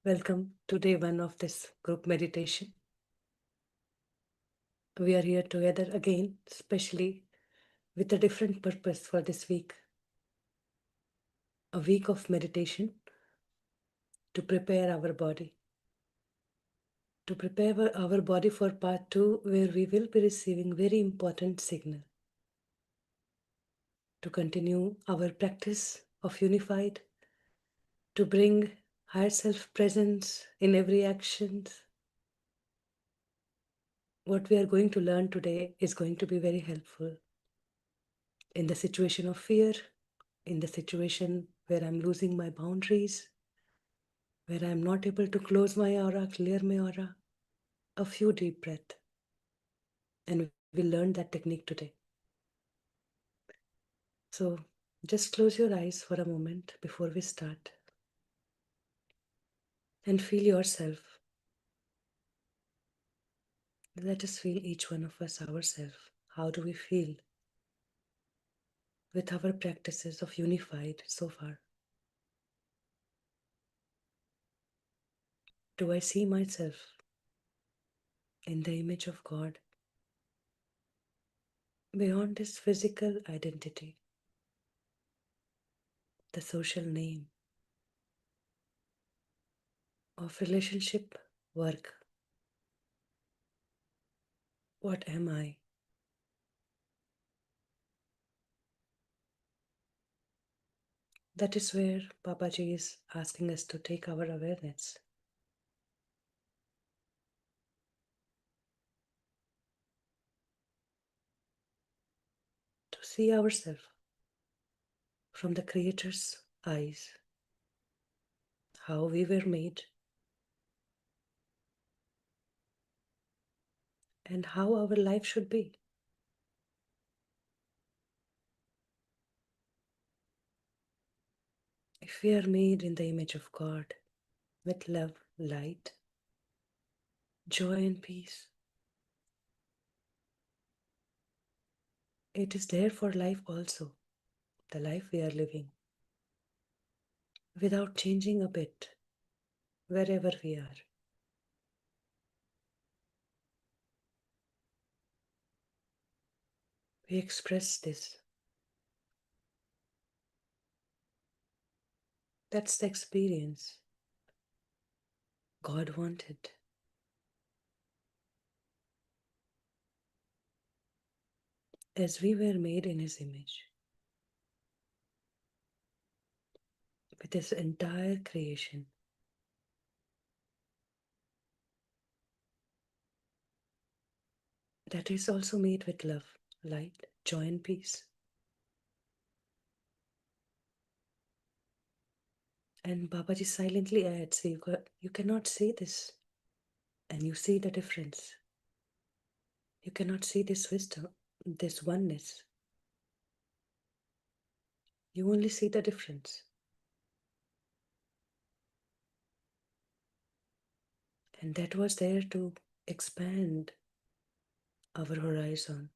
Welcome to day one of this group meditation. We are here together again, especially with a different purpose for this week, a week of meditation to prepare our body. To prepare our body for part two, where we will be receiving very important signal to continue our practice of unified, to bring higher self presence in every action. What we are going to learn today is going to be very helpful in the situation of fear, in the situation where I'm losing my boundaries, where I'm not able to close my aura, clear my aura. A few deep breaths, and we'll learn that technique today. So just close your eyes for a moment before we start and feel yourself. Let us feel each one of us ourselves. How do we feel with our practices of unified so far? Do I see myself in the image of God beyond this physical identity, the social name of relationship, work? What am I? That is where Babaji is asking us to take our awareness. To see ourselves from the Creator's eyes, how we were made, and how our life should be. If we are made in the image of God, with love, light, joy, and peace, it is there for life also, the life we are living, without changing a bit, wherever we are. We express this. That's the experience God wanted. As we were made in His image, with His entire creation, that is also made with love, light, joy, and peace. And Babaji silently adds, you cannot see this, and you see the difference. You cannot see this wisdom, this oneness. You only see the difference. And that was there to expand our horizon.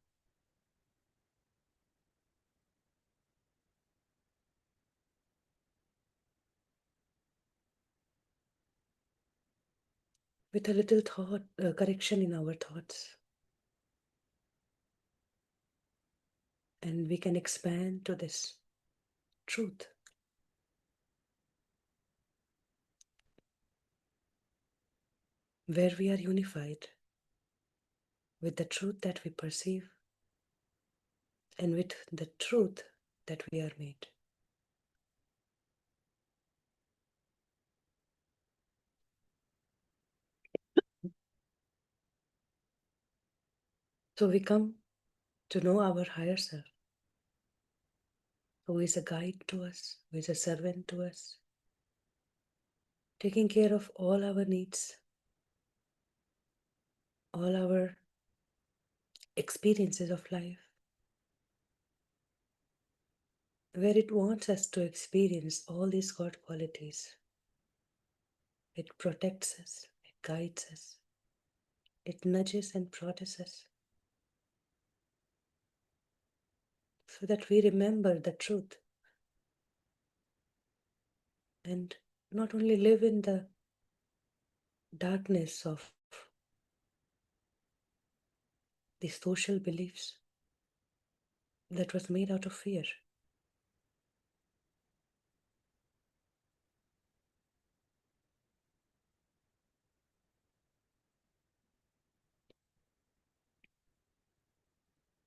With a little thought, correction in our thoughts. And we can expand to this truth. Where we are unified with the truth that we perceive and with the truth that we are made. So we come to know our higher self, who is a guide to us, who is a servant to us, taking care of all our needs, all our experiences of life, where it wants us to experience all these God qualities. It protects us, it guides us, it nudges and prods us, so that we remember the truth and not only live in the darkness of the social beliefs that was made out of fear.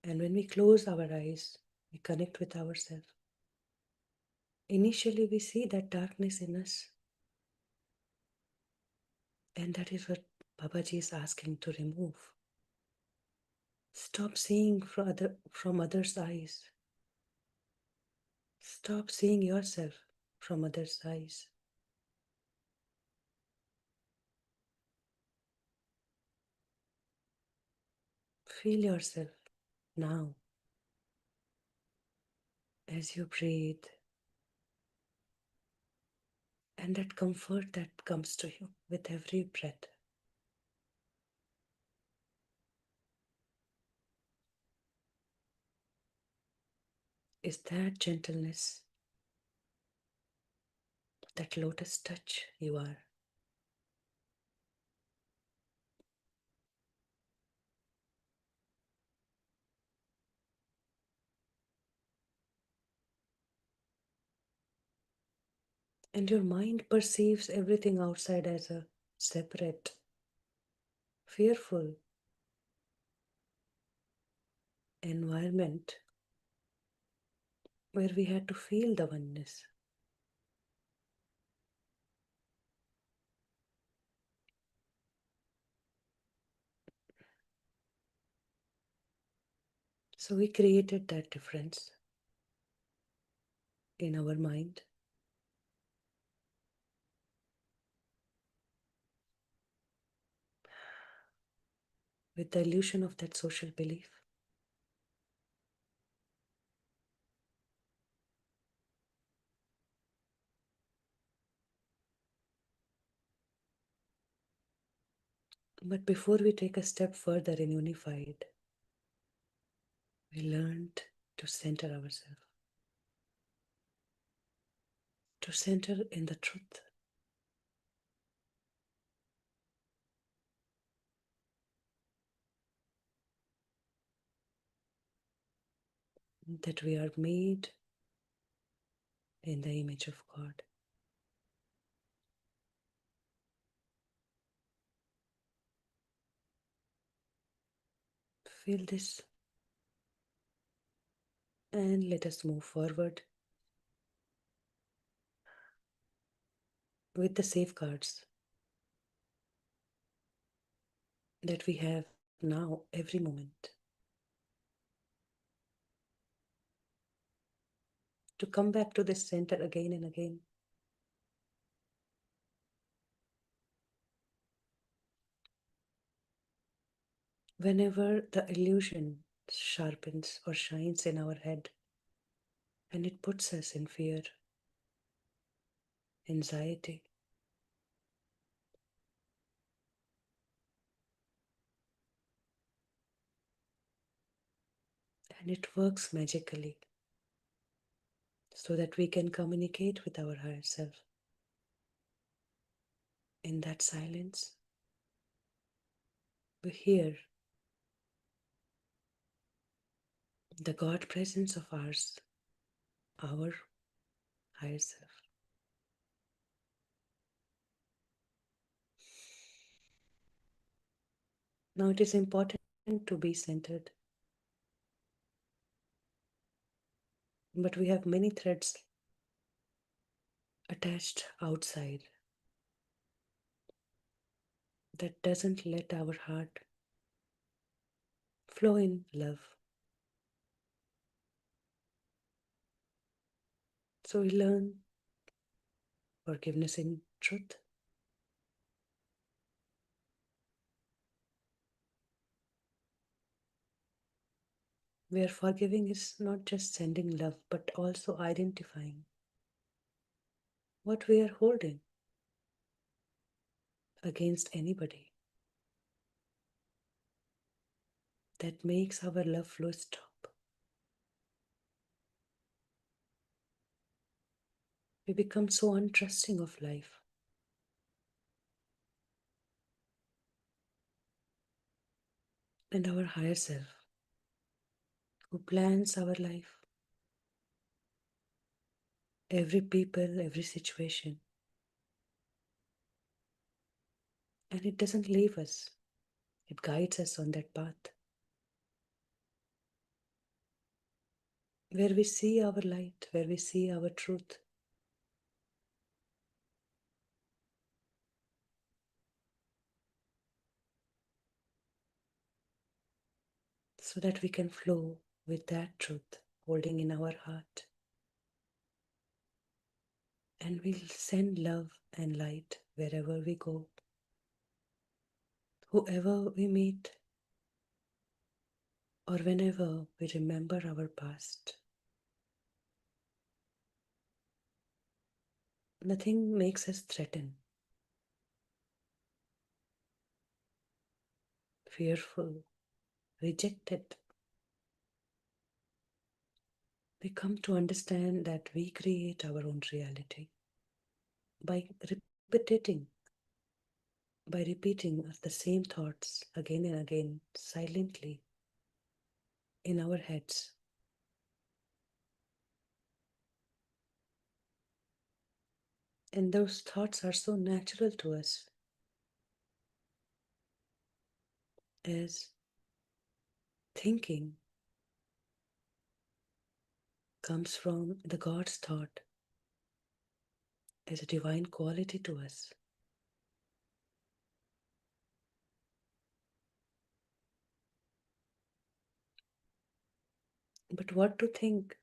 And when we close our eyes, we connect with ourselves. Initially, we see that darkness in us, and that is what Babaji is asking to remove. Stop seeing from others' eyes. Stop seeing yourself from others' eyes. Feel yourself now as you breathe, and that comfort that comes to you with every breath. Is that gentleness, that lotus touch you are. And your mind perceives everything outside as a separate, fearful environment where we had to feel the oneness. So we created that difference in our mind. With the illusion of that social belief. But before we take a step further in unified, we learned to center ourselves, to center in the truth. That we are made in the image of God. Feel this and let us move forward with the safeguards that we have now every moment. To come back to this center again and again. Whenever the illusion sharpens or shines in our head and it puts us in fear, anxiety, and it works magically so that we can communicate with our higher self. In that silence, we hear the God presence of ours, our higher self. Now it is important to be centered, but we have many threads attached outside that doesn't let our heart flow in love. So we learn forgiveness in truth. Where forgiving is not just sending love, but also identifying what we are holding against anybody that makes our love flow stop. We become so untrusting of life. and our higher self who plans our life, every people, every situation, and it doesn't leave us, it guides us on that path where we see our light, where we see our truth. So that we can flow with that truth holding in our heart. And we'll send love and light wherever we go, whoever we meet, or whenever we remember our past. Nothing makes us threatened, fearful, rejected. We come to understand that we create our own reality by repeating the same thoughts again and again silently in our heads. And those thoughts are so natural to us as thinking comes from the God's thought as a divine quality to us. But what to think?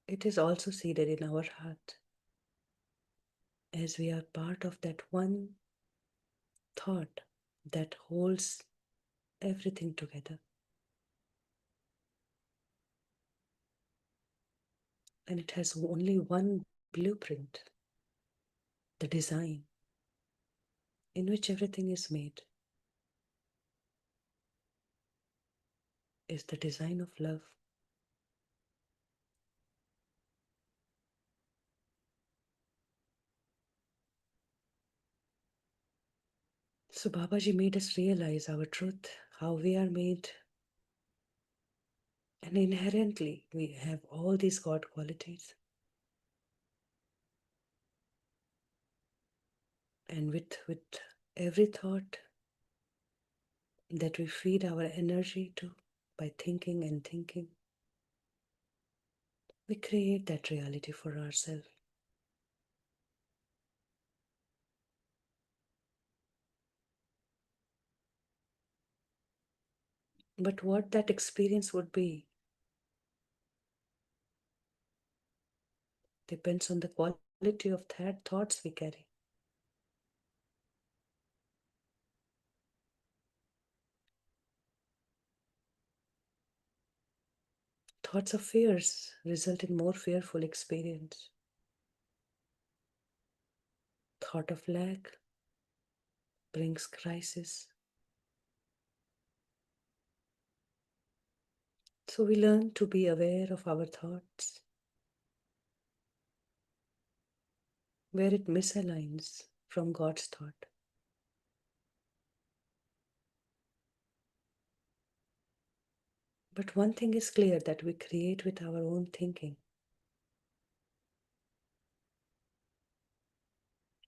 It is also seated in our heart as we are part of that one thought that holds everything together. And it has only one blueprint, the design in which everything is made, is the design of love. So Babaji made us realize our truth, how we are made, and inherently we have all these God qualities. And with every thought that we feed our energy to by thinking and thinking, we create that reality for ourselves. But what that experience would be depends on the quality of that thoughts we carry. Thoughts of fears result in more fearful experience. Thought of lack brings crisis. So we learn to be aware of our thoughts, where it misaligns from God's thought. But one thing is clear, that we create with our own thinking.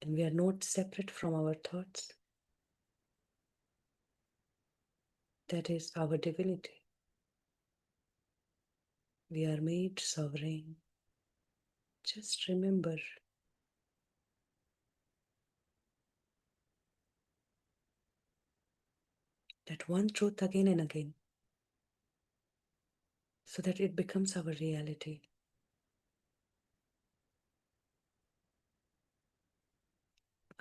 And we are not separate from our thoughts. That is our divinity. We are made sovereign. Just remember that one truth again and again, so that it becomes our reality.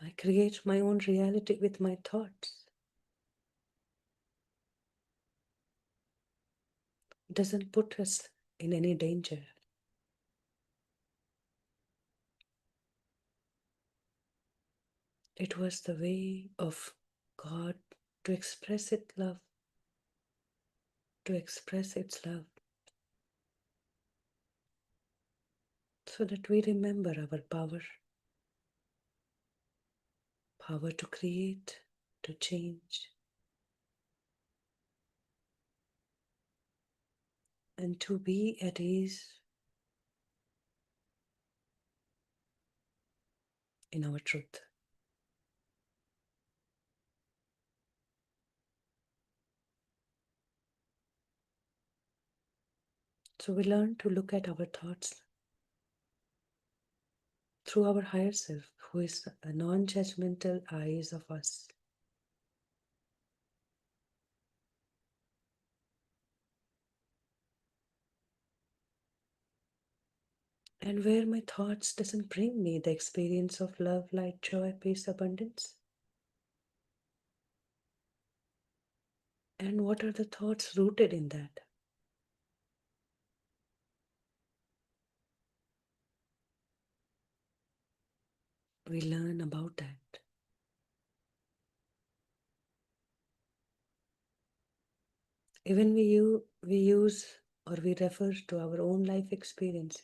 I create my own reality with my thoughts. It doesn't put us in any danger. It was the way of God to express its love, to express its love, so that we remember our power to create to change, and to be at ease in our truth. So we learn to look at our thoughts through our higher self, who is a non judgmental eyes of us. And where my thoughts doesn't bring me the experience of love, light, joy, peace, abundance. And what are the thoughts rooted in that? We learn about that. Even we use or we refer to our own life experiences,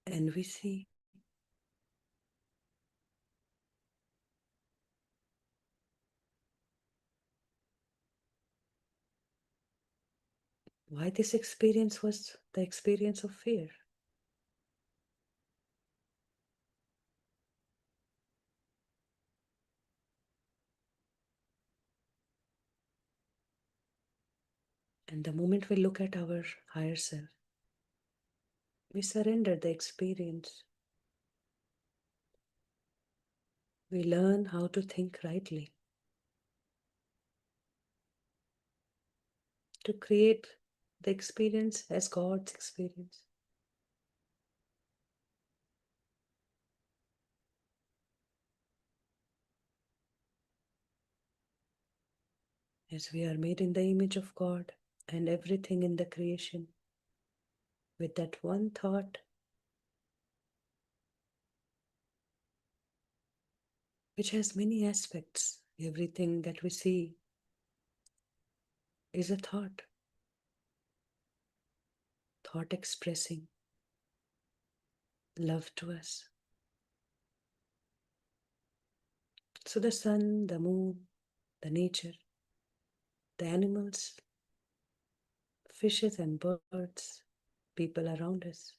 and we see why this experience was the experience of fear. And the moment we look at our higher self, we surrender the experience. We learn how to think rightly, to create the experience as God's experience. As we are made in the image of God and everything in the creation, with that one thought, which has many aspects, everything that we see is a thought expressing love to us. So the sun, the moon, the nature, the animals, fishes and birds, people around us,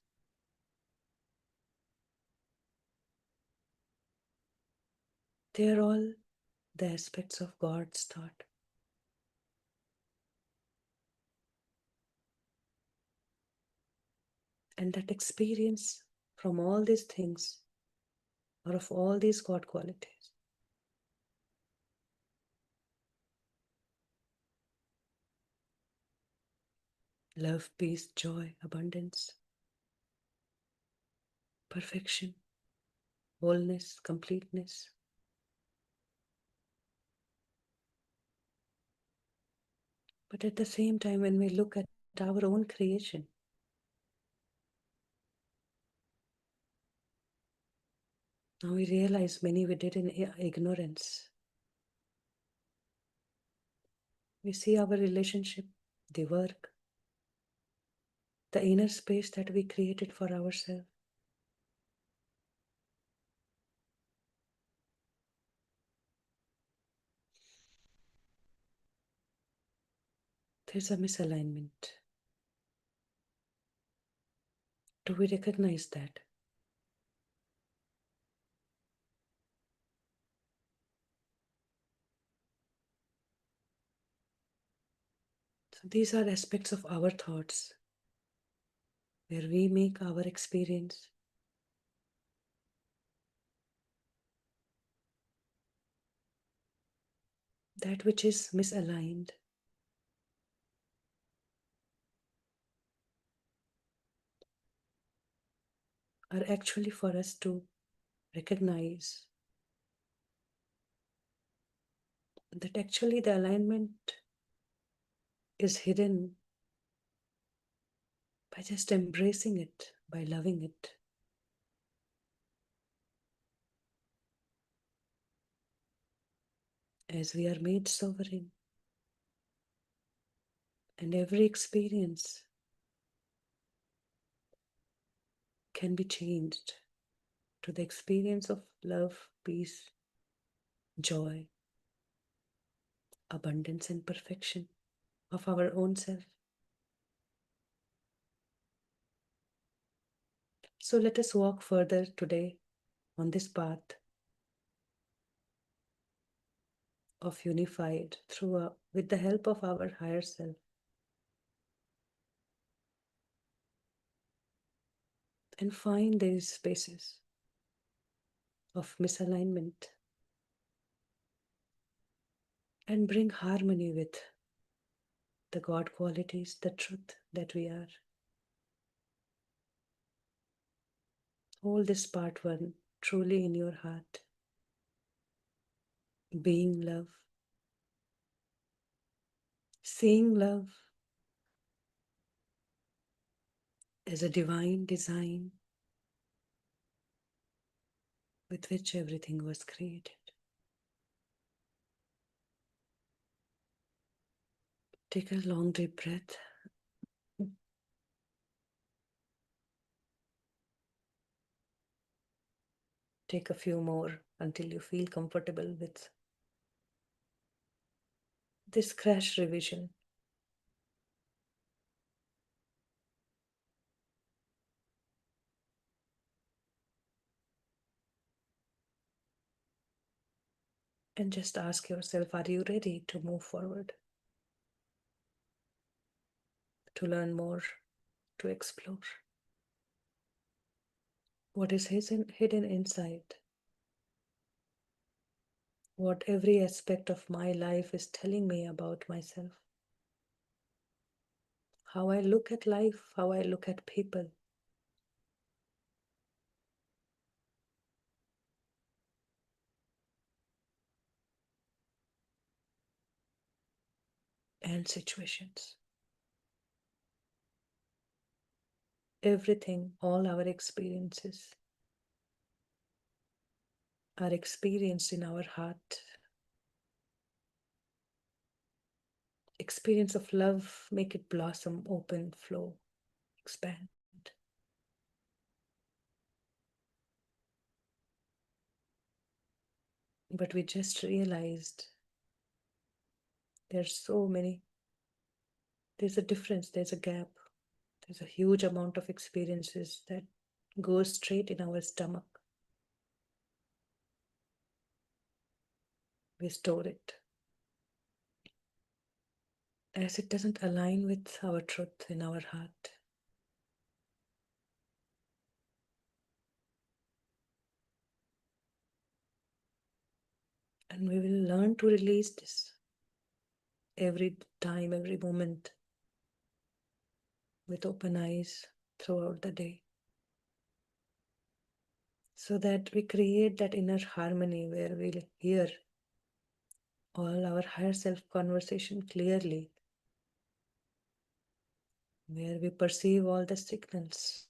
they are all the aspects of God's thought. And that experience from all these things or of all these God qualities love, peace, joy, abundance, perfection, wholeness, completeness. But at the same time, when we look at our own creation, now we realize many we did in ignorance. We see our relationship, the work, the inner space that we created for ourselves. There's a misalignment. Do we recognize that? So these are aspects of our thoughts where we make our experience. That which is misaligned are actually for us to recognize that actually the alignment is hidden by just embracing it, by loving it. As we are made sovereign, and every experience can be changed to the experience of love, peace, joy, abundance, and perfection of our own self. So let us walk further today on this path of unified through with the help of our higher self, and find these spaces of misalignment and bring harmony with the God qualities, the truth that we are. Hold this part one truly in your heart. Being love, seeing love as a divine design with which everything was created. Take a long deep breath. Take a few more until you feel comfortable with this crash revision. And just ask yourself, are you ready to move forward? To learn more, to explore what is hidden inside, what every aspect of my life is telling me about myself, how I look at life, how I look at people, and situations. Everything, all our experiences are experienced in our heart. Experience of love, make it blossom, open, flow, expand. But we just realized there's so many, there's a difference, there's a gap, there's a huge amount of experiences that goes straight in our stomach. We store it as it doesn't align with our truth in our heart. And we will learn to release this every time, every moment, with open eyes throughout the day, so that we create that inner harmony where we'll hear all our higher self conversation clearly, where we perceive all the signals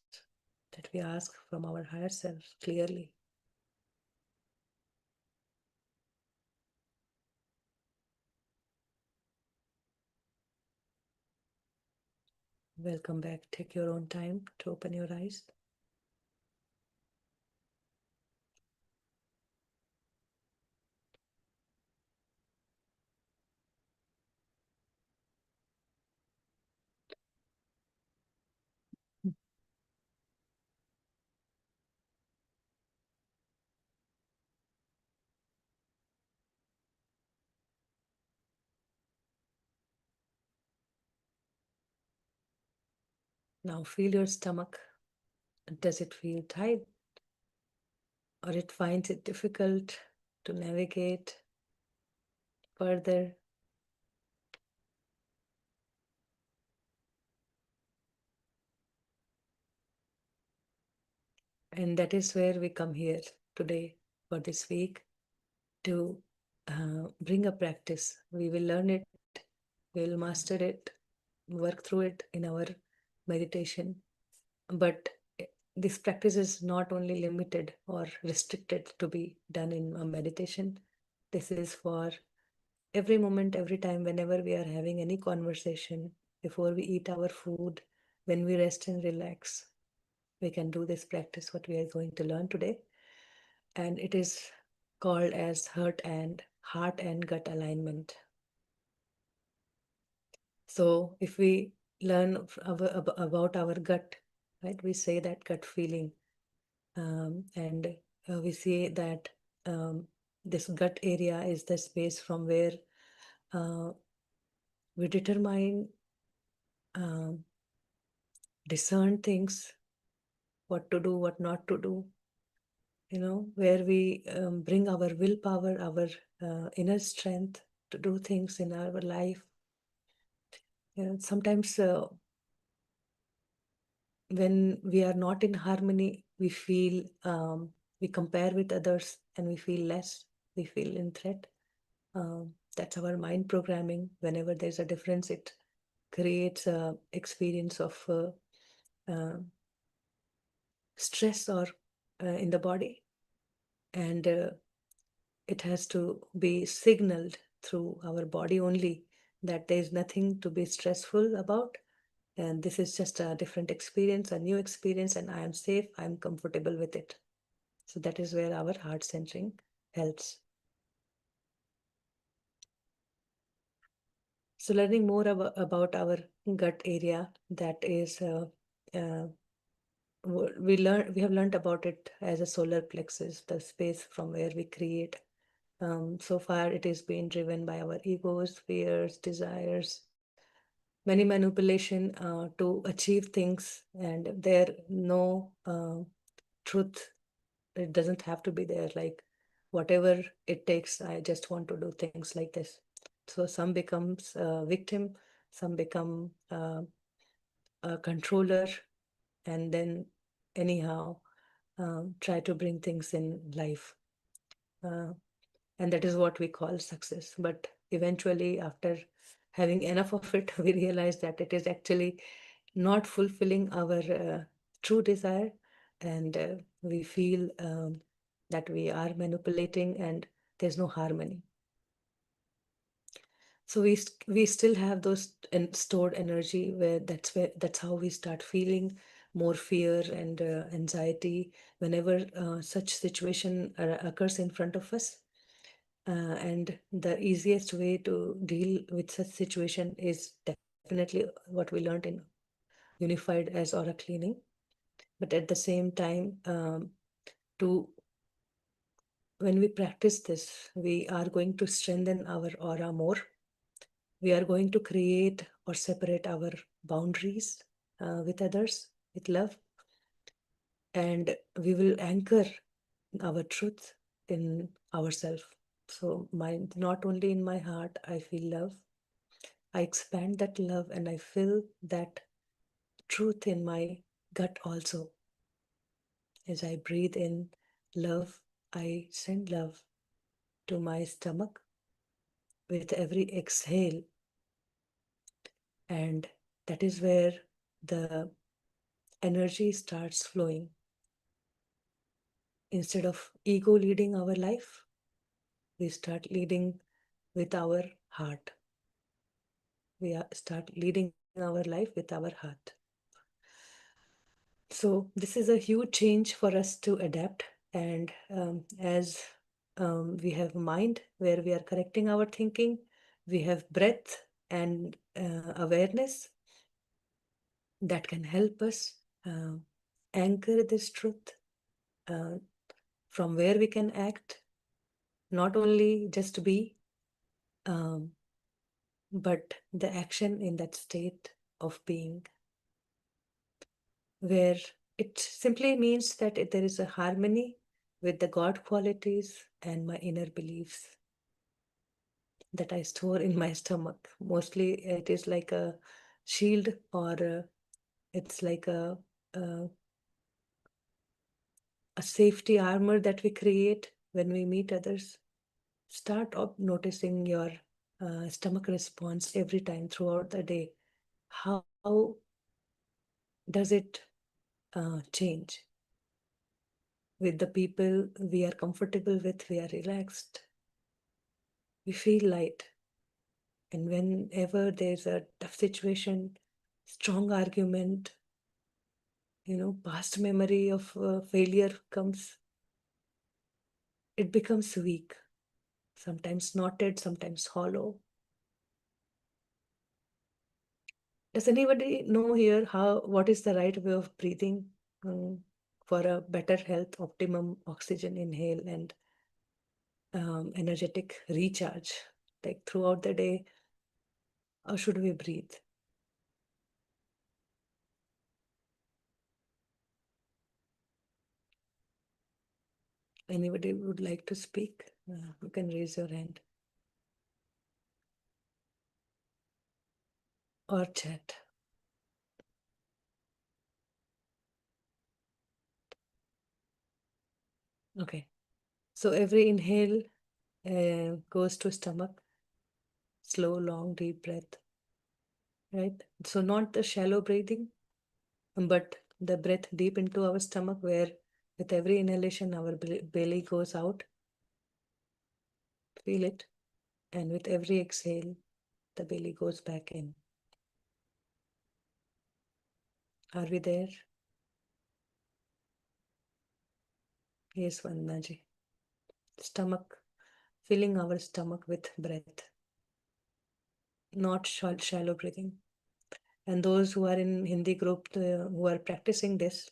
that we ask from our higher self clearly. Welcome back. Take your own time to open your eyes. Now feel your stomach. Does it feel tight, or it finds it difficult to navigate further? And that is where we come here today for this week to bring a practice. We will learn it, we will master it, work through it in our meditation. But this practice is not only limited or restricted to be done in a meditation. This is for every moment, every time, whenever we are having any conversation, before we eat our food, when we rest and relax, we can do this practice, what we are going to learn today. And it is called as heart and gut alignment. So if we learn about our gut, right, we say that gut feeling, and we say that um, this gut area is the space from where uh, we determine, um, discern things, what to do, what not to do, where we bring our willpower, our inner strength to do things in our life. Sometimes when we are not in harmony, we feel, we compare with others and we feel less, we feel in threat. That's our mind programming. Whenever there's a difference, it creates a experience of uh, stress or in the body, and it has to be signaled through our body only that there's nothing to be stressful about, and this is just a different experience, a new experience, and I am safe, I'm comfortable with it. So that is where our heart centering helps. So learning more about our gut area, that is uh, we have learned about it as a solar plexus, the space from where we create. So far it is being driven by our egos, fears, desires, many manipulation to achieve things, and there no truth. It doesn't have to be there, like whatever it takes, I just want to do things like this. So some becomes a victim, some become a controller, and then anyhow try to bring things in life, uh, and that is what we call success. But eventually, after having enough of it, we realize that it is actually not fulfilling our true desire, and we feel that we are manipulating and there's no harmony. So we still have those stored energy, where that's how we start feeling more fear and anxiety whenever such situation occurs in front of us. And the easiest way to deal with such situation is definitely what we learned in Unified as aura cleaning. But at the same time, to when we practice this, we are going to strengthen our aura more. We are going to create or separate our boundaries with others with love, and we will anchor our truth in ourselves. So not only in my heart I feel love, I expand that love and I feel that truth in my gut also. As I breathe in love, I send love to my stomach with every exhale, and that is where the energy starts flowing. Instead of ego leading our life, we start leading with our heart. Start leading our life with our heart. So this is a huge change for us to adapt. And as we have mind where we are correcting our thinking, we have breath and awareness that can help us uh, anchor this truth, uh, from where we can act, not only just be, um, but the action in that state of being, where it simply means that there is a harmony with the God qualities and my inner beliefs that I store in my stomach. Mostly it is like a shield, or it's like a safety armor that we create when we meet others. Start up noticing your stomach response every time throughout the day. How does it change? With the people we are comfortable with, we are relaxed, we feel light. And whenever there's a tough situation, strong argument, past memory of failure comes, it becomes weak, sometimes knotted, sometimes hollow. Does anybody know here what is the right way of breathing for a better health, optimum oxygen inhale and energetic recharge? Like throughout the day, how should we breathe? Anybody would like to speak? You can raise your hand or chat. Okay. So every inhale goes to stomach, slow, long, deep breath, right? So not the shallow breathing, but the breath deep into our stomach, where with every inhalation, our belly goes out. Feel it. And with every exhale, the belly goes back in. Are we there? Yes, Vandanaji. Stomach, filling our stomach with breath, not shallow breathing. And those who are in Hindi group who are practicing this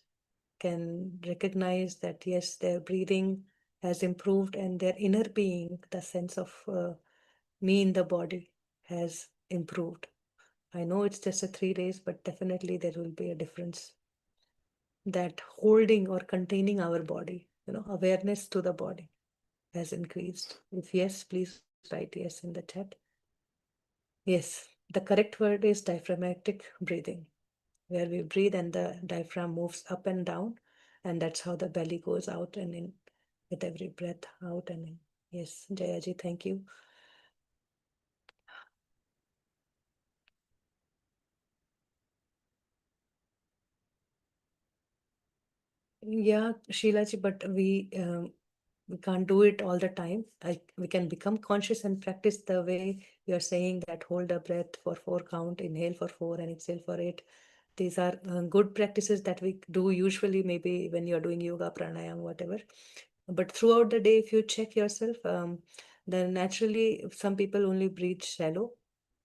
can recognize that yes, their breathing has improved and their inner being, the sense of me in the body, has improved. I know it's just a 3 days, but definitely there will be a difference. That holding or containing our body, awareness to the body has increased. If yes, please write yes in the chat. Yes, the correct word is diaphragmatic breathing, where we breathe and the diaphragm moves up and down, and that's how the belly goes out and in with every breath, out and in. Yes, Jayaji, thank you. Yeah, Sheilaji, but we can't do it all the time. We can become conscious and practice the way you're saying, that hold a breath for 4 count, inhale for 4 and exhale for 8. These are good practices that we do usually, maybe when you're doing yoga, pranayama, whatever. But throughout the day, if you check yourself, then naturally some people only breathe shallow.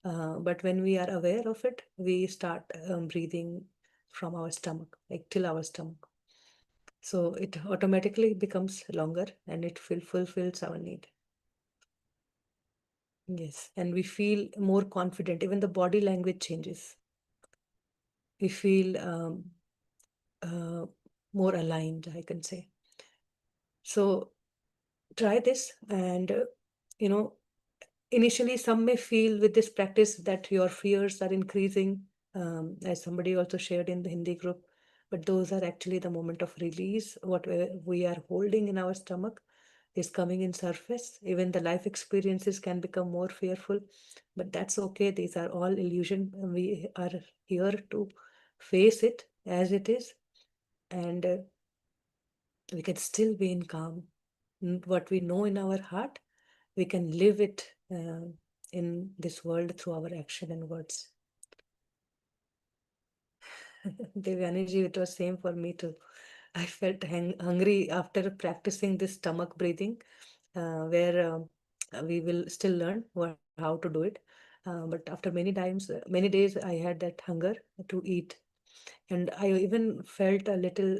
But when we are aware of it, we start breathing from our stomach, like till our stomach. So it automatically becomes longer and it fulfills our need. Yes, and we feel more confident. Even the body language changes. We feel uh, more aligned, I can say. So try this, and you know, initially some may feel with this practice that your fears are increasing, as somebody also shared in the Hindi group, but those are actually the moment of release. What we are holding in our stomach is coming in surface. Even the life experiences can become more fearful, but that's okay. These are all illusion. We are here to face it as it is, and we can still be in calm. What we know in our heart, we can live it in this world through our action and words. Devyani, it was same for me too. I felt hungry after practicing this stomach breathing, where we will still learn how to do it. But after many times, many days, I had that hunger to eat. And I even felt a little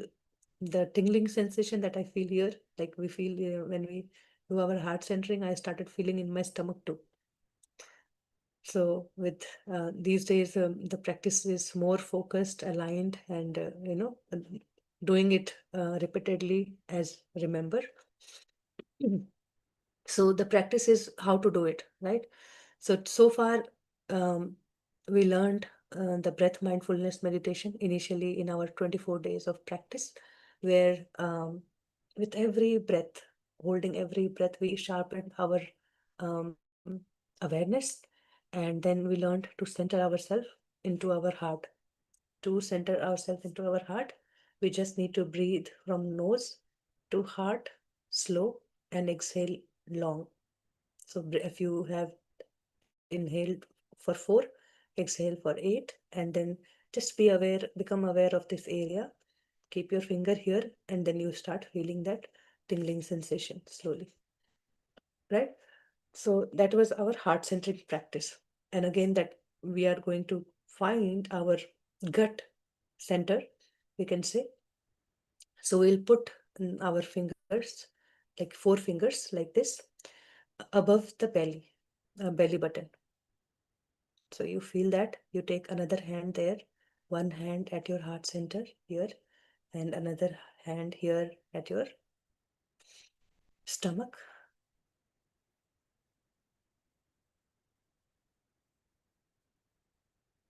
the tingling sensation that I feel here, like we feel when we do our heart centering. I started feeling in my stomach too. So with these days, the practice is more focused, aligned, and doing it repeatedly as remember. So the practice is how to do it, right? So far, um, we learned the breath mindfulness meditation initially in our 24 days of practice, where with every breath, holding every breath, we sharpened our um, awareness, and then we learned to center ourselves into our heart. To center ourselves into our heart, we just need to breathe from nose to heart, slow, and exhale long. So if you have inhaled for 4, exhale for 8, and then just be aware, become aware of this area. Keep your finger here, and then you start feeling that tingling sensation slowly, right? So that was our heart centric practice. And again, that we are going to find our gut center, we can say. So we'll put our fingers, like 4 fingers, like this, above the belly button. So you feel that. You take another hand there, one hand at your heart center here, and another hand here at your stomach.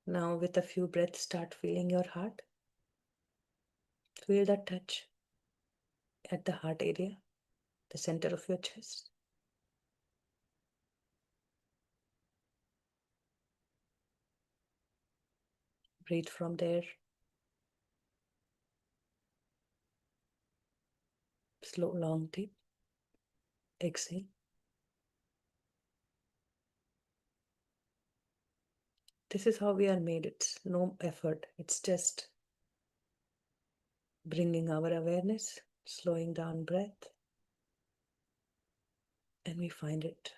Now, with a few breaths, start feeling your heart. Feel that touch at the heart area, the center of your chest. Breathe from there. Slow, long, deep. Exhale. This is how we are made. It's no effort. It's just bringing our awareness, slowing down breath, and we find it.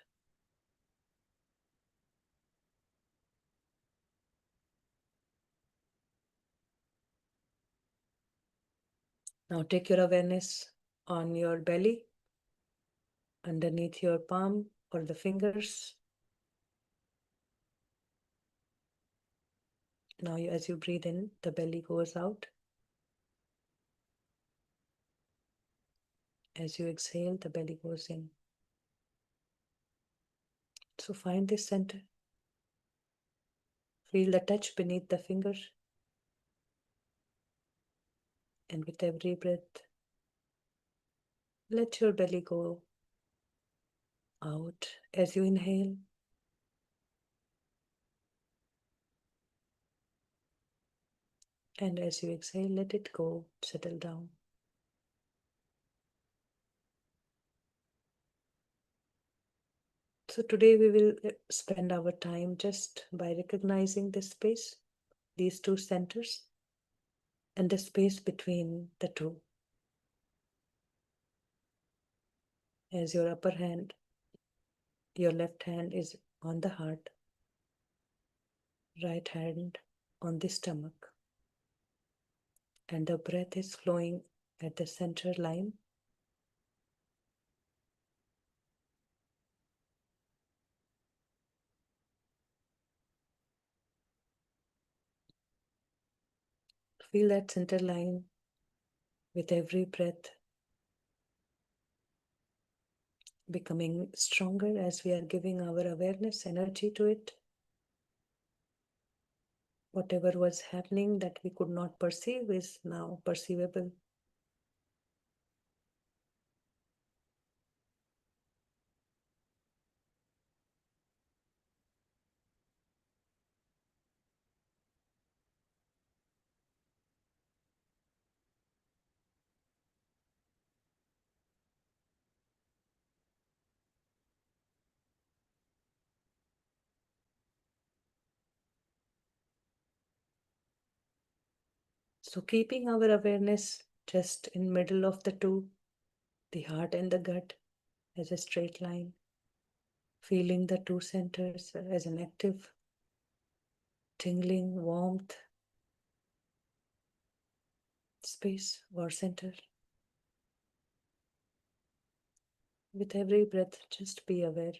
Now take your awareness on your belly, underneath your palm or the fingers. Now, as you breathe in, the belly goes out. As you exhale, the belly goes in. So find this center. Feel the touch beneath the finger. And with every breath, let your belly go out as you inhale. And as you exhale, let it go, settle down. So today we will spend our time just by recognizing this space, these two centers, and the space between the two. As your upper hand, your left hand is on the heart, right hand on the stomach, and the breath is flowing at the center line. Feel that center line with every breath becoming stronger as we are giving our awareness energy to it. Whatever was happening that we could not perceive is now perceivable. So keeping our awareness just in middle of the two, the heart and the gut, as a straight line, feeling the two centers as an active, tingling warmth space or center. With every breath, just be aware.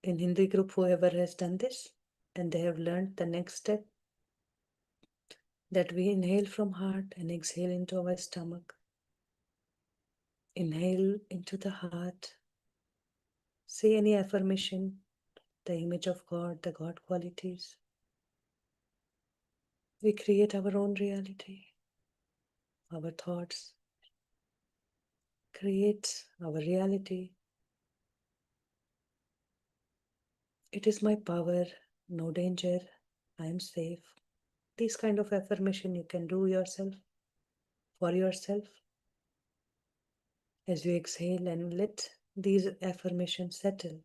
In Hindi group, whoever has done this, and they have learned the next step, that we inhale from heart and exhale into our stomach. Inhale into the heart. Say any affirmation, the image of God, the God qualities. We create our own reality. Our thoughts create our reality. It is my power, no danger, I am safe. These kind of affirmation you can do yourself, for yourself. As you exhale and let these affirmations settle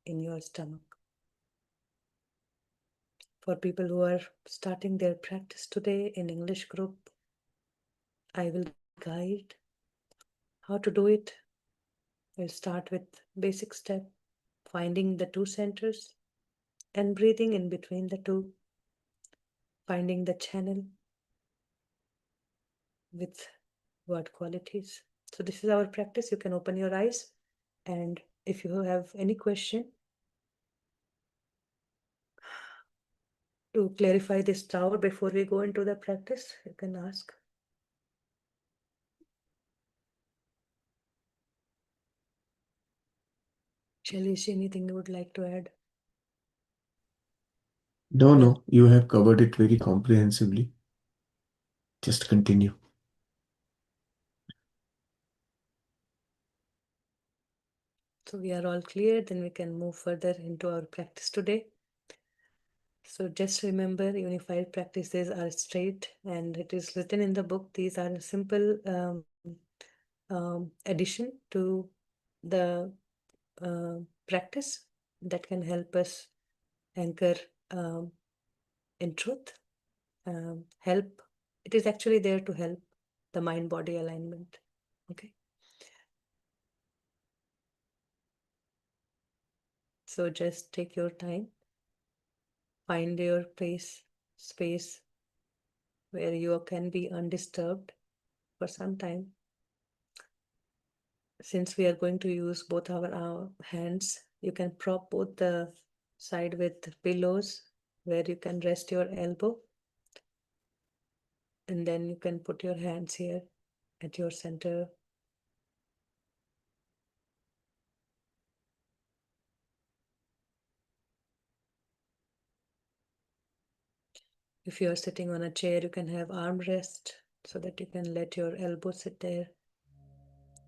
in your stomach. For people who are starting their practice today in English group, I will guide how to do it. We'll start with basic step, finding the two centers and breathing in between the two, finding the channel with word qualities. So this is our practice. You can open your eyes, and if you have any question to clarify this tower before we go into the practice, you can ask. Shailesh, anything you would like to add? No, you have covered it very comprehensively. Just continue. So we are all clear, then we can move further into our practice today. So just remember, unified practices are straight, and it is written in the book. These are a simple addition to the practice that can help us anchor um, in truth. Help. It is actually there to help the mind-body alignment. Okay. So just take your time, find your space where you can be undisturbed for some time. Since we are going to use both our hands, you can prop both the side with pillows where you can rest your elbow, and then you can put your hands here at your center. If you are sitting on a chair, you can have armrest so that you can let your elbow sit there,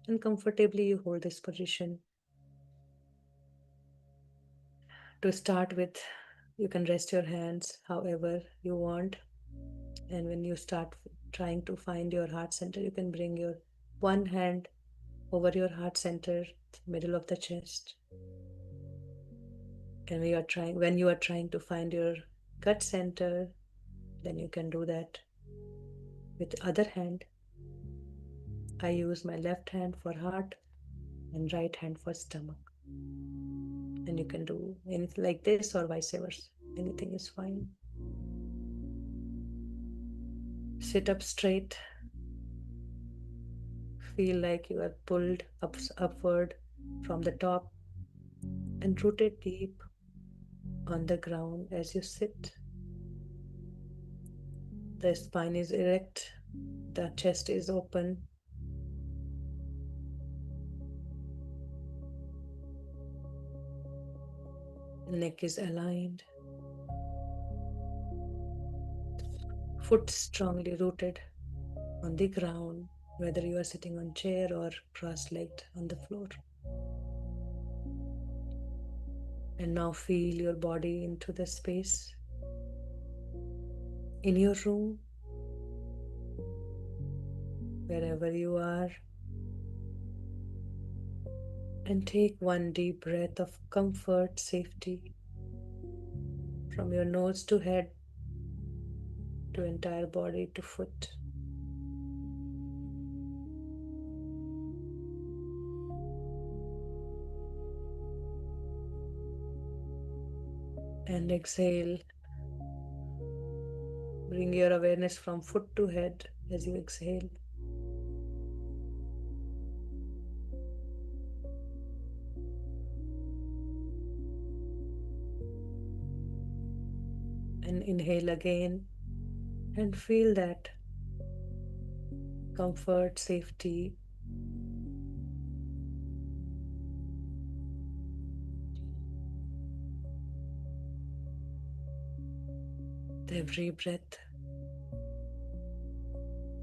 and comfortably you hold this position. To start with, you can rest your hands however you want, and when you start trying to find your heart center, you can bring your one hand over your heart center, middle of the chest. And when you are trying to find your gut center, then you can do that with the other hand. I use my left hand for heart and right hand for stomach. And you can do anything like this or vice versa. Anything is fine. Sit up straight. Feel like you are pulled upward from the top and rooted deep on the ground as you sit. The spine is erect, the chest is open, the neck is aligned, foot strongly rooted on the ground, whether you are sitting on chair or cross-legged on the floor. And now feel your body into the space in your room, wherever you are, and take one deep breath of comfort, safety from your nose to head to entire body to foot. And exhale. Bring your awareness from foot to head as you exhale. And inhale again and feel that comfort, safety. With every breath,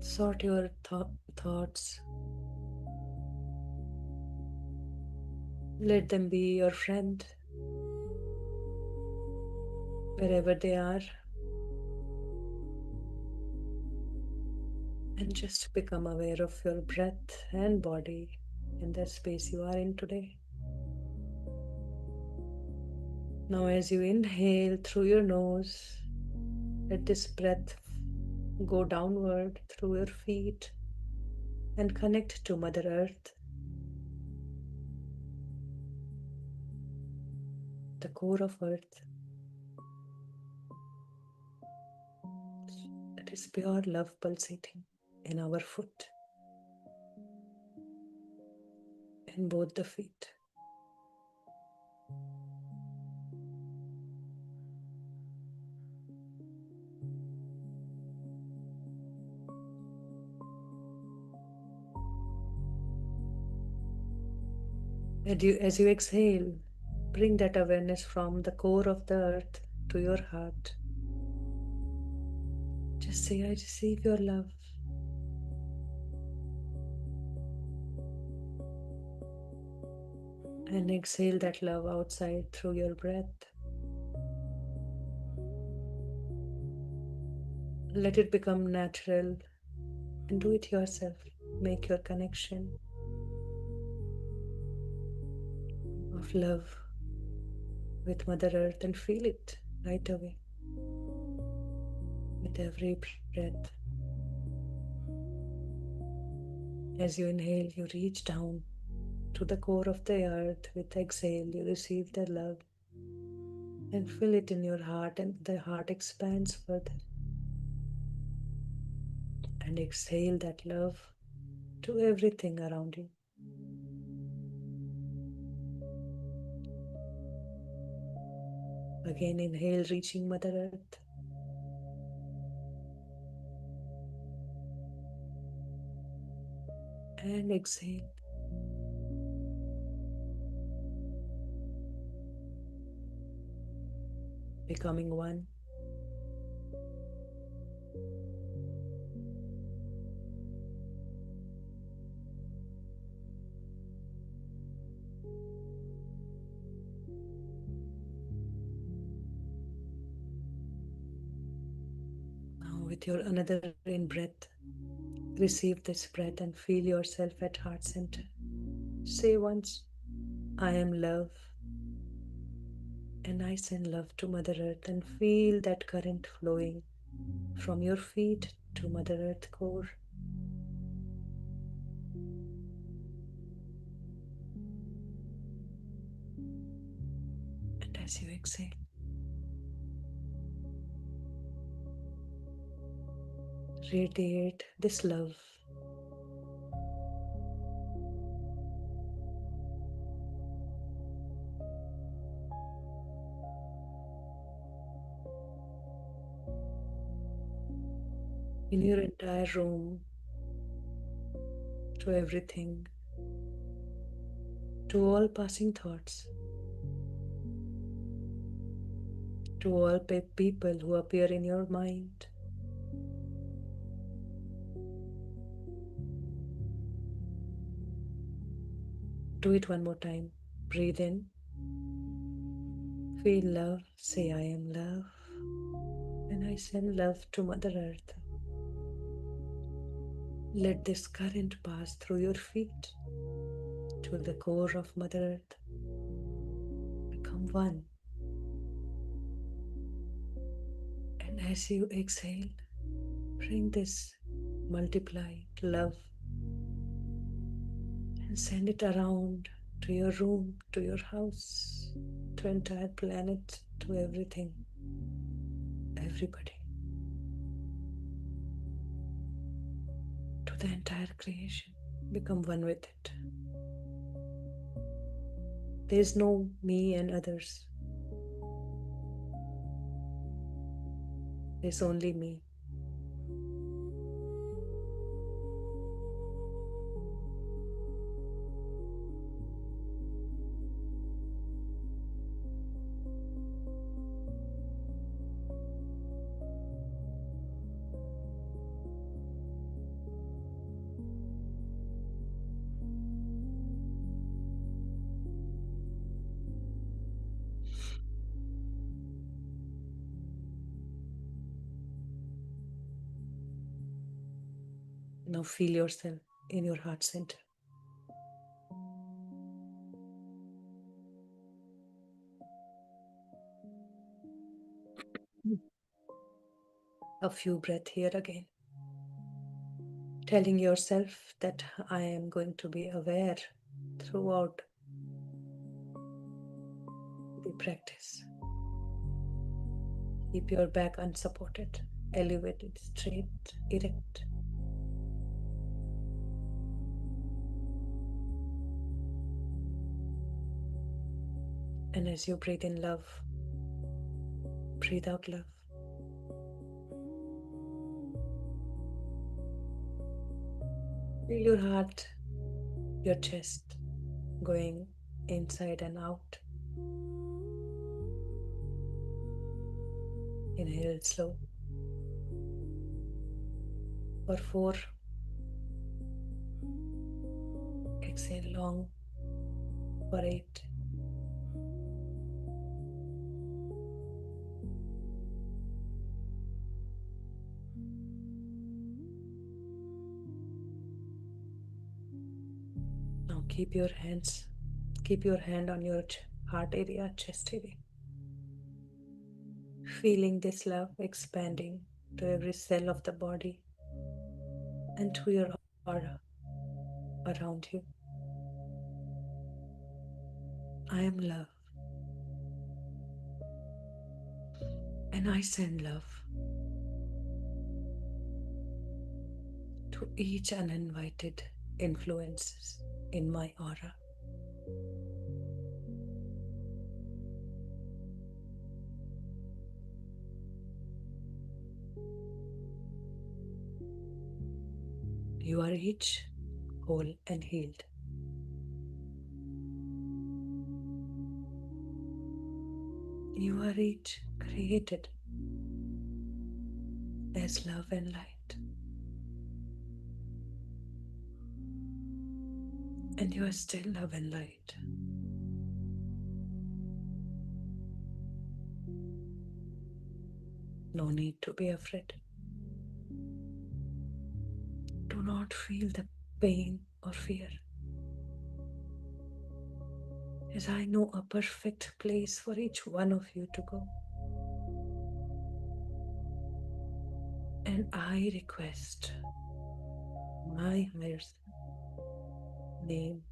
sort your thoughts. Let them be your friend wherever they are. And just become aware of your breath and body in the space you are in today. Now, as you inhale through your nose, let this breath go downward through your feet and connect to Mother Earth, the core of Earth. That is pure love pulsating in our foot, in both the feet. As you exhale, bring that awareness from the core of the earth to your heart. Just say, I receive your love. And exhale that love outside through your breath. Let it become natural and do it yourself. Make your connection of love with Mother Earth and feel it right away with every breath. As you inhale, you reach down to the core of the earth. With exhale, you receive the love and feel it in your heart, and the heart expands further. And exhale that love to everything around you. Again, inhale, reaching Mother Earth. And exhale. Becoming one. Now, with your another in breath, receive this breath and feel yourself at heart center. Say once, I am love, and I send love to Mother Earth, and feel that current flowing from your feet to Mother Earth core. And as you exhale, radiate this love in your entire room, to everything, to all passing thoughts, to all people who appear in your mind. Do it one more time. Breathe in, feel love, say I am love, and I send love to Mother Earth. Let this current pass through your feet to the core of Mother Earth. Become one. And as you exhale, bring this multiplied love and send it around to your room, to your house, to entire planet, to everything, everybody, to the entire creation. Become one with it. There is no me and others. There's only me. Now feel yourself in your heart center. A few breaths here again. telling yourself that I am going to be aware throughout the practice. Keep your back unsupported, elevated, straight, erect. And as you breathe in love, breathe out love. Feel your heart, your chest going inside and out. Inhale slow for 4. Exhale long for 8. Now keep your hand on your heart area, chest area. Feeling this love expanding to every cell of the body and to your aura around you. I am love, and I send love to each uninvited influences in my aura. You are each whole and healed. You are each created as love and light. And you are still love and light. No need to be afraid. Do not feel the pain or fear, as I know a perfect place for each one of you to go. And I request my higher self name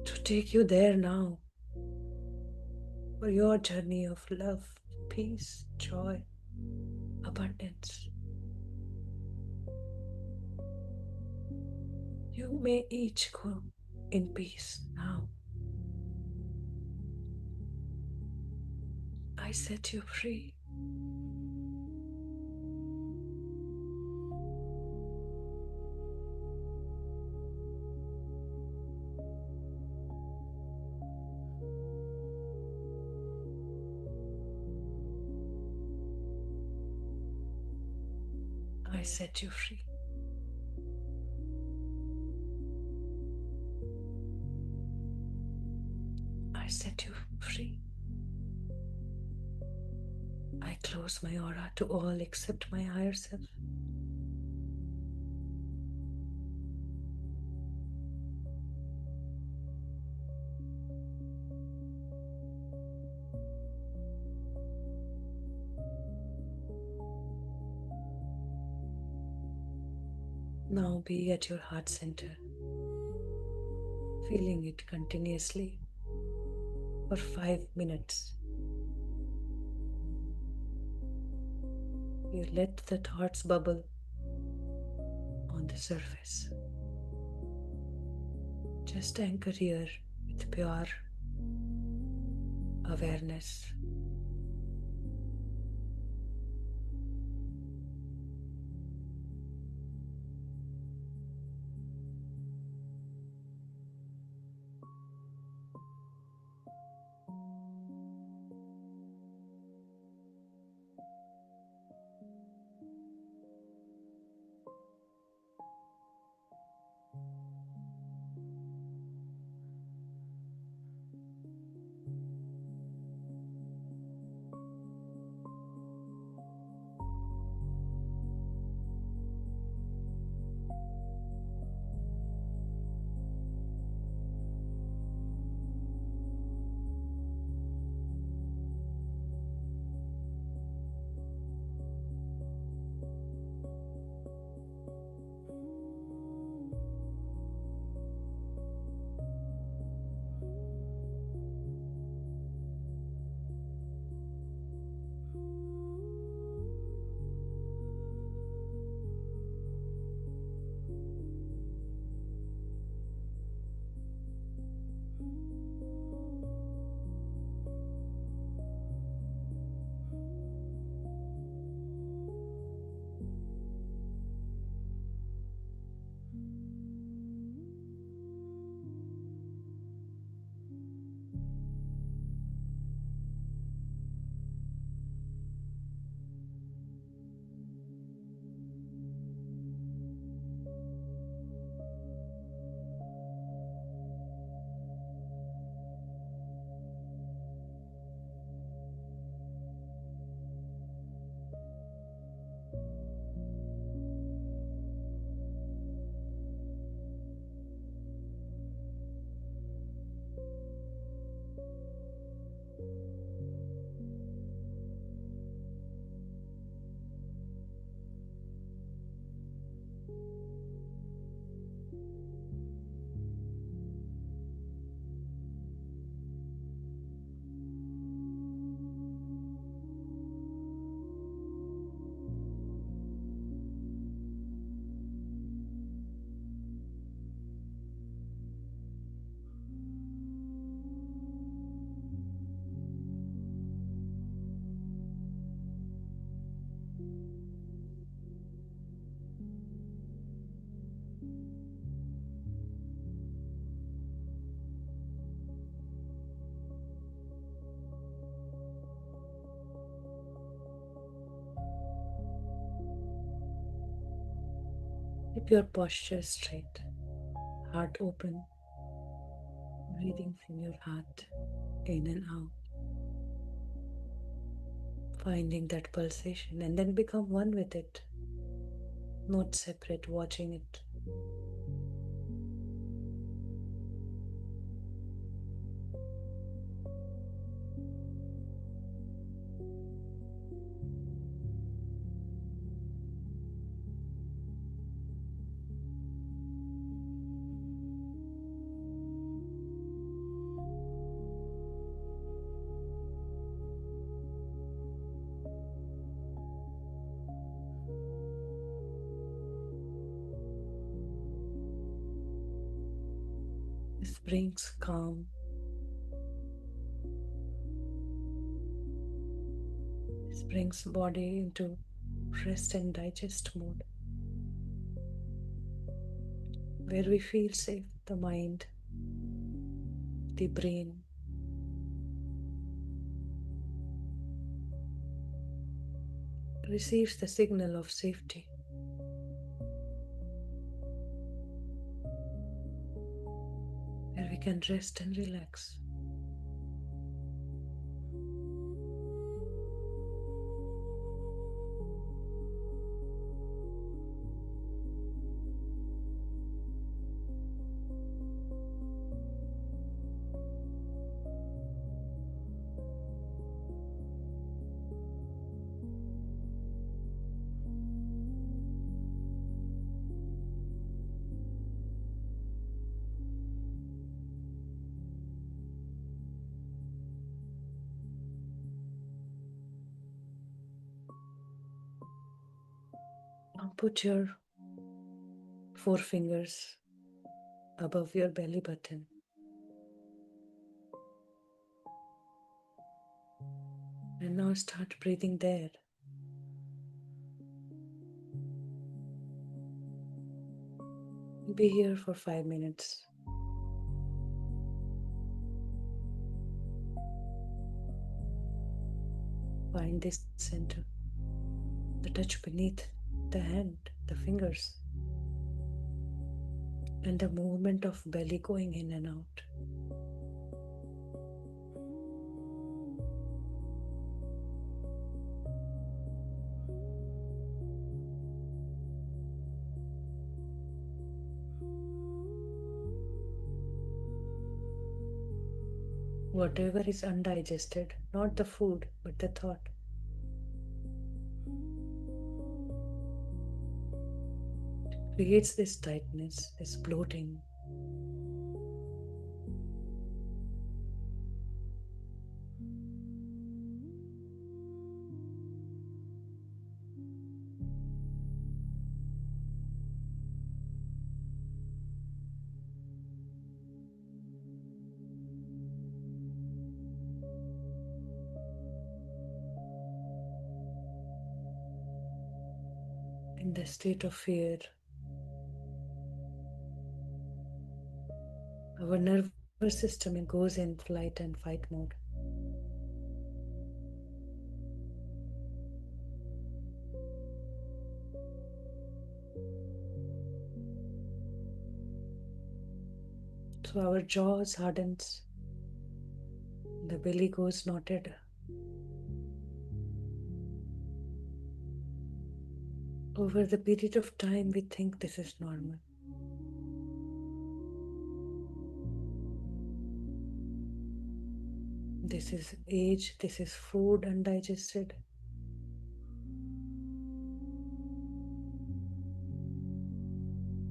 to take you there now for your journey of love, peace, joy, abundance. You may each go in peace now. I set you free. I set you free. I set you free. I close my aura to all except my higher self. Now be at your heart center, feeling it continuously for 5 minutes. You let the thoughts bubble on the surface. Just anchor here with pure awareness. Keep your posture straight, heart open, breathing from your heart in and out, finding that pulsation and then become one with it, not separate, watching it. This brings calm. This brings body into rest and digest mode, where we feel safe, the mind, the brain receives the signal of safety, where we can rest and relax. Now put your forefingers above your belly button and now start breathing there. Be here for 5 minutes. Find this center, the touch beneath the hand, the fingers, and the movement of belly going in and out. Whatever is undigested, not the food, but the thought, creates this tightness, this bloating. In the state of fear, our nervous system goes in flight and fight mode. So our jaws hardens, the belly goes knotted. Over the period of time, we think this is normal. This is age, this is food undigested.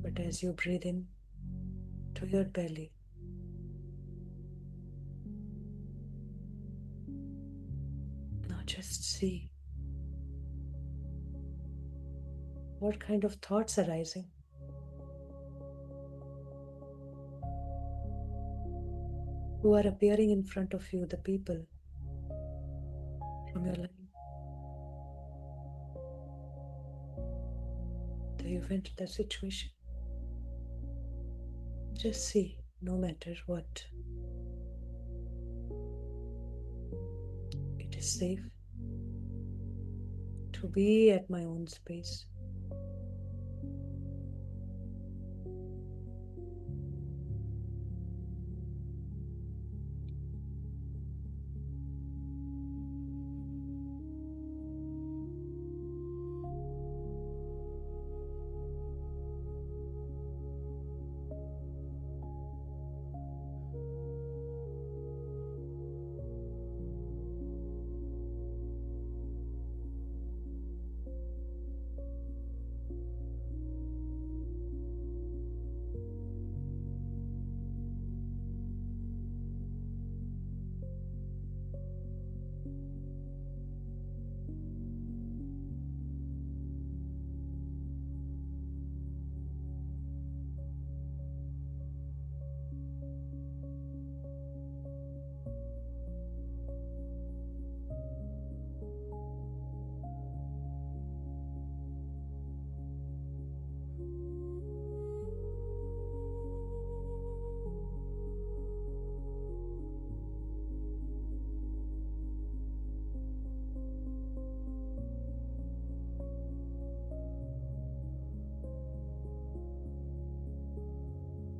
But as you breathe in to your belly, now just see what kind of thoughts are arising. Who are appearing in front of you, the people from your life, the event, the situation. Just see, no matter what. It is safe to be at my own space.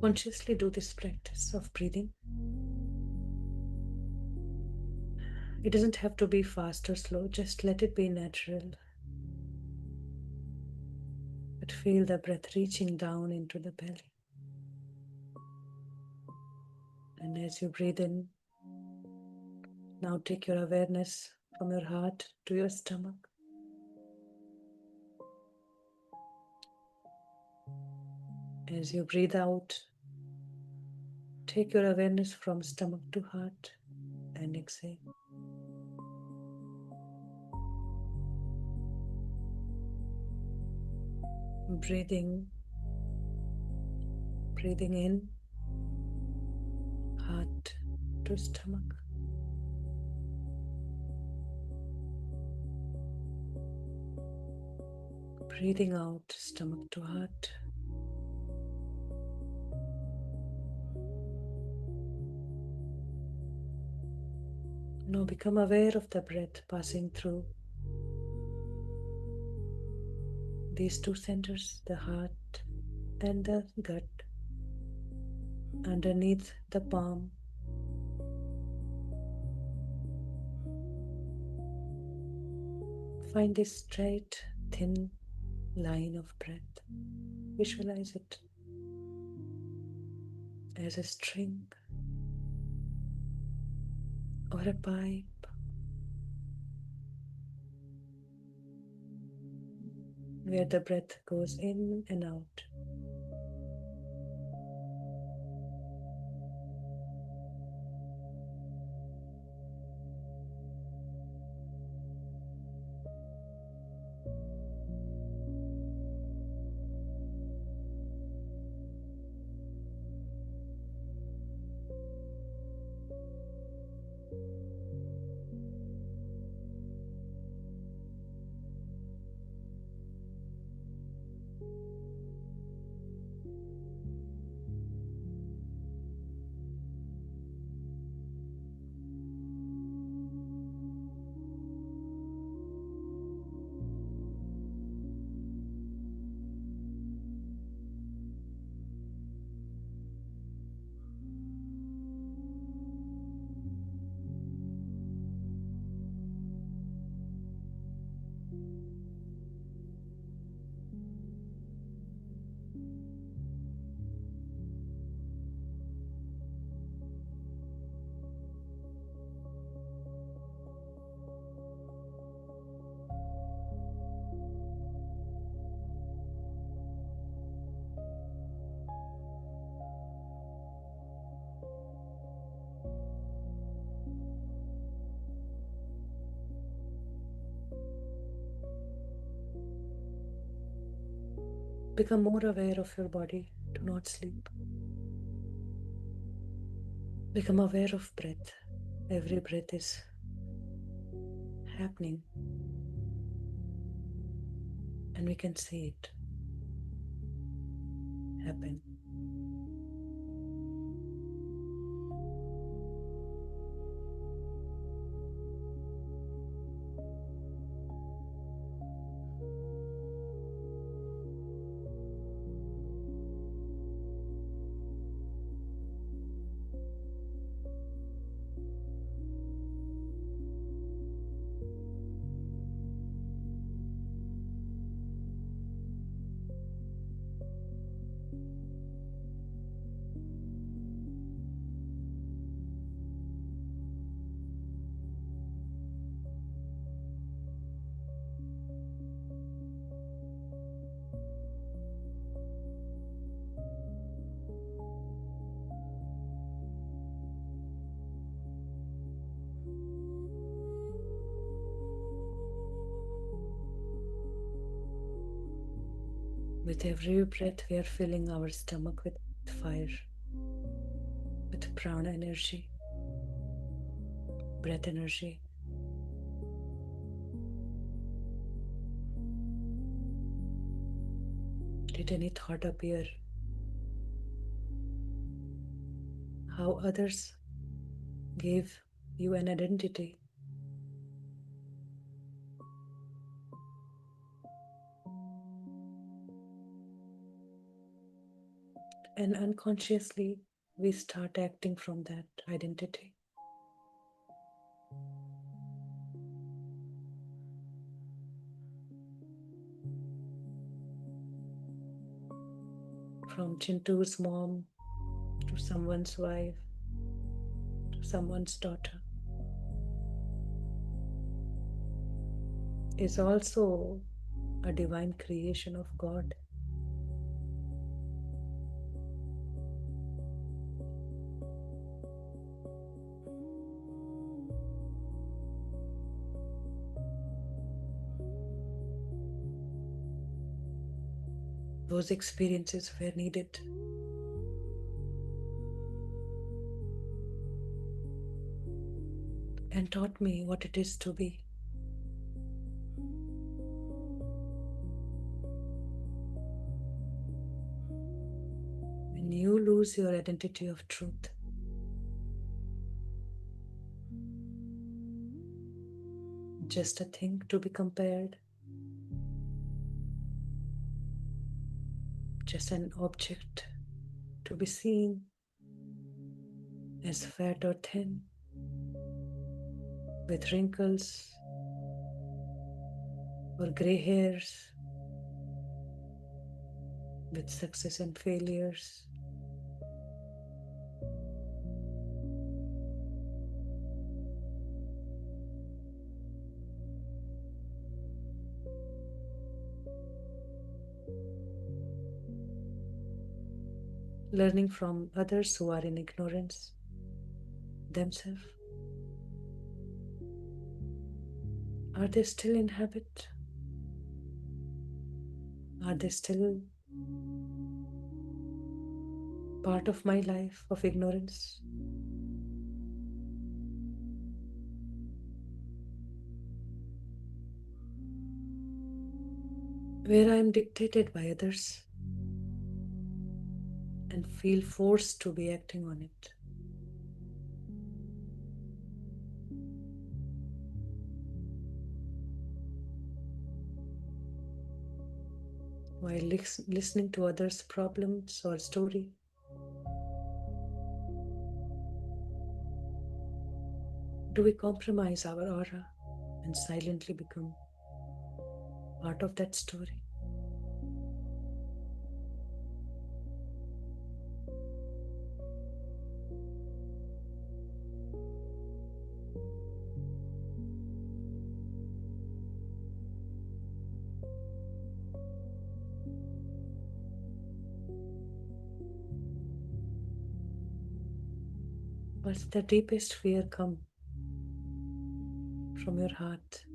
Consciously do this practice of breathing. It doesn't have to be fast or slow, just let it be natural. But feel the breath reaching down into the belly. And as you breathe in, now take your awareness from your heart to your stomach. As you breathe out, take your awareness from stomach to heart and exhale. Breathing in, heart to stomach. Breathing out, stomach to heart. Now become aware of the breath passing through these two centers, the heart and the gut, underneath the palm. Find this straight, thin line of breath. Visualize it as a string or a pipe where the breath goes in and out. Become more aware of your body. Do not sleep. Become aware of breath. Every breath is happening, and we can see it happen. With every breath, we are filling our stomach with fire, with prana energy, breath energy. Did any thought appear? How others gave you an identity? And unconsciously, we start acting from that identity. From Chintu's mom to someone's wife to someone's daughter is also a divine creation of God. Those experiences were needed. And taught me what it is to be. When you lose your identity of truth, just a thing to be compared, just an object to be seen as fat or thin, with wrinkles or gray hairs, with success and failures. Learning from others who are in ignorance themselves. Are they still in habit? Are they still part of my life of ignorance? Where I am dictated by others and feel forced to be acting on it. While listening to others' problems or story, do we compromise our aura and silently become part of that story? What's the deepest fear come from your heart?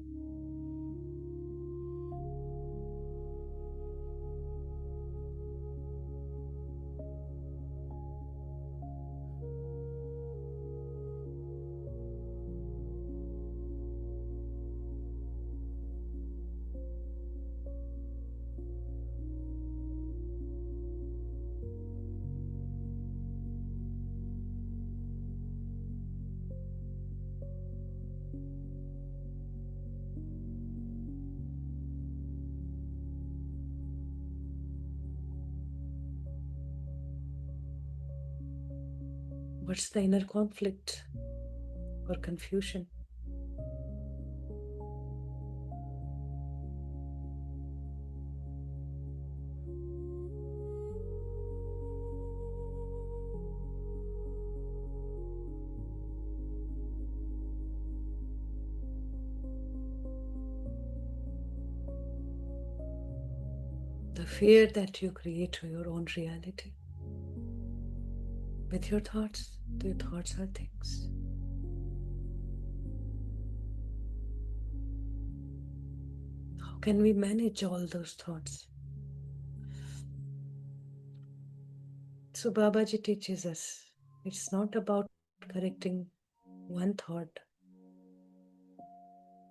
What's the inner conflict or confusion? The fear that you create to your own reality. With your thoughts are things. How can we manage all those thoughts? So Babaji teaches us it's not about correcting one thought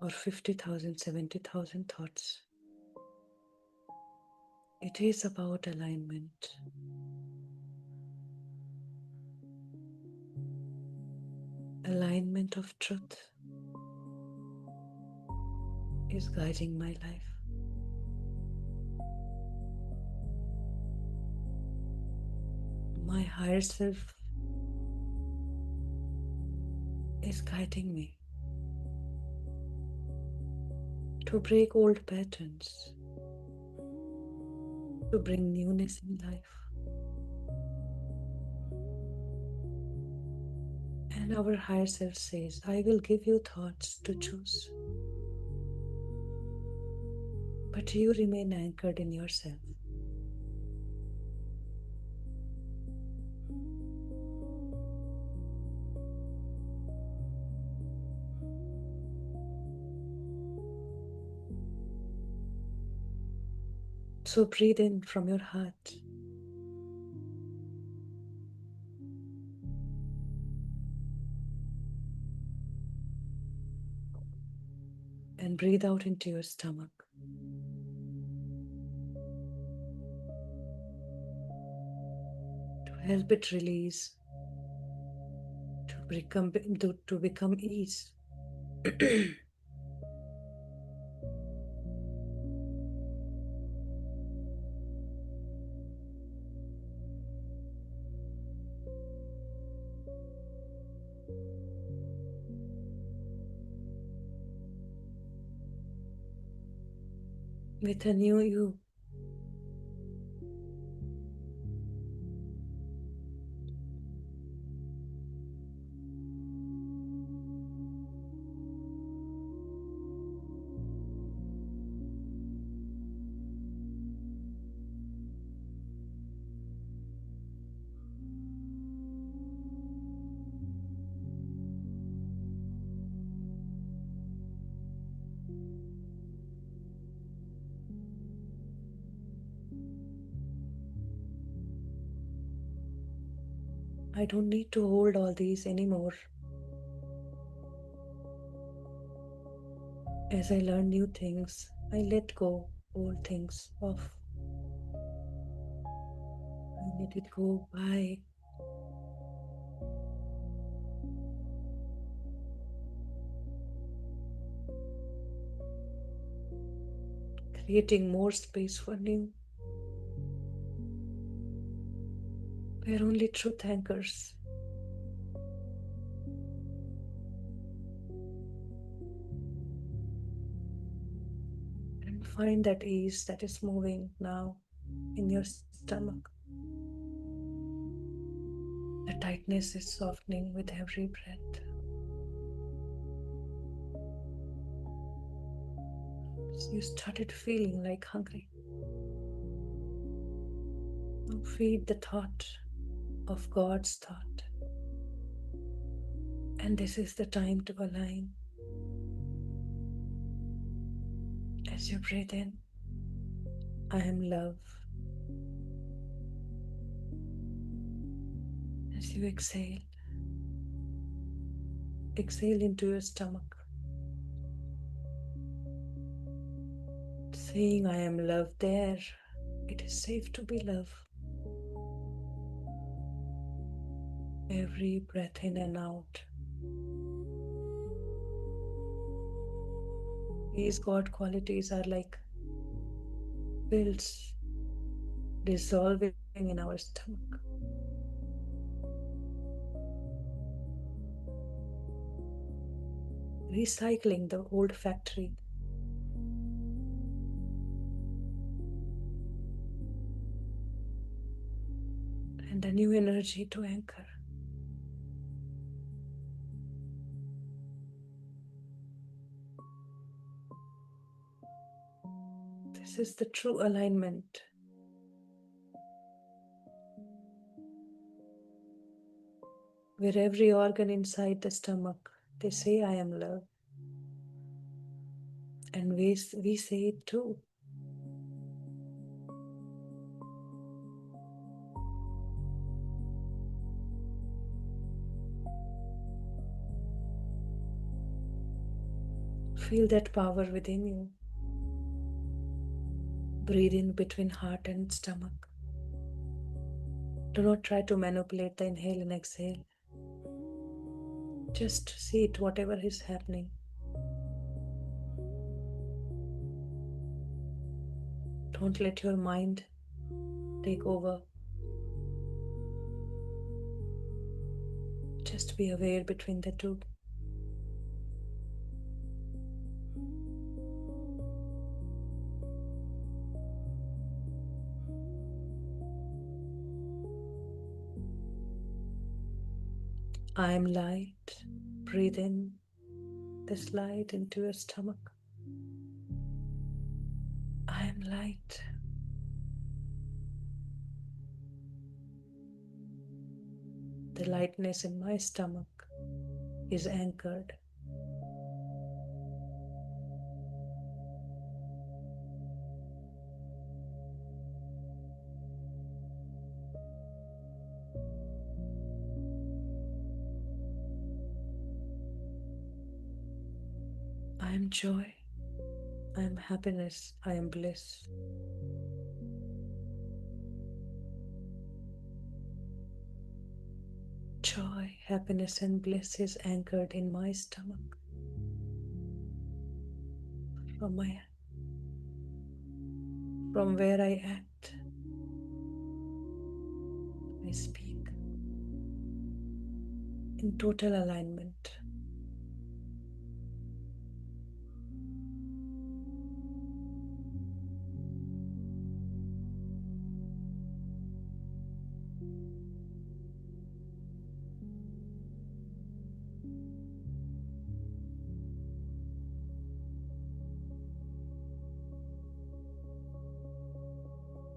or 50,000, 70,000 thoughts. It is about alignment. Alignment of truth is guiding my life. My higher self is guiding me to break old patterns, to bring newness in life. And our higher self says, I will give you thoughts to choose, but you remain anchored in yourself. So breathe in from your heart and breathe out into your stomach. To help it release, to become ease. With a new you, I don't need to hold all these anymore. As I learn new things, I let go old things off. I let it go by, creating more space for new, where only truth anchors. And find that ease that is moving now in your stomach. The tightness is softening with every breath. So you started feeling like hungry. Now feed the thought of God's thought. And this is the time to align. As you breathe in, I am love. As you exhale, exhale into your stomach, saying, I am love there. It is safe to be love. Every breath in and out. These God qualities are like pills dissolving in our stomach. Recycling the old factory. And a new energy to anchor. This is the true alignment. Where every organ inside the stomach, they say, I am love. And we say it too. Feel that power within you. Breathe in between heart and stomach. Do not try to manipulate the inhale and exhale. Just see it, whatever is happening. Don't let your mind take over. Just be aware between the two. I am light. Breathe in this light into your stomach. I am light. The lightness in my stomach is anchored. I am joy. I am happiness. I am bliss. Joy, happiness, and bliss is anchored in my stomach. From where I act, I speak in total alignment.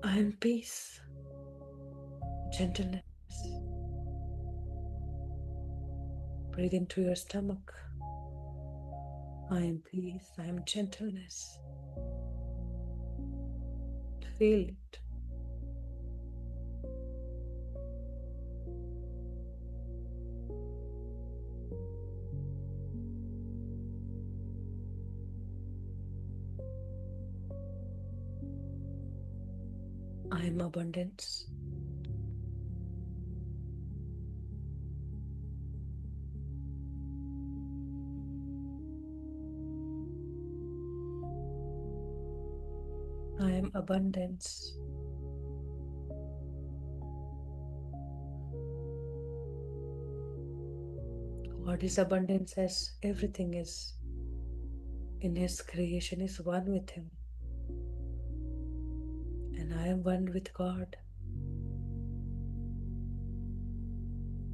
I am peace, gentleness. Breathe into your stomach. I am peace. I am gentleness. Feel it. I am abundance. I am abundance. God is abundance as everything is in His creation is one with Him. And I am one with God.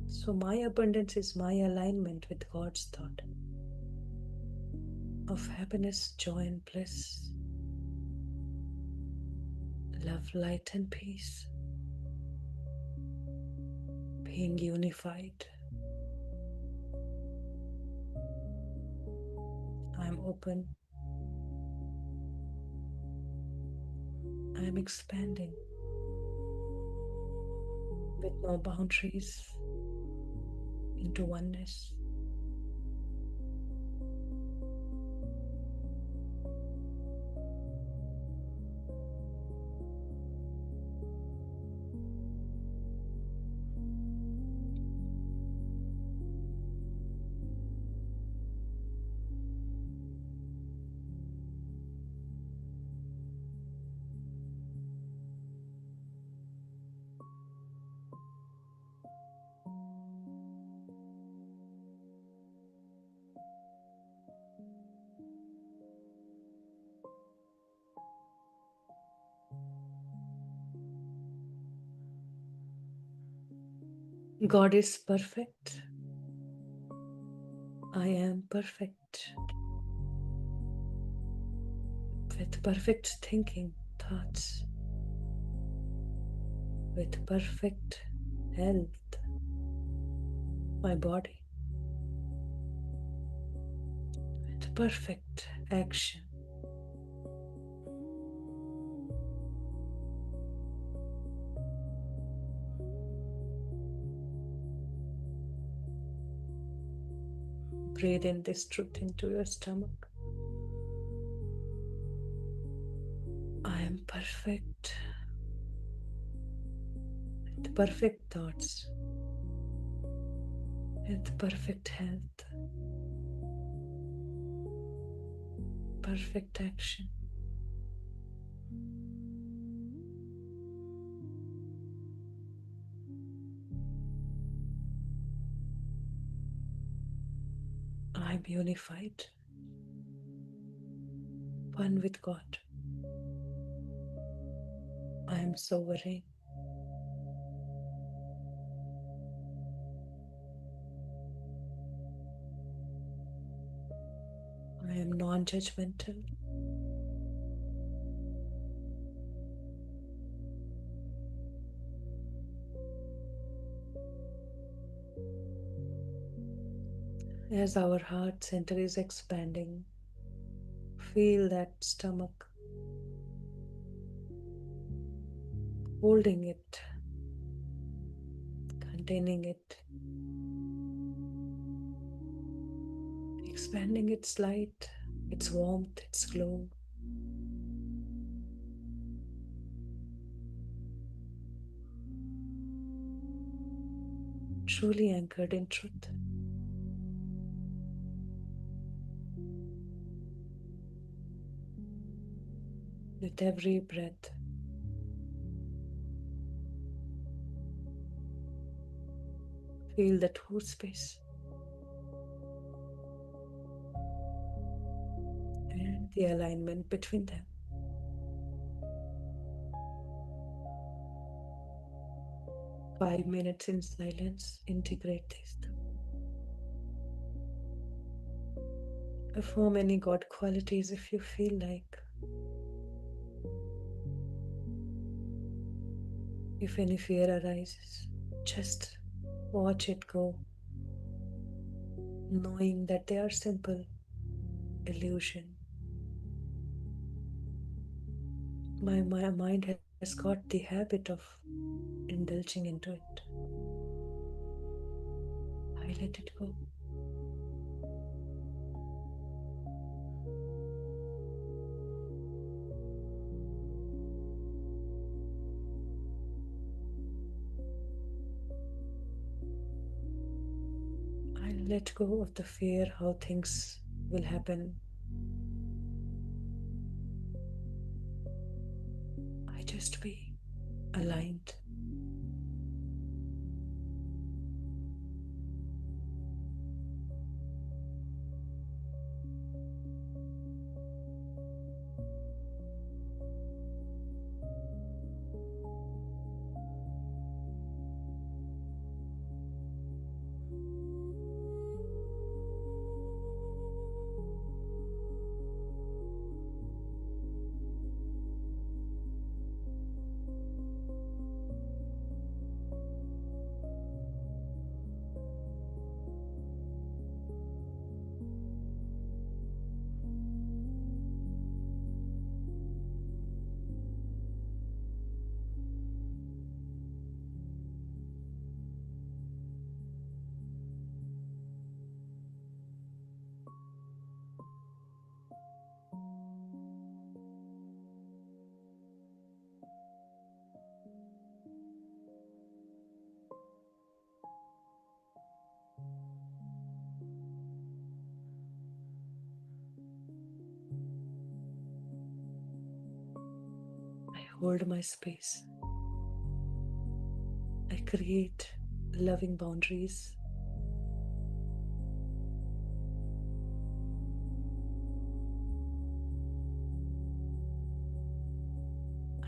So my abundance is my alignment with God's thought of happiness, joy, and bliss, love, light, and peace, being unified. I am open. I am expanding with no boundaries into oneness. God is perfect. I am perfect. With perfect thinking, thoughts, with perfect health, my body, with perfect action. Breathe in this truth into your stomach. I am perfect with perfect thoughts, with perfect health, perfect action. unified, one with God. I am sovereign. I am non judgmental. As our heart center is expanding, feel that stomach, holding it, containing it, expanding its light, its warmth, its glow. Truly anchored in truth. With every breath, feel the two space and the alignment between them. 5 minutes in silence, integrate this. Affirm any God qualities if you feel like. If any fear arises, just watch it go, knowing that they are simple illusion. My mind has got the habit of indulging into it. I let it go. I let go of the fear how things will happen. I just be aligned. I hold my space. I create loving boundaries.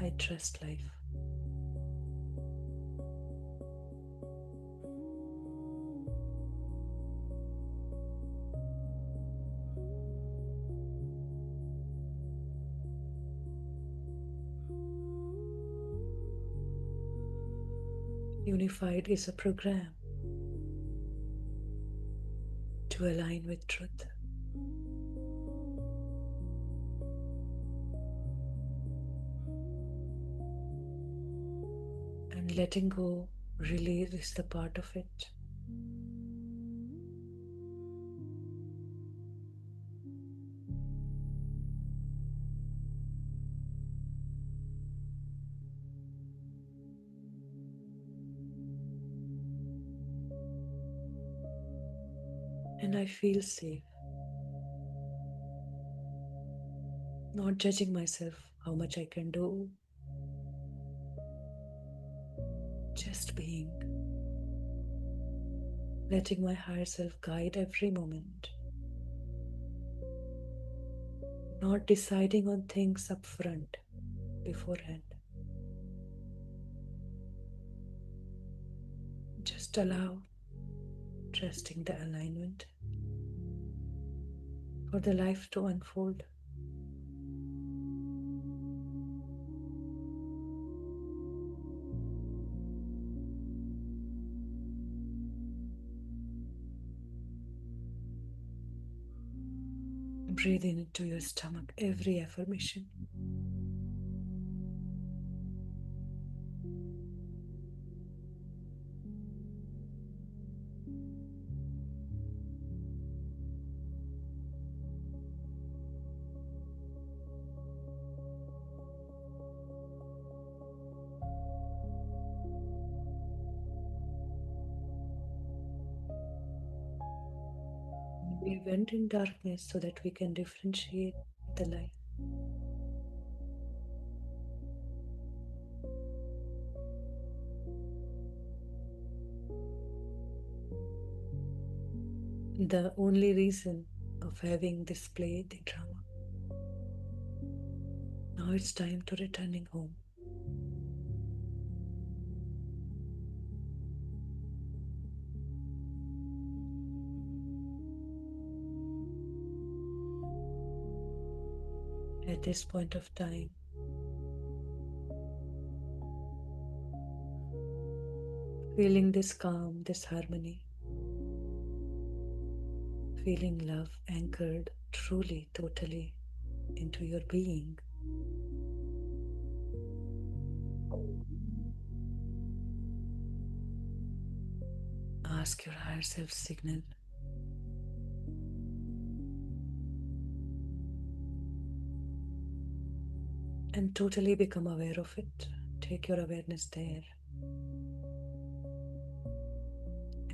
I trust life. Unified is a program to align with truth. And letting go, release is the part of it. And I feel safe, not judging myself how much I can do, just being, letting my higher self guide every moment. not deciding on things up front beforehand. Just allow, trusting the alignment for the life to unfold. Breathe in into your stomach every affirmation. We went in darkness so that we can differentiate the light. The only reason of having displayed the drama. Now it's time to returning home. At this point of time, feeling this calm, this harmony, feeling love anchored truly, totally into your being. Ask your higher self signal and totally become aware of it. Take your awareness there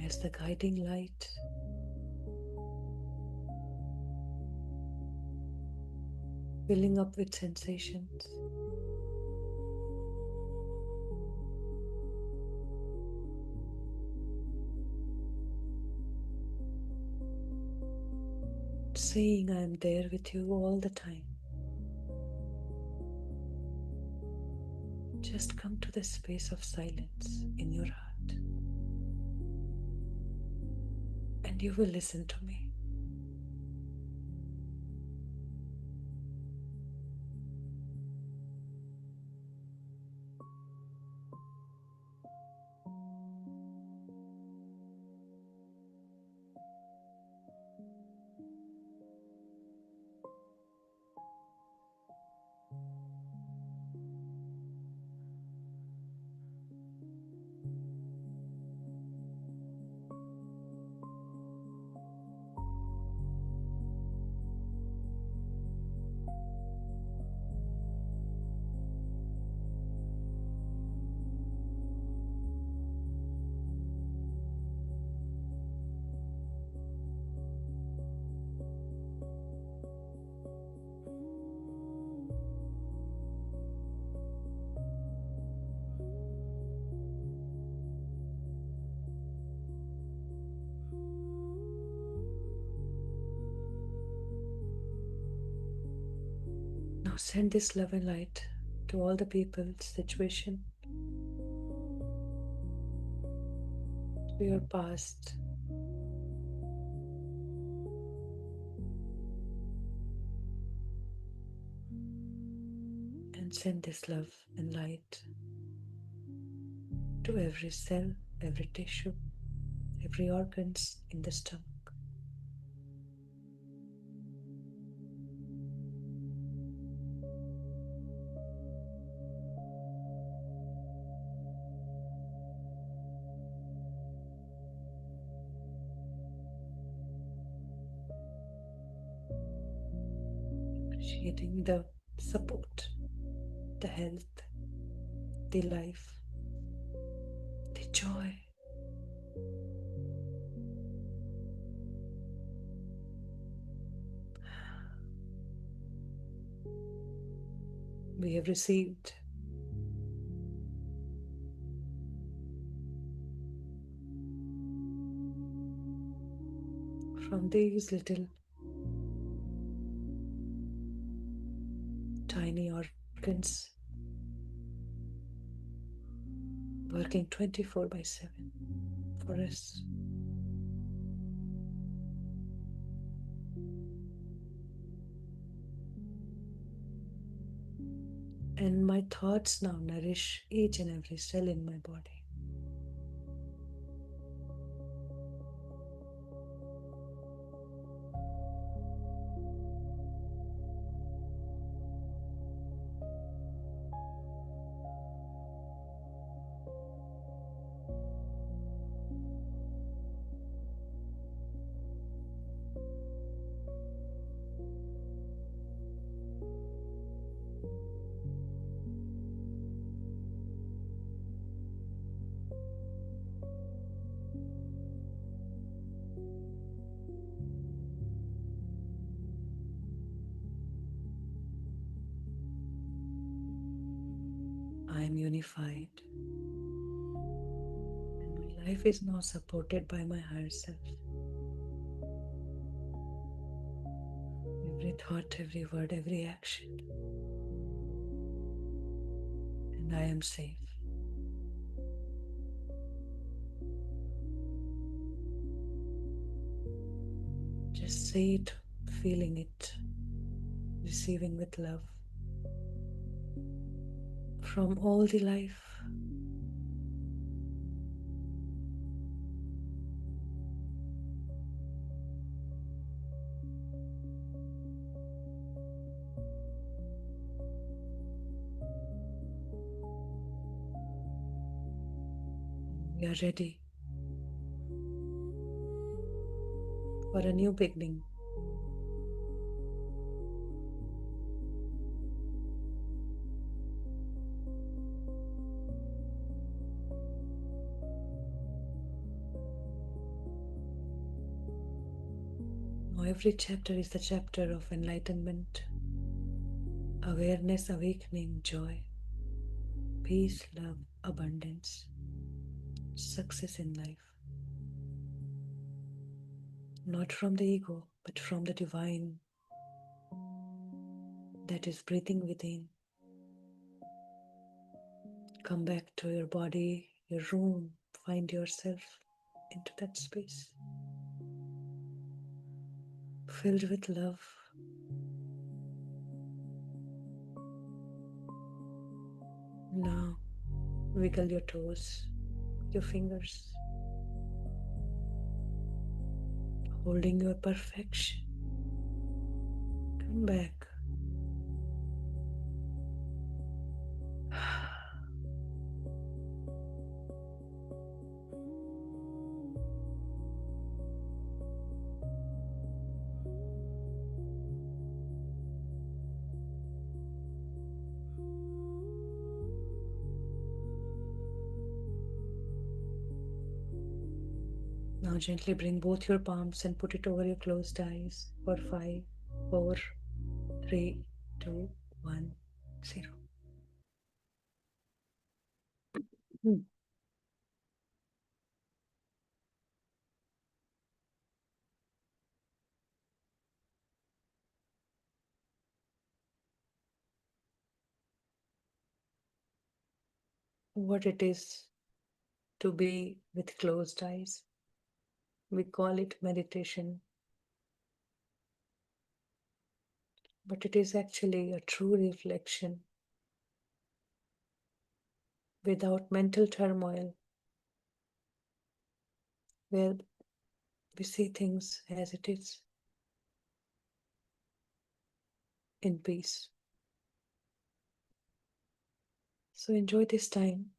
as the guiding light, filling up with sensations. Saying, I am there with you all the time. Just come to the space of silence in your heart and you will listen to me. Now send this love and light to all the people, situation, to your past, and send this love and light to every cell, every tissue, every organs in the stomach. Appreciating the support, the health, the life, the joy. We have received from these little tiny organs working 24/7 for us. And my thoughts now nourish each and every cell in my body. I am unified, and my life is now supported by my higher self. Every thought, every word, every action, and I am safe. Just say it, feeling it, receiving with love from all the life. We are ready for a new beginning. Now, every chapter is the chapter of enlightenment, awareness, awakening, joy, peace, love, abundance, success in life. Not from the ego, but from the divine that is breathing within. Come back to your body, your room, find yourself into that space, filled with love. Now, wiggle your toes, your fingers, holding your perfection. Come back. Now gently bring both your palms and put it over your closed eyes for 5, 4, 3, 2, 1, 0. Hmm. What it is to be with closed eyes. We call it meditation, but it is actually a true reflection without mental turmoil, where we see things as it is in peace. So enjoy this time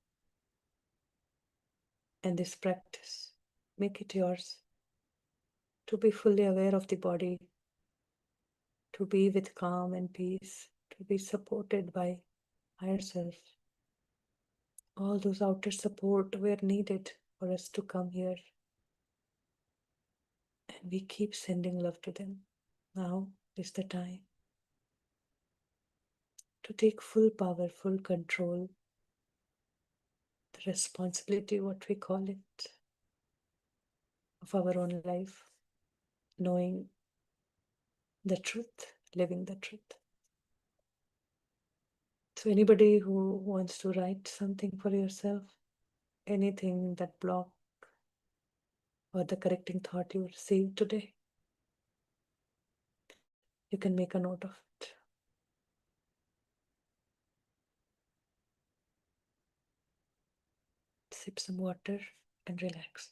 and this practice. Make it yours to be fully aware of the body, to be with calm and peace, to be supported by higher self. All those outer support were needed for us to come here, and we keep sending love to them. Now is the time to take full power, full control, the responsibility, what we call it, of our own life, knowing the truth, living the truth. So anybody who wants to write something for yourself, anything that block or the correcting thought you received today, you can make a note of it. Sip some water and relax.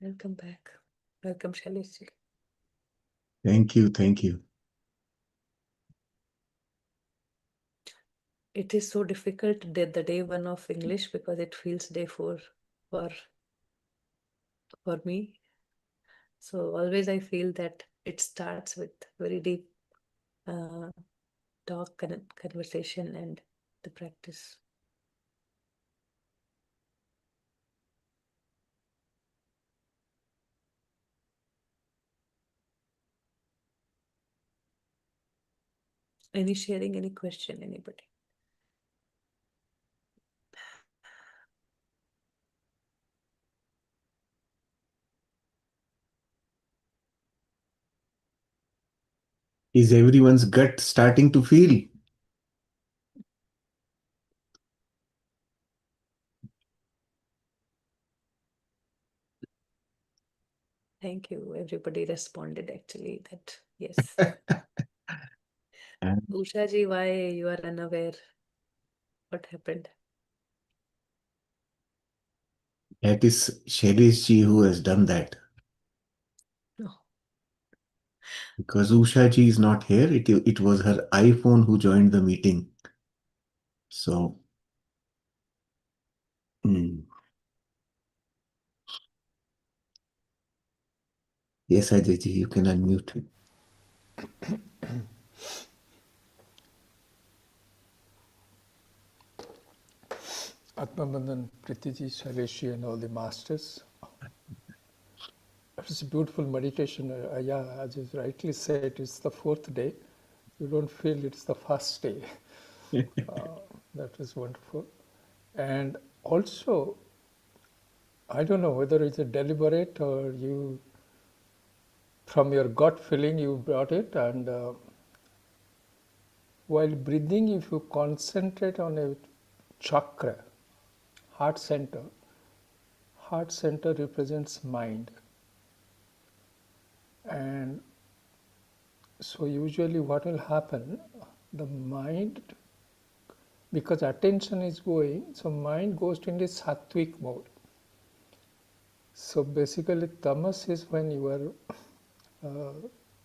Welcome back. Welcome, Shailesh. Thank you. Thank you. It is so difficult that the day one of English because it feels day four for me. So always I feel that it starts with very deep talk and conversation and the practice. Any sharing, any question, anybody? Is everyone's gut starting to feel? Thank you. Everybody responded actually that yes. And Usha ji, why you are unaware? What happened? that is Shailesh ji who has done that. No. Because Usha ji is not here, it was her iPhone who joined the meeting. So, yes, Ajay ji, you can unmute. Atmanandan, Pritiji, Shaileshi, and all the masters. It's a beautiful meditation. Yeah, as you rightly said, it's the fourth day. You don't feel it's the first day. That is wonderful. And also, I don't know whether it's a deliberate or you, from your gut feeling, you brought it. And while breathing, if you concentrate on a chakra, heart center represents mind. And so usually what will happen, the mind, because attention is going, so mind goes into sattvic mode. So basically tamas is when you are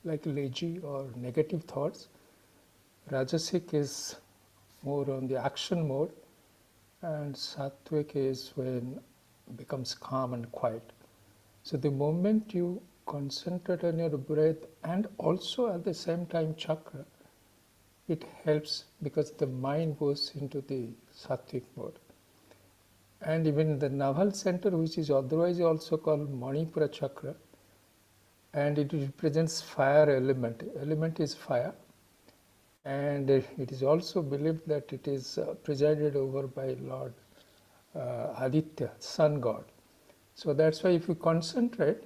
like lazy or negative thoughts. Rajasic is more on the action mode, and sattvic is when it becomes calm and quiet. So the moment you concentrate on your breath and also at the same time chakra, it helps because the mind goes into the sattvic mode. And even the navel center, which is otherwise also called Manipura chakra, and it represents fire element. Element is fire, and it is also believed that it is presided over by Lord Aditya, sun god. So that's why if you concentrate,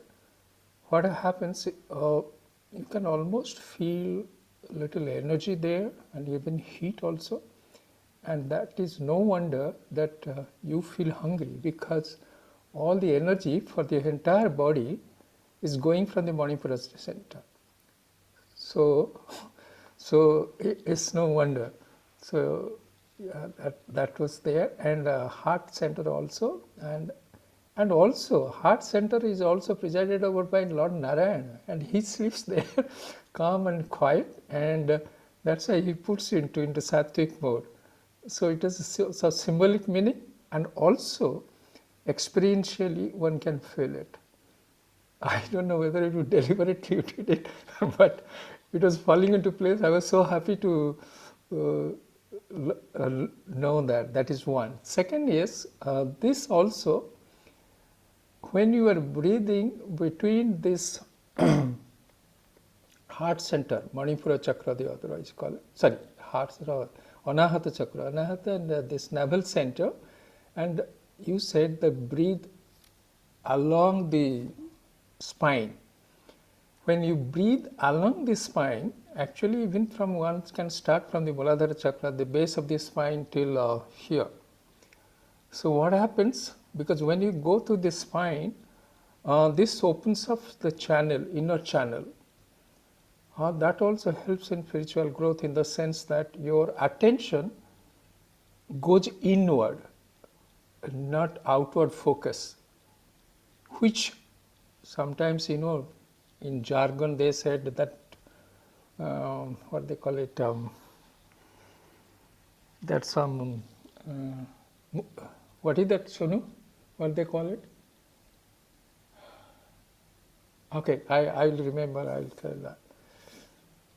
what happens, you can almost feel little energy there and even heat also. And that is no wonder that you feel hungry, because all the energy for the entire body is going from the Manipura center. So, so it's no wonder. So that was there, and heart center also, and also heart center is also presided over by Lord Narayan, and he sleeps there, calm and quiet, and that's why he puts you into sattvic mode. So it has a symbolic meaning, and also experientially one can feel it. I don't know whether it would deliberately you did it, but it was falling into place. I was so happy to know that. That is one. Second is this also, when you are breathing between this heart center, Manipura chakra, they otherwise call it, sorry, heart, Anahata chakra, Anahata and this navel center, and you said that breathe along the spine. When you breathe along the spine, actually even from one can start from the Muladhara chakra, the base of the spine till here. So what happens, because when you go to the spine, this opens up the channel, inner channel. That also helps in spiritual growth in the sense that your attention goes inward, not outward focus, which sometimes, in jargon they said that, what they call it, that some, what is that, Sonu? What they call it? Okay, I will remember, I will tell that.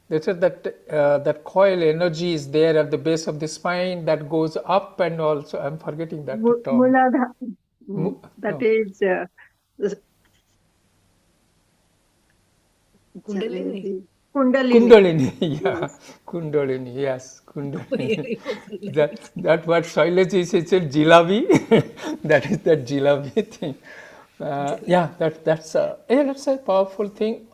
They said that that coil energy is there at the base of the spine that goes up, and also, I'm forgetting that term. Muladhara. That No. is Kundalini. Kundalini. Kundalini, yeah, Yes. Kundalini, yes, Oh, yeah, Kundalini. it was hilarious. That what Shailaji is, it's a jilabi. That is that jilabi thing. Yeah, that's a powerful thing.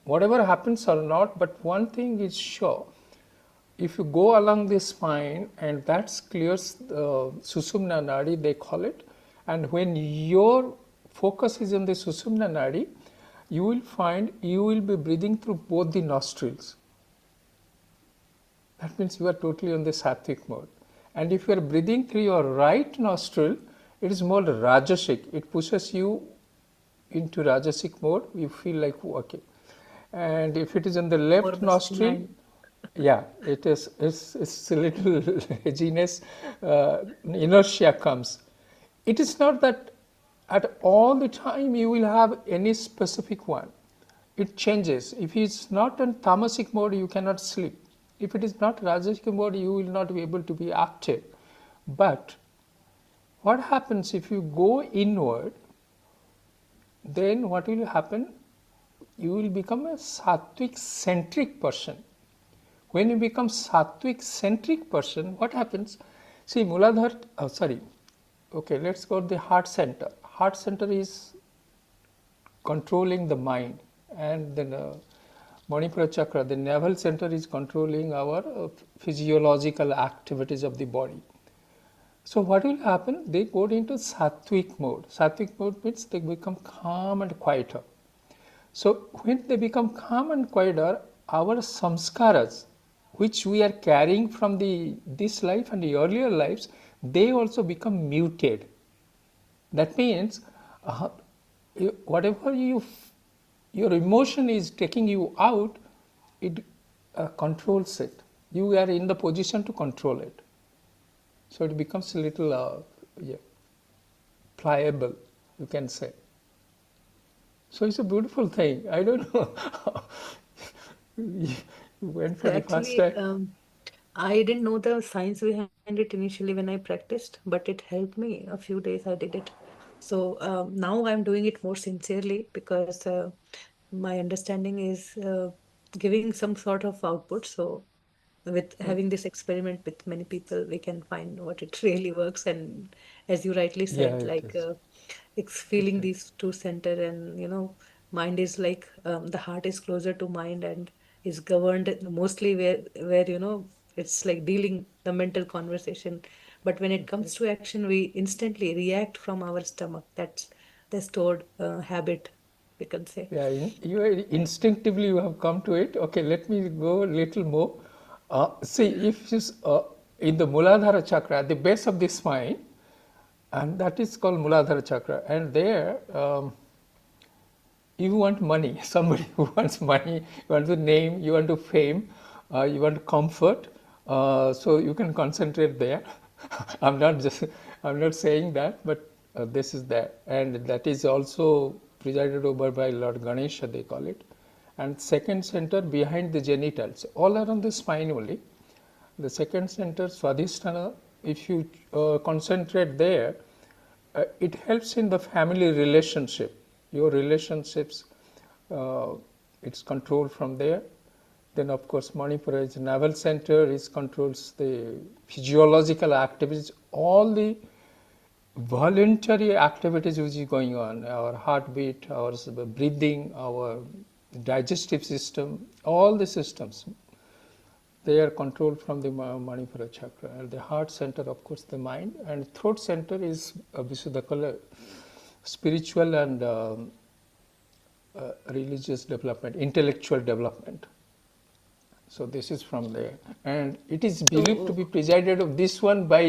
Whatever happens or not, but one thing is sure. If you go along the spine, and that clears Susumna Nadi, they call it, and when your focus is on the Susumna Nadi, you will find you will be breathing through both the nostrils. That means you are totally on the sattvic mode. And if you are breathing through your right nostril, it is more rajasic. It pushes you into rajasic mode. You feel like okay. And if it is in the left More nostril, masculine. yeah, it is. It's a little edginess. Inertia comes. It is not that at all the time you will have any specific one. It changes. If it's not in tamasic mode, you cannot sleep. If it is not rajasic mode, you will not be able to be active. But what happens if you go inward? Then what will happen? You will become a sattvic centric person. When you become sattvic centric person, what happens? See, Muladhara, okay, let's go to the heart center. Heart center is controlling the mind, and then Manipura chakra, the navel center, is controlling our physiological activities of the body. So what will happen? They go into sattvic mode. Sattvic mode means they become calm and quieter. So when they become calm and quieter, our samskaras, which we are carrying from this life and the earlier lives, they also become muted. That means whatever your emotion is taking you out, it controls it. You are in the position to control it. So it becomes a little pliable, you can say. So it's a beautiful thing. I don't know. You went for the first Actually, time. I didn't know the science behind it initially when I practiced, but it helped me. A few days I did it. So now I'm doing it more sincerely because my understanding is giving some sort of output. So with having this experiment with many people, we can find what it really works. And as you rightly Yeah, said, it like is. it's feeling these two center, and mind is like the heart is closer to mind and is governed mostly where it's like dealing the mental conversation But when it comes to action, we instantly react from our stomach. That's the stored habit, we can say. Yeah, instinctively you have come to it. Okay, let me go a little more. See, if you in the Muladhara chakra, at the base of the spine, and that is called Muladhara chakra, and there you want money. Somebody who wants money, you want the name, you want the fame, you want comfort. So you can concentrate there. I'm not saying that, but this is that, and that is also presided over by Lord Ganesha, they call it. And second center behind the genitals, all around the spine only. The second center, Swadhisthana, if you concentrate there, it helps in the family relationship. Your relationships, it's controlled from there. Then, of course, Manipura is navel center, it controls the physiological activities, all the voluntary activities which is going on, our heartbeat, our breathing, our digestive system, all the systems, they are controlled from the Manipura chakra. And the heart center, of course, the mind. And throat center is Visuddhakala, spiritual and religious development, intellectual development. So this is from there. And it is believed to be presided of this one by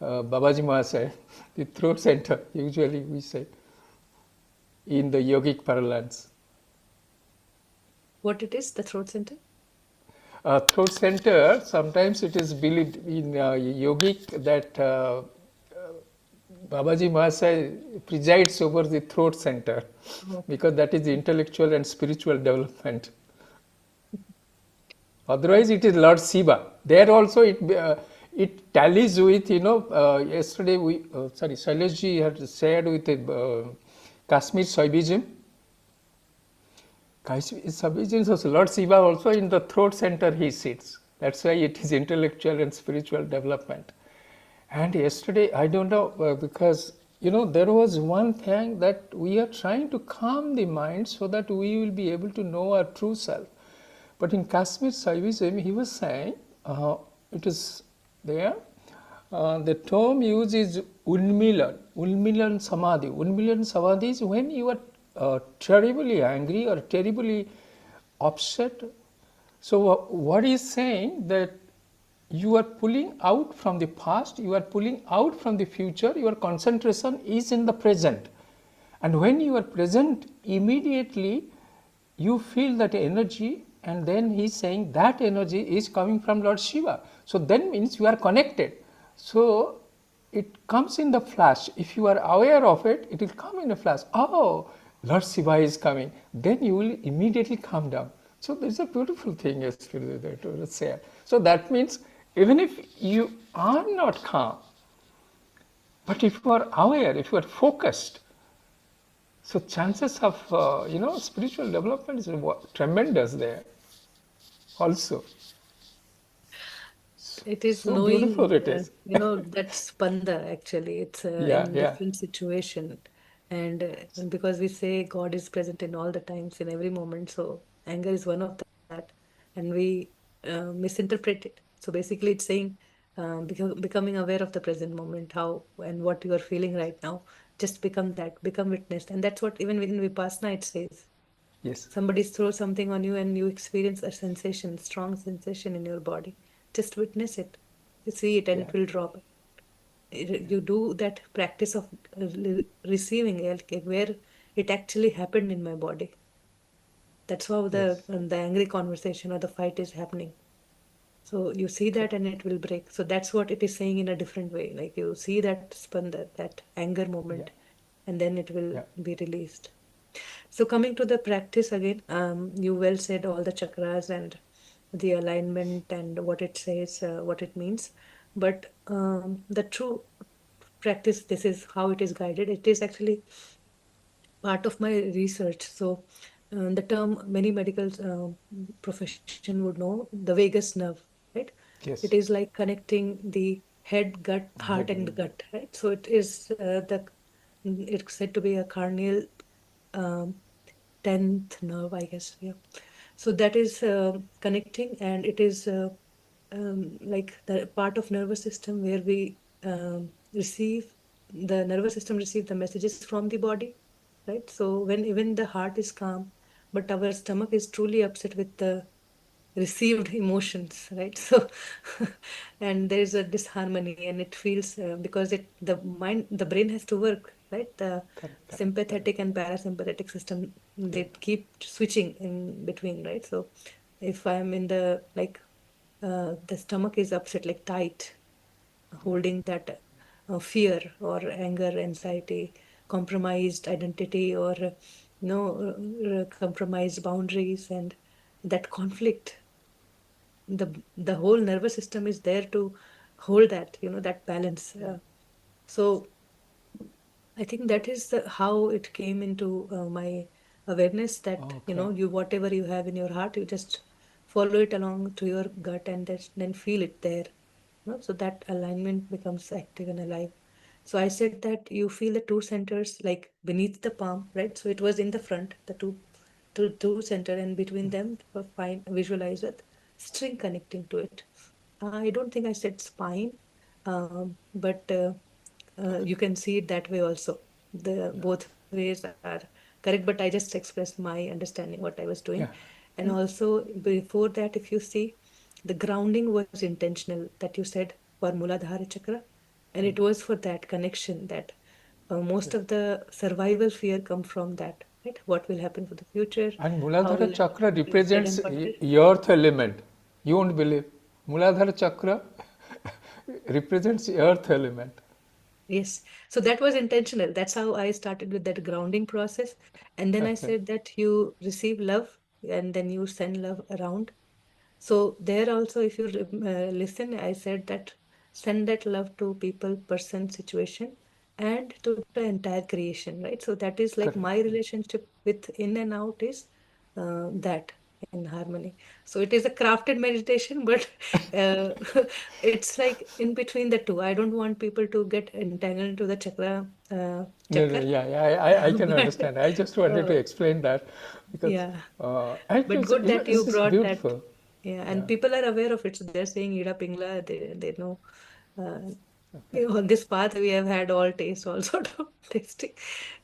Babaji Mahasaya, the throat center, usually we say, in the yogic parlance. What it is, the throat center? Throat center, sometimes it is believed in yogic that Babaji Mahasaya presides over the throat center, because that is the intellectual and spiritual development. Otherwise, it is Lord Shiva. There also it tallies with, yesterday Shailesh had shared with Kashmir Shaivism. Shaivism is Lord Shiva also in the throat center he sits. That's why it is intellectual and spiritual development. And yesterday, I don't know, because, there was one thing that we are trying to calm the mind so that we will be able to know our true self. But in Kashmir Shaivism, he was saying, it is there, the term used is Unmilan Samadhi. Unmilan Samadhi is when you are terribly angry or terribly upset. So what he is saying that you are pulling out from the past, you are pulling out from the future, your concentration is in the present. And when you are present, immediately you feel that energy, and then he is saying that energy is coming from Lord Shiva. So then means you are connected. So it comes in the flash. If you are aware of it, it will come in a flash. Oh, Lord Shiva is coming. Then you will immediately calm down. So there's a beautiful thing yesterday that was said. So that means even if you are not calm, but if you are aware, if you are focused, so chances of spiritual development is tremendous there also. It is So knowing, beautiful it is. that spanda actually. It's Yeah, in yeah. different situation. And because we say God is present in all the times, in every moment. So anger is one of that. And we misinterpret it. So basically it's saying becoming aware of the present moment, how and what you are feeling right now. Just become that, become witness. And that's what even in Vipassana it says. Yes. Somebody throws something on you and you experience a sensation, strong sensation in your body. Just witness it. You see it and Yeah. it will drop. You do that practice of receiving, like where it actually happened in my body. That's how Yes. the angry conversation or the fight is happening. So you see that and it will break. So that's what it is saying in a different way. Like you see that spanda, that anger Yeah. moment, and then it will Yeah. be released. So coming to the practice again, you well said all the chakras and the alignment and what it says, what it means. But the true practice, this is how it is guided. It is actually part of my research. So the term many medical profession would know, the vagus nerve, right? It Yes. is like connecting the head, gut, heart, Head and the and gut, right? So it is it's said to be a carnal um, 10th nerve, I guess. Yeah. So that is connecting, and it is like the part of nervous system where we receive the nervous system receive the messages from the body, right? So when even the heart is calm, but our stomach is truly upset with the received emotions, right? So and there is a disharmony, and it feels because the brain has to work, right? The Correct. sympathetic and parasympathetic system, they keep switching in between, right? So if I'm in the stomach is upset, like tight, holding that fear or anger, anxiety, compromised identity, or compromised boundaries, and that conflict, the whole nervous system is there to hold that, that balance. So I think that is how it came into my awareness that, Okay. you whatever you have in your heart, you just follow it along to your gut and then feel it there. So that alignment becomes active and alive. So I said that you feel the two centers like beneath the palm, right? So it was in the front, the two center, and between them, find visualize a string connecting to it. I don't think I said spine, but you can see it that way also. The both ways are correct, but I just expressed my understanding what I was doing. Yeah. And also before that, if you see, the grounding was intentional that you said for Muladhara Chakra, and it was for that connection that most of the survival fear come from that, right? What will happen for the future? And How Muladhara will I Chakra be bread represents and butter? earth element. You won't believe. Muladhara Chakra represents earth element. Yes. So that was intentional. That's how I started with that grounding process. And then I Okay. said that you receive love and then you send love around. So there also, if you listen, I said that send that love to people, person, situation, and to the entire creation, right? So that is like Correct. my relationship with in and out is that in harmony. So it is a crafted meditation, but uh, it's like in between the two. I don't want people to get entangled into the No, no, chakkar, yeah, I can but understand. I just wanted to explain that because yeah. and But good that you this is brought that. beautiful. Yeah, Yeah. and people are aware of it. So they're saying Ida Pingla, they know. Uh, on this path, we have had all taste, all sort of tasting.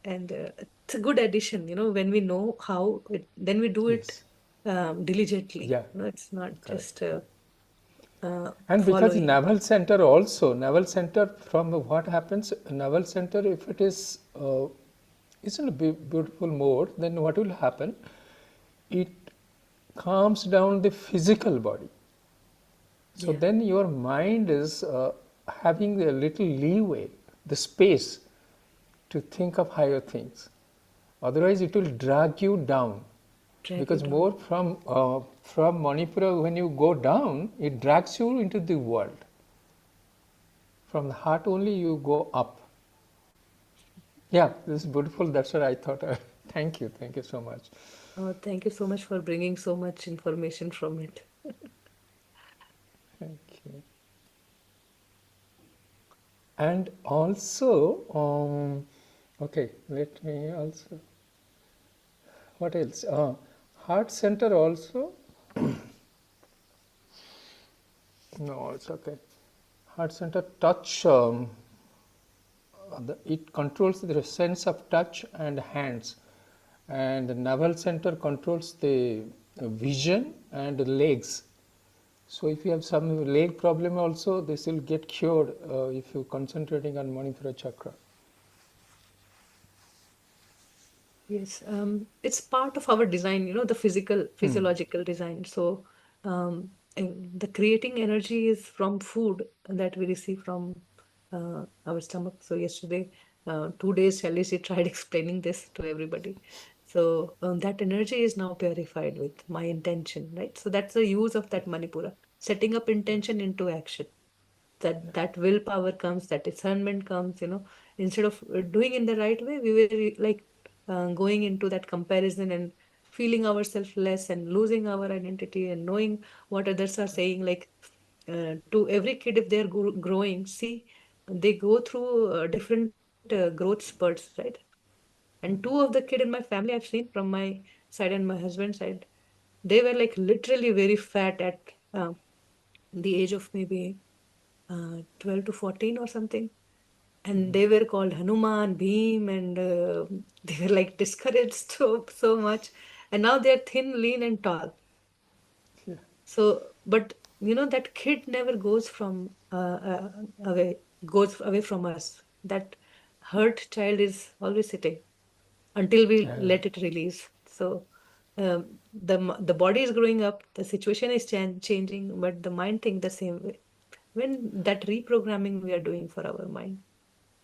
And it's a good addition, when we know how it, then we do it Yes. diligently. Yeah. It's not just Correct. And because following. naval center from what happens, naval center, if it is in a beautiful mode, then what will happen? It calms down the physical body. So Yeah, then your mind is having a little leeway, the space to think of higher things. Otherwise, it will drag you down. drag you Because down. more from Manipura, when you go down, it drags you into the world. From the heart only, you go up. Yeah, this is beautiful. That's what I thought. Thank you so much. Oh, thank you so much for bringing so much information from it. Thank you. And also, okay, let me also. What else? Heart center also. No, it's okay. Heart center touch. It controls the sense of touch and hands, and the navel center controls the vision and the legs. So if you have some leg problem also, this will get cured if you're concentrating on Manipura chakra. Yes, it's part of our design, the physiological design. So, and the creating energy is from food that we receive from our stomach. So yesterday, 2 days, Shalishi tried explaining this to everybody. So that energy is now purified with my intention, right? So that's the use of that Manipura, setting up intention into action. That willpower comes, that discernment comes, instead of doing in the right way, we were like going into that comparison and feeling ourselves less and losing our identity and knowing what others are saying, like to every kid, if they're growing, see, they go through different growth spurts, right? And two of the kid in my family I've seen from my side and my husband's side, they were like literally very fat at the age of maybe 12 to 14 or something. And they were called Hanuman, Bhim, and they were like discouraged so much. And now they're thin, lean, and tall. Yeah. So, but that kid never goes from goes away from us. That hurt child is always sitting until we let it release. So, the body is growing up, the situation is changing, but the mind thinks the same way. When that reprogramming we are doing for our mind.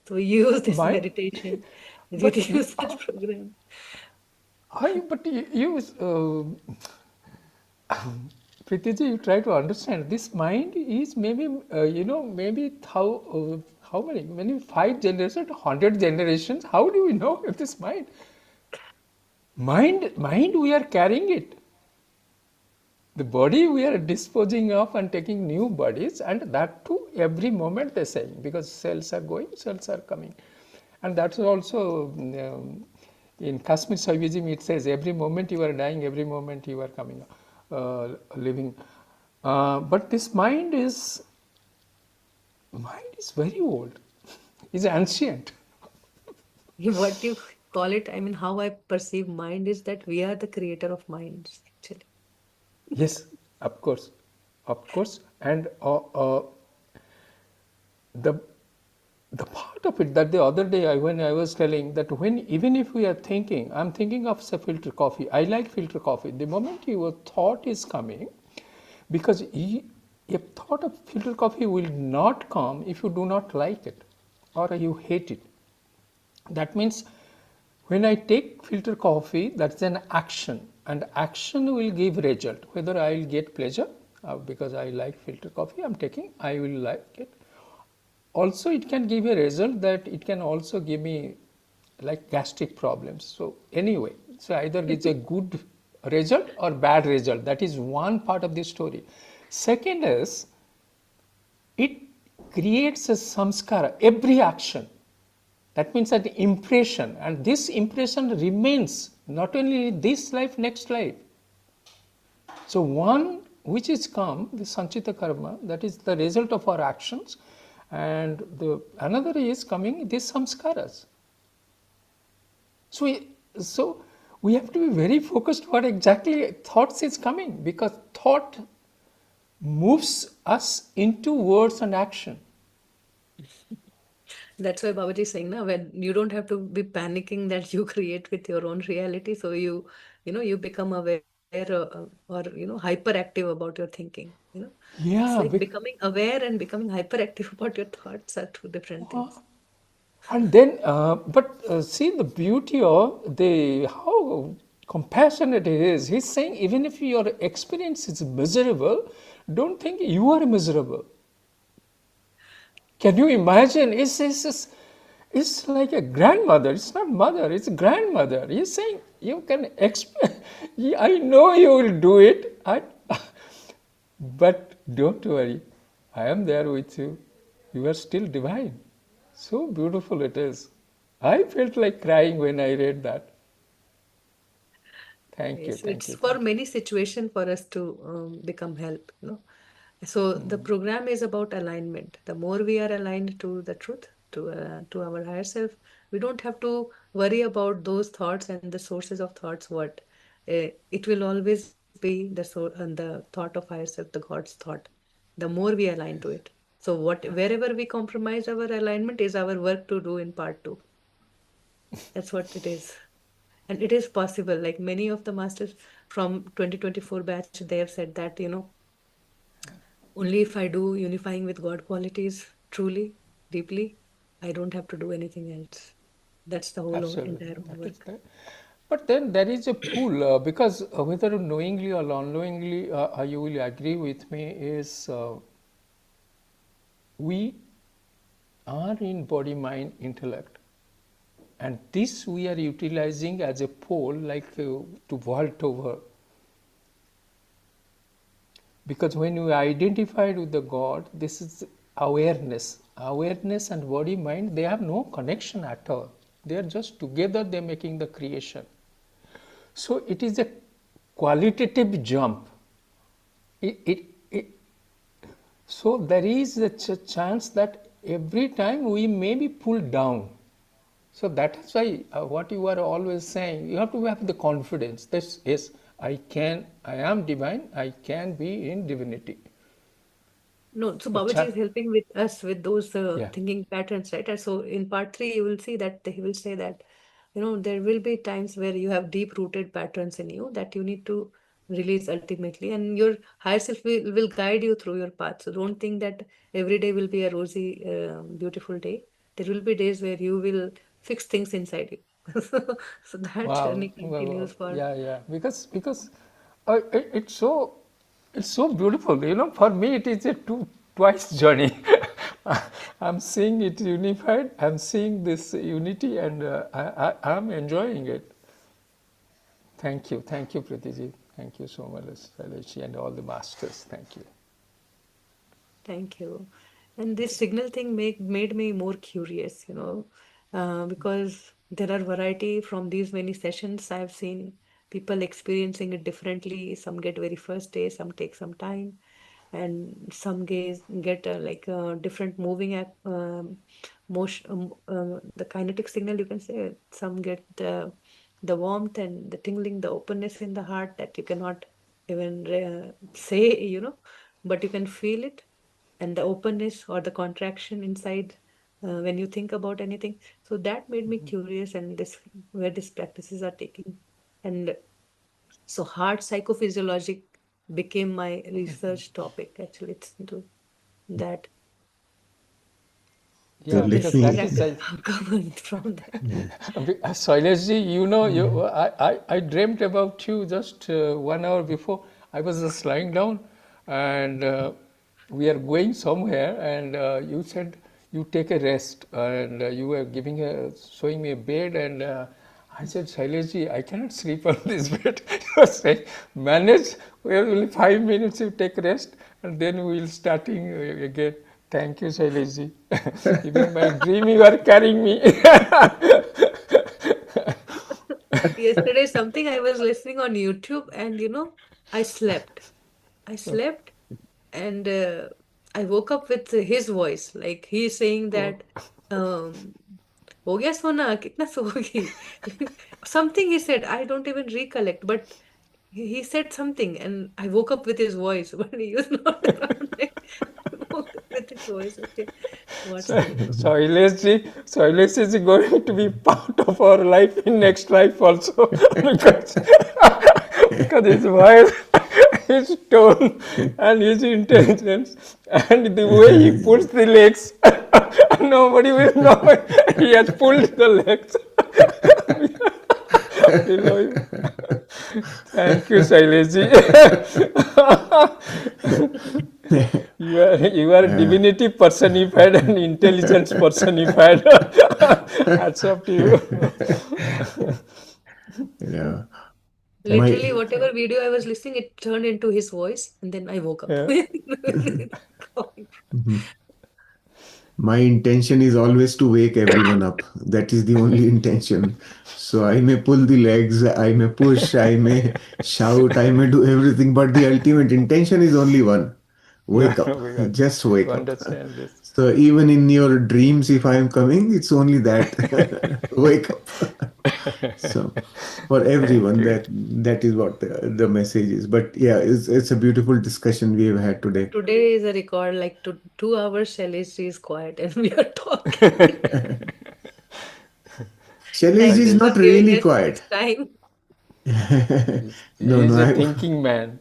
So we use this Mind, meditation, we but use such program. but Pritiji, you try to understand this mind is maybe maybe how many 5 generations, 100 generations. How do we know if this mind we are carrying it. The body we are disposing of and taking new bodies, and that too every moment the same, because cells are going, cells are coming. And that's also in Kashmir Shaivism it says every moment you are dying, every moment you are coming, living. But this mind is very old, is ancient. What you call it, I mean, how I perceive mind is that we are the creator of minds, actually. Yes, of course, and the part of it that the other day when I was telling that even if we are thinking, I'm thinking of say filter coffee. I like filter coffee. The moment your thought is coming, because a thought of filter coffee will not come if you do not like it or you hate it. That means when I take filter coffee, that's an action, and action will give result. Whether I will get pleasure because I like filter coffee, I'm taking, I will like it. Also, it can give a result that it can also give me like gastric problems. So anyway, so either it's a good result or bad result. That is one part of the story. Second is it creates a samskara, every action. That means that impression, and this impression remains not only this life, next life. So one which is come, the sanchita karma, that is the result of our actions, and the another is coming, these samskaras. So we have to be very focused what exactly thoughts is coming, because thought moves us into words and action. That's why Babaji is saying now, when you don't have to be panicking that you create with your own reality. So you become aware or hyperactive about your thinking. It's Yeah, like becoming aware and becoming hyperactive about your thoughts are two different things. and then, see the beauty of how compassionate he is. He's saying even if your experience is miserable, don't think you are miserable. Can you imagine? It's like a grandmother. It's not mother. It's grandmother. He's saying you can I know you will do it. But don't worry. I am there with you. You are still divine. So beautiful it is. I felt like crying when I read that. Thank you, Yes, thank it's you, for thank you. many situations for us to become help. So the program is about alignment. The more we are aligned to the truth, to our higher self, we don't have to worry about those thoughts and the sources of thoughts. What it will always be the thought of higher self, the God's thought. The more we align to it. So wherever we compromise our alignment is our work to do in part two. That's what it is. And it is possible. Like many of the masters from 2024 batch, they have said that, only if I do unifying with God qualities truly, deeply, I don't have to do anything else. That's the whole Absolutely, entire that is homework. there. But then there is a pull because whether knowingly or unknowingly, you will agree with me, is we are in body, mind, intellect. And this we are utilizing as a pole, like to vault over. Because when we identified with the God, this is awareness. Awareness and body, mind, they have no connection at all. They are just together, they are making the creation. So it is a qualitative jump. It So there is a chance that every time we may be pulled down. So that is why what you are always saying, you have to have the confidence. This is, I am divine, I can be in divinity. No, so So Babaji is helping with us with those yeah. thinking patterns, right? And so in part three, you will see that he will say that, there will be times where you have deep-rooted patterns in you that you need to release ultimately, and your higher self will guide you through your path. So don't think that every day will be a rosy, beautiful day. There will be days where you will fix things inside you. So that Wow. journey continues for. Yeah. Because it's so beautiful. For me it is a twice journey. I'm seeing it unified. I'm seeing this unity, and I'm enjoying it. Thank you, Pratiji. Thank you so much, Saileshi, and all the masters. Thank you. Thank you. And this signal thing made me more curious, because there are variety from these many sessions. I've seen people experiencing it differently. Some get very first day, some take some time, and some get like different moving motion, the kinetic signal, you can say. Some get the warmth and the tingling, the openness in the heart that you cannot even say, but you can feel it, and the openness or the contraction inside when you think about anything. So that made me curious, and this where these practices are taking. And so heart psychophysiologic became my research topic. Actually, it's into that. So Yeah, So let because this that me, is practice have come from that. yeah. Shailesh I dreamt about you just 1 hour before. I was just lying down, and we are going somewhere, and you said you take a rest, and you were showing me a bed, and I said, Shailesh, I cannot sleep on this bed. You were saying, manage, well, only 5 minutes you take rest, and then we will starting again. Thank you, Shailesh. Even my dream, you are carrying me. Yesterday, something I was listening on YouTube, and I slept. I slept, and I woke up with his voice. Like he's saying Oh, that, हो गया सोना कितना सोगी. Something he said, I don't even recollect, but he said something, and I woke up with his voice, but he was not around. I woke up with his voice. Okay, what's so, going on? Shailesh is going to be part of our life in next life also. because, because his voice, his tone, and his intelligence, and the way he pulls the legs, nobody will know he has pulled the legs below him. Thank you, Shailesh. You are Yeah. divinity personified and intelligence personified. Hats off to you. Yeah. Literally, My whatever video I was listening, it turned into his voice, and then I woke up. Yeah. my intention is always to wake everyone up. That is the only intention. So I may pull the legs, I may push, I may shout, I may do everything, but the ultimate intention is only one. No, Wake up. we got Just to wake up. understand this. So even in your dreams, if I am coming, it's only that. Wake up. So for Thank everyone, you. that is what the message is. But yeah, it's a beautiful discussion we have had today. Today is a record, like 2 hours, Shailesh is quiet, and we are talking. Shailesh Thank is you for not Shailesh giving really us this quiet. time. No, no, is a thinking man.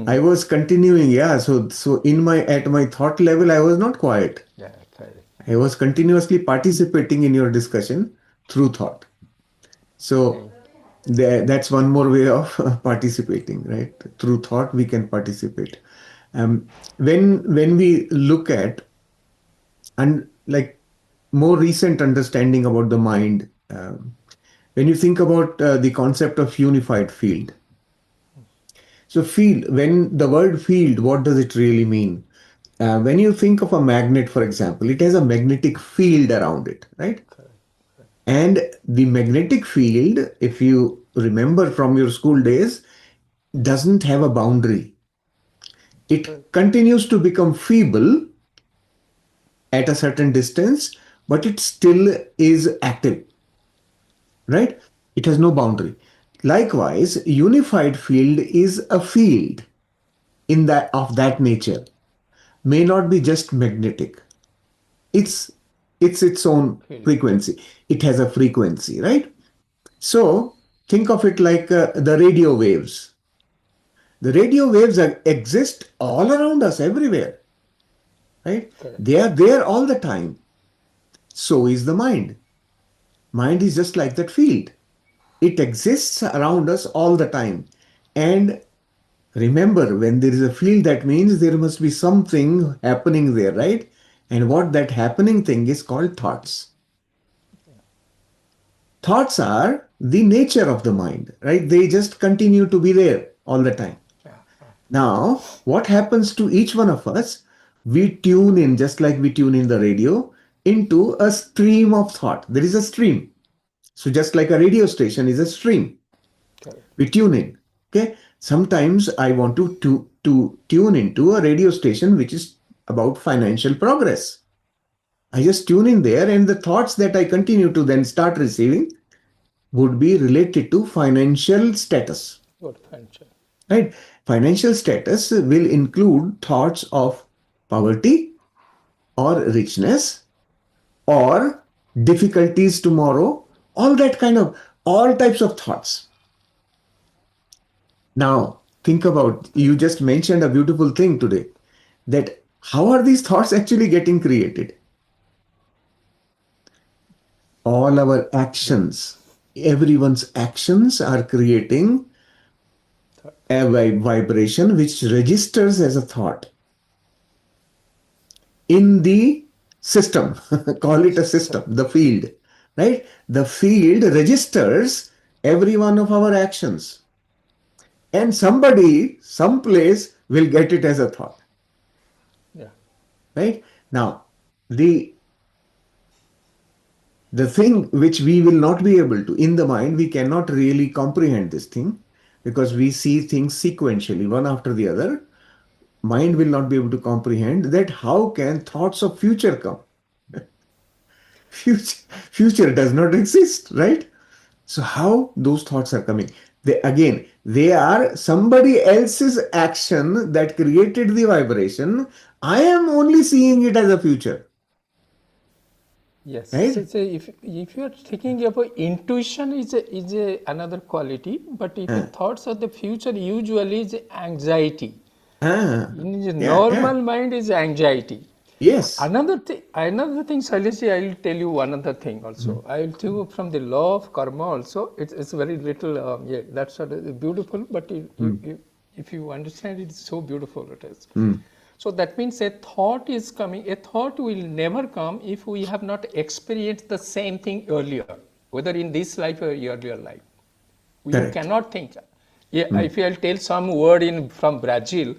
I was continuing. Yeah, so in my at my thought level, I was not quiet. Yeah, correct. I was continuously participating in your discussion through thought. So Thank that's one more way of participating, right? Through thought, we can participate. When we look at and like more recent understanding about the mind, when you think about the concept of unified field. So field, when the word field, what does it really mean? When you think of a magnet, for example, it has a magnetic field around it, right? And the magnetic field, if you remember from your school days, doesn't have a boundary. It continues to become feeble at a certain distance, but it still is active, right? It has no boundary. Likewise, unified field is a field in that of that nature. May not be just magnetic. It's it's its own Field. frequency. It has a frequency, right? So think of it like the radio waves. The radio waves exist all around us, everywhere, right? Correct. They are there all the time. So is the mind. Mind is just like that field. It exists around us all the time. And remember, when there is a field, that means there must be something happening there, right? And what that happening thing is called thoughts. Thoughts are the nature of the mind, right? They just continue to be there all the time. Now, what happens to each one of us? We tune in, just like we tune in the radio, into a stream of thought. There is a stream. So, just like a radio station is a stream, Correct. we tune in. Okay. Sometimes I want to tune into a radio station which is about financial progress. I just tune in there, and the thoughts that I continue to then start receiving would be related to financial status. Good financial. Right? Financial status will include thoughts of poverty or richness or difficulties tomorrow, all that kind of, all types of thoughts. Now, think about, you just mentioned a beautiful thing today, that how are these thoughts actually getting created? All our actions, everyone's actions are creating a vibration which registers as a thought in the system. Call it a system, the field, right? The field registers every one of our actions, and somebody, someplace will get it as a thought, Yeah. right? Now, the thing which we will not be able to, in the mind, we cannot really comprehend this thing because we see things sequentially, one after the other. Mind will not be able to comprehend that how can thoughts of future come? Future does not exist, right? So how those thoughts are coming? They are somebody else's action that created the vibration. I am only seeing it as a future, Yes. right? So if you are thinking about intuition is another quality, but if Uh, thoughts of the future usually is anxiety. In the yeah. normal mind is anxiety. Yes. Another thing, Shailesh, I will tell you another thing also. I will tell you from the law of karma also. It's very little, yeah, that's sort of beautiful, but if you understand it, it's so beautiful it is. So that means a thought is coming, a thought will never come if we have not experienced the same thing earlier, whether in this life or earlier life. You Correct. cannot think. Yeah, if I'll tell some word from Brazil,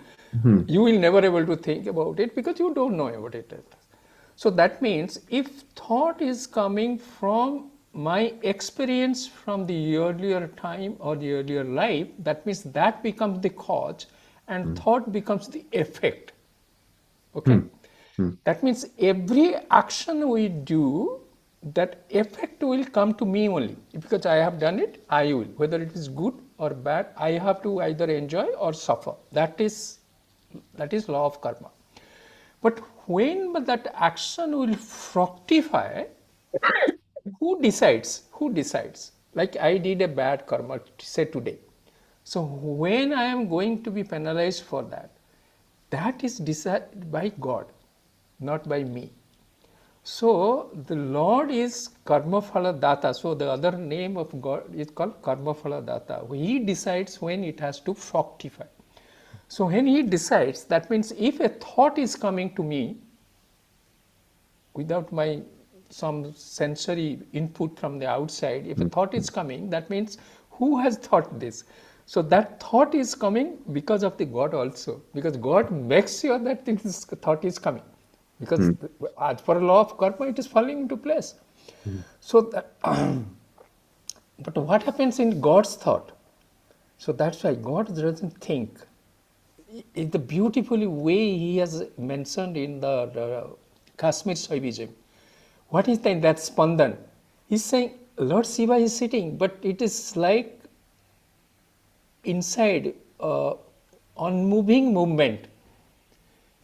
you will never able to think about it because you don't know what it is. So that means if thought is coming from my experience from the earlier time or the earlier life, that means that becomes the cause and thought becomes the effect. Okay. That means every action we do, that effect will come to me only. Because I have done it, I will. Whether it is good or bad, I have to either enjoy or suffer. That is law of karma. But when that action will fructify, who decides? Who decides? Like I did a bad karma, say today. So when I am going to be penalized for that, that is decided by God, not by me. So the Lord is karma phala data. So the other name of God is called karma phala data. He decides when it has to fructify. So when he decides, that means if a thought is coming to me without my some sensory input from the outside, if a thought is coming, that means who has thought this? So that thought is coming because of the God also, because God makes sure that this thought is coming, because as per law of karma, it is falling into place. So that, but what happens in God's thought? So that's why God doesn't think. in the beautiful way he has mentioned in the Kashmir Shaivism. What is that spandan? He's saying Lord Shiva is sitting, but it is like inside unmoving movement.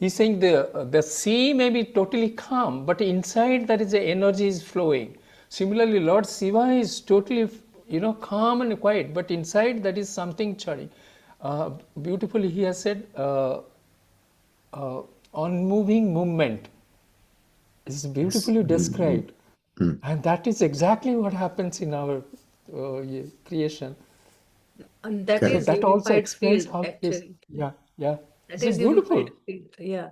He's saying the sea may be totally calm, but inside there is a energy is flowing. Similarly, Lord Shiva is totally calm and quiet, but inside there is something churning. Beautifully, he has said unmoving movement. It's Yes. beautifully described, and that is exactly what happens in our creation. And that So is Correct. that also unified explains field, how it is. actually. Yeah, yeah. That This is is unified beautiful. field. Yeah.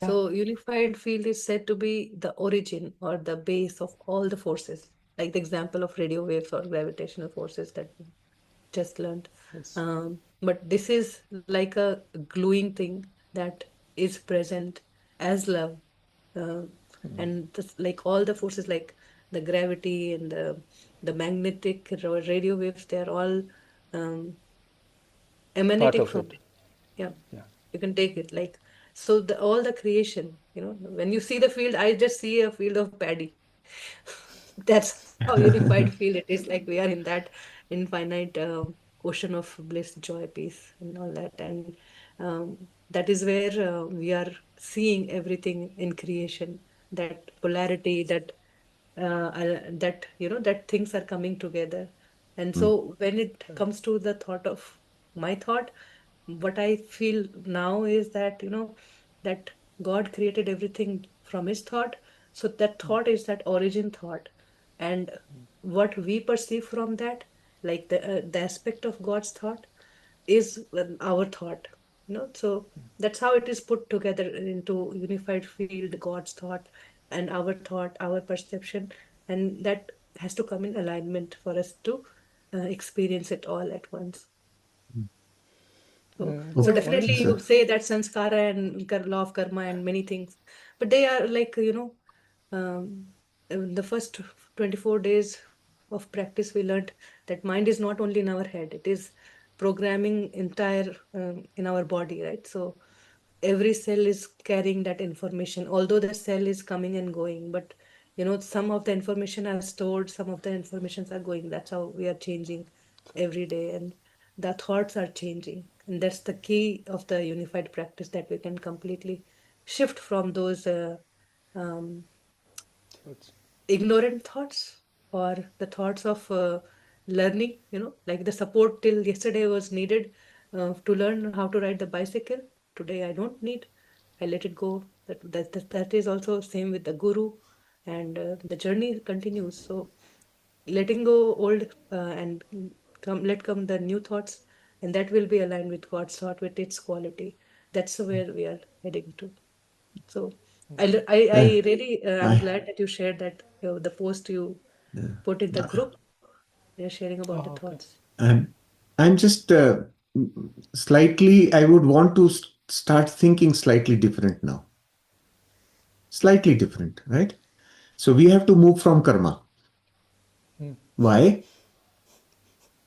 Yeah. So unified field is said to be the origin or the base of all the forces, like the example of radio waves or gravitational forces that we just learned. Yes. But this is like a gluing thing that is present as love. Uh, and this, like all the forces, like the gravity and the magnetic radio waves, they are all um, Part emanating of from it. it. Yeah, Yeah. you can take it like so. The all the creation, when you see the field, I just see a field of paddy. That's how unified field it is. Like we are in that infinite ocean of bliss, joy, peace, and all that. And that is where we are seeing everything in creation. That polarity, that things are coming together. And Mm. so when it comes to the thought of my thought, what I feel now is that that God created everything from his thought. So that thought is that origin thought. And what we perceive from that, like the aspect of God's thought, is our thought. So that's how it is put together into unified field, God's thought and our thought, our perception, and that has to come in alignment for us to experience it all at once. So Okay. definitely Once. you So, say that sanskara and law of karma and many things, but they are like, um, in the first 24 days of practice, we learned that mind is not only in our head, it is programming entire in our body, right? So every cell is carrying that information, although the cell is coming and going, but some of the information are stored, some of the informations are going. That's how we are changing every day, and the thoughts are changing. And that's the key of the unified practice, that we can completely shift from those um, ignorant thoughts or the thoughts of learning, like the support till yesterday was needed to learn how to ride the bicycle. Today I don't need. I let it go. That is also same with the guru, and the journey continues. So letting go old and let come the new thoughts, and that will be aligned with God's thought, with its quality. That's where we are heading to. So uh, I really I'm I, glad that you shared that, the post you put in the group. You're sharing about the Oh, okay. thoughts. I'm, I'm just slightly, I would want to start thinking slightly different now. Slightly different, right? So we have to move from karma. Why?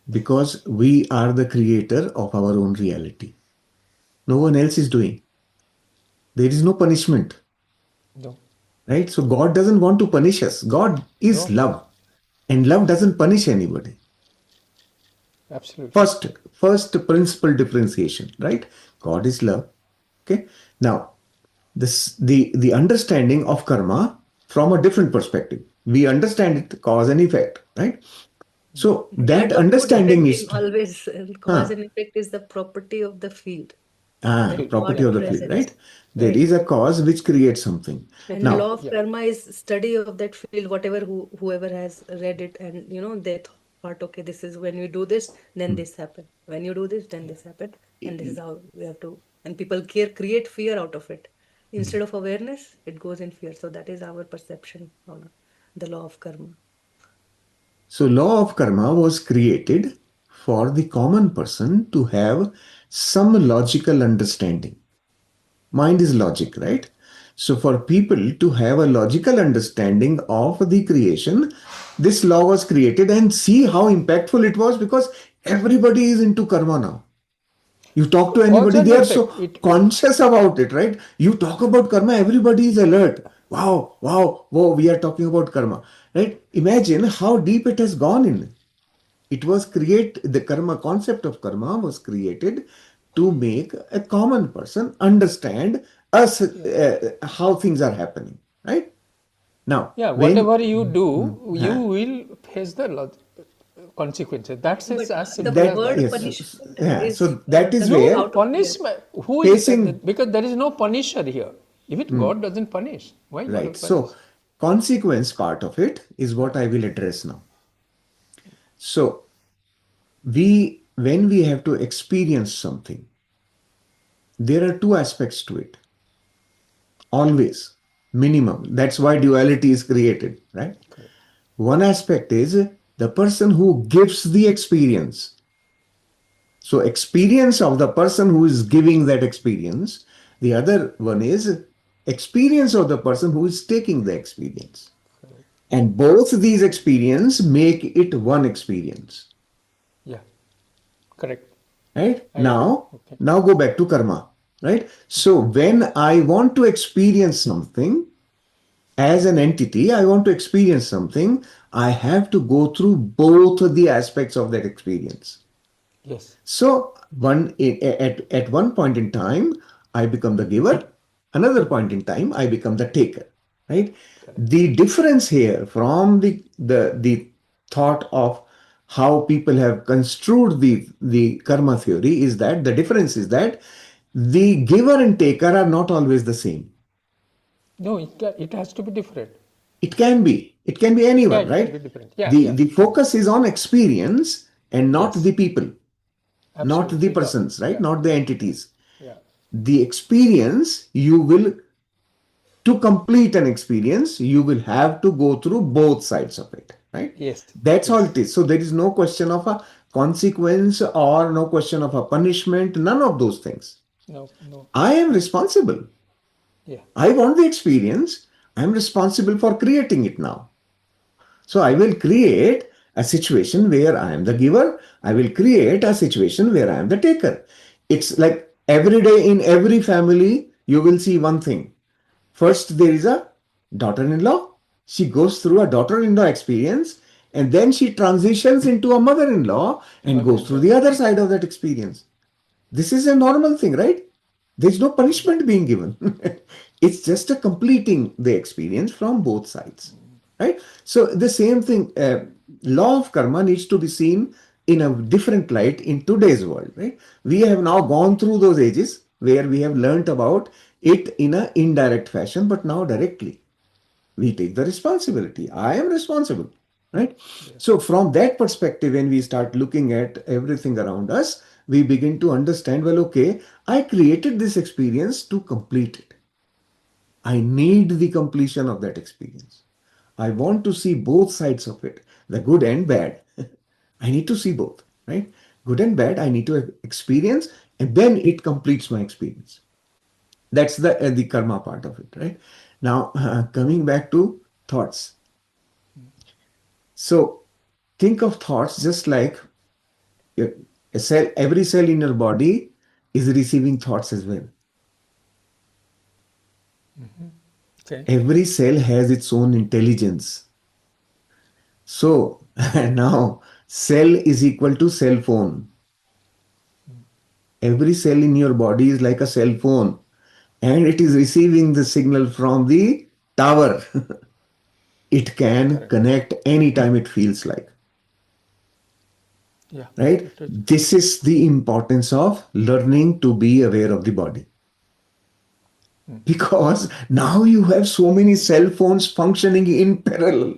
Because we are the creator of our own reality. No one else is doing. There is no punishment, No. right? So God doesn't want to punish us. God is No. love, and love doesn't punish anybody. Absolutely. First principle differentiation, right? God is love. Okay. Now, the understanding of karma from a different perspective. We understand it, cause and effect, right? So I that talk about understanding different thing is always. Cause huh, and effect is the property of the field, that property God Yeah. of the field, presents, right? There right? is a cause which creates something. And Effect. law Now, of Yeah. karma is study of that field, whatever whoever has read it, and they thought, okay, this is when you do this, then this happen. When you do this, then this happen, and this is how we have to. And people create fear out of it. Instead of awareness, it goes in fear. So that is our perception on the law of karma. so law of karma was created for the common person to have some logical understanding. Mind is logic, right? So for people to have a logical understanding of the creation, this law was created, and see how impactful it was, because everybody is into karma now. You talk to Cause anybody, and they are effect. so conscious about it, right? You talk about karma, everybody is alert. Wow, wow, whoa, we are talking about karma, right? Imagine how deep it has gone in. It was the karma concept of karma was created to make a common person understand us, Yeah. how things are happening, right? Now, Yeah, when whatever you do, you uh, will face the consequences. That's But as the simple as that, word that. yes, punishment yeah, is so that is something No where out of fear. punishment. Who is facing, because there is no punisher here. Even God doesn't punish. Why God will right? punish? So, consequence part of it is what I will address now. So, when we have to experience something, there are two aspects to it. Always, minimum. That's why duality is created, right? Correct. One aspect is the person who gives the experience. So, experience of the person who is giving that experience. The other one is experience of the person who is taking the experience. Correct. And both these experience make it one experience. Yeah. Correct. Right? I agree. Okay. Now go back to karma. Right? So when I want to experience something, as an entity, I want to experience something, I have to go through both of the aspects of that experience. Yes. So at one point in time, I become the giver. Another point in time, I become the taker. Right? Correct. The difference here from the thought of how people have construed the karma theory is that the difference is that the giver and taker are not always the same. No, it has to be different. It can be. It can be Yeah, anyone, it can right? be different. Yeah, The yeah. the focus is on experience and not Yes. the people, not the Absolutely. No. persons, right? Yeah. Not the Yeah. entities. Yeah. The experience you will, to complete an experience, you will have to go through both sides of it, right? Yes. That's all Yes. it is. So there is no question of a consequence or no question of a punishment, none of those things. No. No. I am responsible. Yeah. I want the experience. I'm responsible for creating it now. So I will create a situation where I am the giver. I will create a situation where I am the taker. It's like every day in every family, you will see one thing. First, there is a daughter-in-law. She goes through a daughter-in-law experience, and then she transitions into a mother-in-law and goes through Mother-in-law. the other side of that experience. This is a normal thing, right? There's no punishment being given. It's just a completing the experience from both sides, right? So the same thing, law of karma needs to be seen in a different light in today's world, right? We have now gone through those ages where we have learnt about it in an indirect fashion, but now directly we take the responsibility. I am responsible, right? Yes. So, from that perspective, when we start looking at everything around us, we begin to understand, well, okay, I created this experience to complete it. I need the completion of that experience. I want to see both sides of it, the good and bad. I need to see both, right? Good and bad, I need to experience, and then it completes my experience. That's the karma part of it, right? Now, coming back to thoughts. So, think of thoughts just like a a cell. Every cell in your body is receiving thoughts as well. Okay. Every cell has its own intelligence. So, now cell is equal to cell phone. Every cell in your body is like a cell phone, and it is receiving the signal from the tower. It can Correct. connect anytime it feels like. Yeah. Right? It is. This is the importance of learning to be aware of the body. Because now you have so many cell phones functioning in parallel.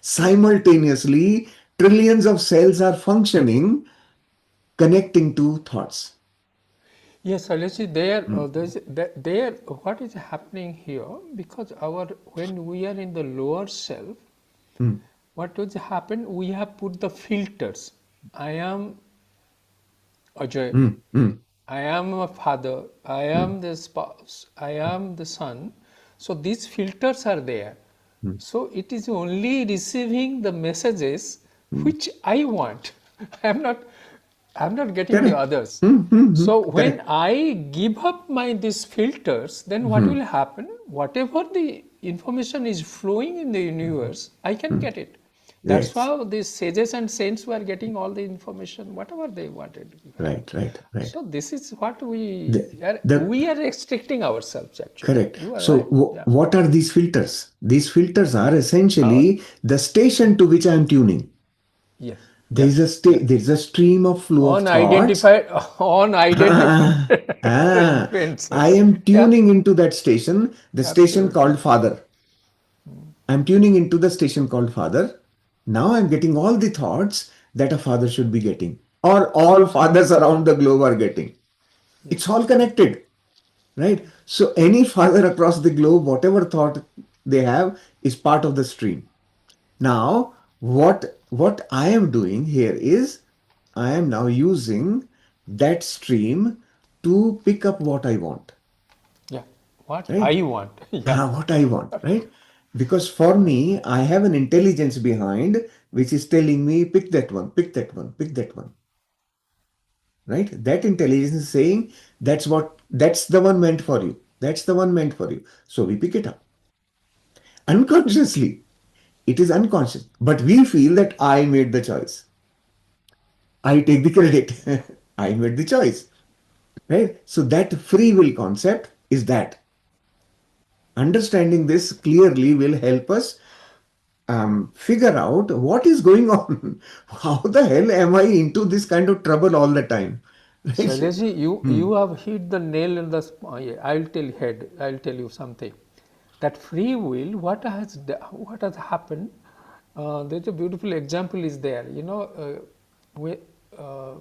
Simultaneously, trillions of cells are functioning, connecting to thoughts. Yes, Alici, there, what is happening here? Because when we are in the lower self, Mm, what does happen? We have put the filters. I am Ajay. mm, mm, I am a father. I mm, am the spouse. I am the son. So these filters are there. mm, So it is only receiving the messages mm, which I want. I am not. I'm not getting the Correct. others. So when Correct. I give up my these filters, then what will happen? Whatever the information is flowing in the universe, I can get it. That's Yes. how these sages and saints were getting all the information, whatever they wanted. Right. Right. Right. So this is what The, the we are restricting ourselves actually. Correct. You are So, right. Yeah. what are these filters? These filters are Our, essentially the station to which I am tuning. yes. There is Yes. a there is a stream of flow of thoughts. Unidentified unidentified Ah, ah, I frequencies. am Yeah. tuning into that station, the station Absolutely. called Father. I'm tuning into the station called Father. Now I'm getting all the thoughts that a father should be getting, or all fathers around the globe are getting. It's Yes. all connected, right? So any father across the globe, whatever thought they have is part of the stream. Now, what I am doing here is I am now using that stream to pick up what I want, Yeah. What right? I want. Yeah. What I want, right? Because for me, I have an intelligence behind which is telling me pick that one, pick that one, pick that one, right? That intelligence is saying that's the one meant for you. That's the one meant for you. So we pick it up unconsciously. It is unconscious, but we feel that I made the choice. I take the credit. I made the choice, right? So that free will concept is that. Understanding this clearly will help us figure out what is going on. How the hell am I into this kind of trouble all the time? Right? Shaileji, you have hit the nail in the I'll tell you something. That free will, what has happened? There's a beautiful example is there. We, uh,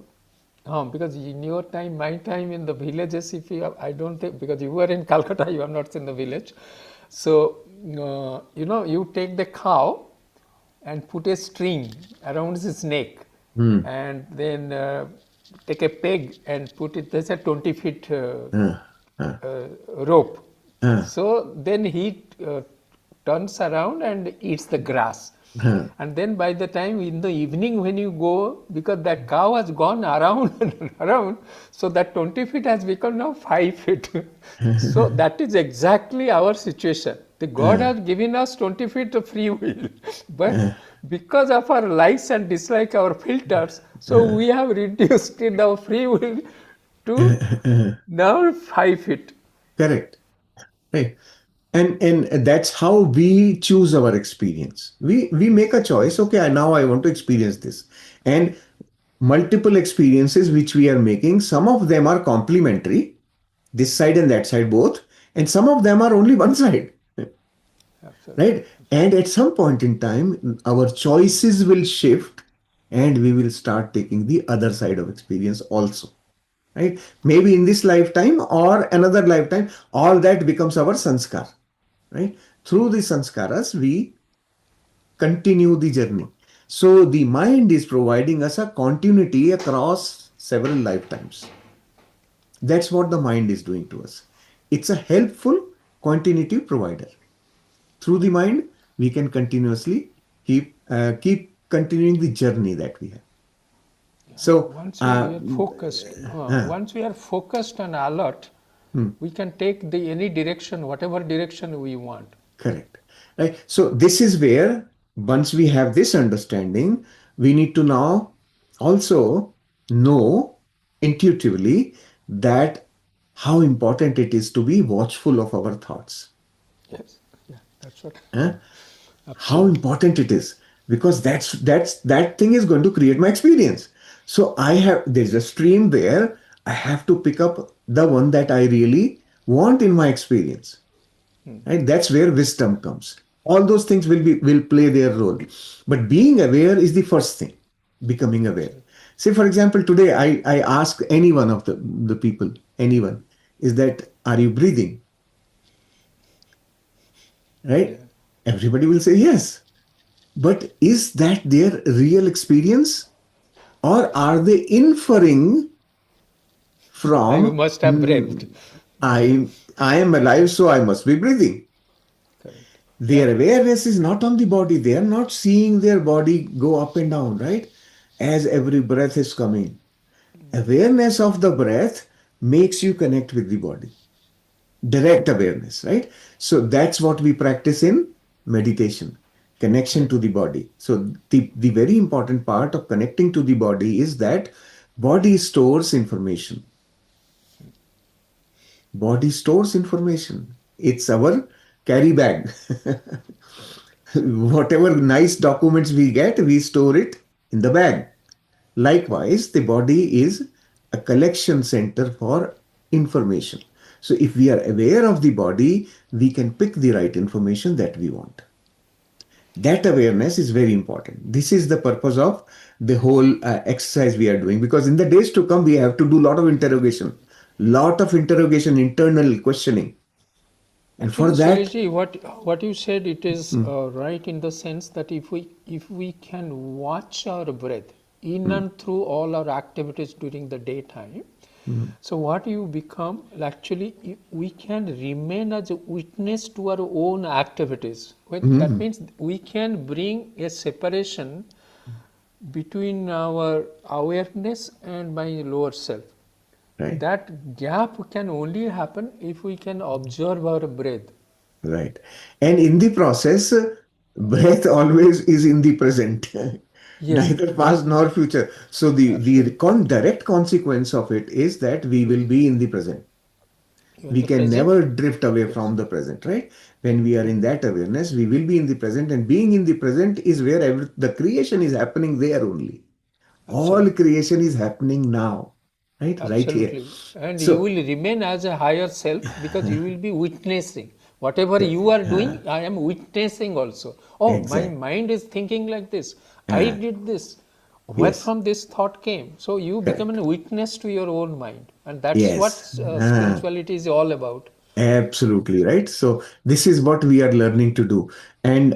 because in your time, my time in the villages, if you have, I don't think because you were in Calcutta, you are not in the village. So you take the cow and put a string around its neck Hmm. and then take a peg and put it, there's a 20 feet Uh, uh, rope. uh, So then he turns around and eats the grass. uh, And then by the time in the evening when you go, because that cow has gone around and around, so that 20 feet has become now 5 feet. So that is exactly our situation. The God has given us 20 feet of free will, but because of our likes and dislike, our filters, so we have reduced in our free will to now 5 feet. correct. Right. And that's how we choose our experience. We make a choice. Okay, now I want to experience this. And multiple experiences which we are making, some of them are complementary, this side and that side both, and some of them are only one side. Absolutely. Right? And at some point in time, our choices will shift and we will start taking the other side of experience also. Right? Maybe in this lifetime or another lifetime, all that becomes our sanskar. Right? Through the sanskaras, we continue the journey. So the mind is providing us a continuity across several lifetimes. That's what the mind is doing to us. It's a helpful continuity provider. Through the mind, we can continuously keep continuing the journey that we have. So, Once we are focused and alert, we can take the any direction, whatever direction we want. correct. Right. So this is where once we have this understanding, we need to now also know intuitively that how important it is to be watchful of our thoughts. Yes, yeah, that's what. Huh? How Absolutely. important it is, because that thing is going to create my experience. So there's a stream there. I have to pick up the one that I really want in my experience. Right? That's where wisdom comes. All those things will play their role. But being aware is the first thing. Becoming aware. Absolutely. Say, for example, today I ask any one of the people, anyone, is that, are you breathing? Right? Yeah. Everybody will say yes. But is that their real experience? Or are they inferring I from, must have breathed. I am alive, so I must be breathing? Correct. Yeah. Their awareness is not on the body. They are not seeing their body go up and down, right? As every breath is coming. Awareness of the breath makes you connect with the body. Direct awareness, right? So that's what we practice in meditation, connection Correct. to the body. So the very important part of connecting to the body is that body stores information. Body stores information. It's our carry bag. Whatever nice documents we get, we store it in the bag. Likewise, the body is a collection center for information. So, if we are aware of the body, we can pick the right information that we want. That awareness is very important. This is the purpose of the whole exercise we are doing, because in the days to come, we have to do a lot of interrogation, internal questioning. And for Actually, that, Suresh, what you said, it is right in the sense that if we can watch our breath in mm, and through all our activities during the daytime, mm, so what you become, actually we can remain as a witness to our own activities. That mm, means we can bring a separation between our awareness and my lower self. right. That gap can only happen if we can observe our breath. Right. And in the process, breath always is in the present, Yes, neither that past nor future. So the absolutely. direct consequence of it is that we will be in the present. You are We the can present. never drift away Yes. from the present, right? When we are in that awareness, we will be in the present, and being in the present is where the creation is happening there only. All Absolutely. creation is happening now, right here. Absolutely. And you So, will remain as a higher self because you will be witnessing. Whatever you are uh, doing, I am witnessing also. Oh, my exact. mind is thinking like this. I Uh, did this. Where yes, from this thought came? So you become correct. a witness to your own mind. And that's what Yes. spirituality is all about. Absolutely right. So this is what we are learning to do. And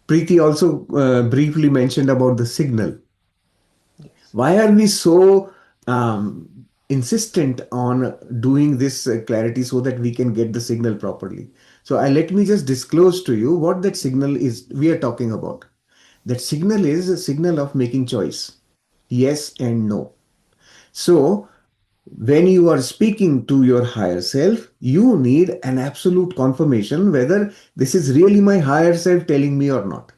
Preeti also briefly mentioned about the signal. Yes. Why are we so insistent on doing this clarity so that we can get the signal properly? So let me just disclose to you what that signal is we are talking about. That signal is a signal of making choice. Yes and no. So when you are speaking to your higher self, you need an absolute confirmation whether this is really my higher self telling me or not.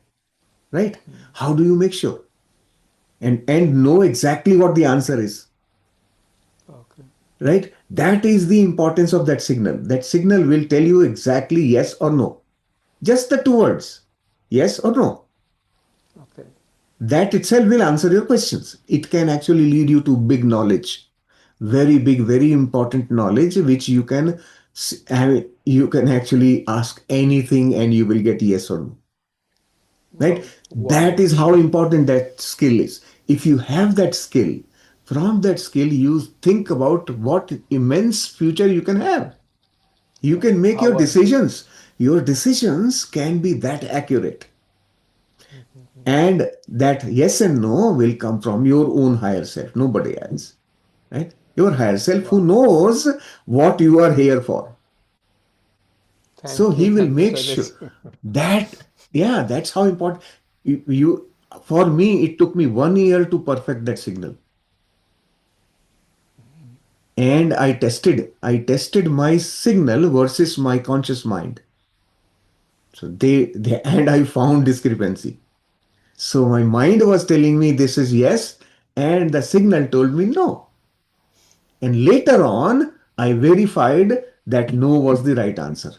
Right? How do you make sure? And know exactly what the answer is. Okay. Right? That is the importance of that signal. That signal will tell you exactly yes or no. Just the two words. Yes or no. Okay. That itself will answer your questions. It can actually lead you to big knowledge, very big, very important knowledge, which you can actually ask anything and you will get yes or no. Right? Oh, That wow. is how important that skill is. If you have that skill, from that skill, you think about what immense future you can have. You Wow. can make your Power. decisions. Your decisions can be that accurate. And that yes and no will come from your own higher self, nobody else. Right? Your higher self who Wow. knows what you are here for. So he will Thank you, make sure Shailesh. that, yeah, that's how important. For me, it took me 1 year to perfect that signal. And I tested my signal versus my conscious mind. So and I found discrepancy. So my mind was telling me this is yes, and the signal told me no. And later on, I verified that no was the right answer.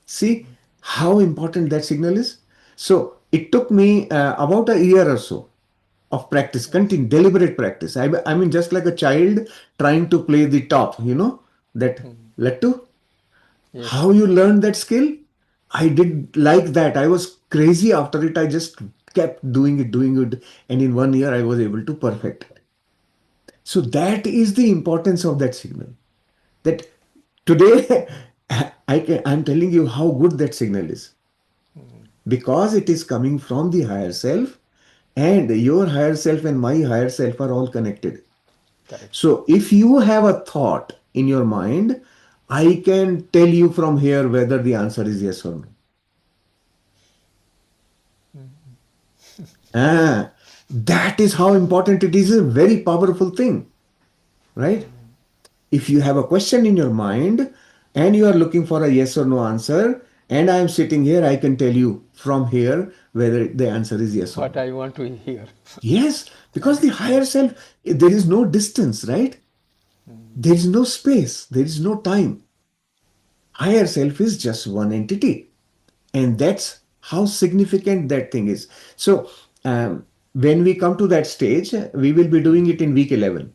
See how important that signal is? So it took me about a year or so of practice, Yes. deliberate practice. I mean, just like a child trying to play the top, that lattu. Yes. How you learned that skill? I did like that. I was crazy after it. I just kept doing it. And in 1 year, I was able to perfect it. So that is the importance of that signal. That today, I'm telling you how good that signal is. Because it is coming from the higher self, and your higher self and my higher self are all connected. Correct. So if you have a thought in your mind, I can tell you from here whether the answer is yes or no. Ah, That is how important it is. A very powerful thing, right? If you have a question in your mind and you are looking for a yes or no answer, and I am sitting here, I can tell you from here whether the answer is yes or What no. I want to hear. Yes, because the higher self, there is no distance, right? There is no space, there is no time. Higher self is just one entity. And that's how significant that thing is. So, when we come to that stage, we will be doing it in week 11.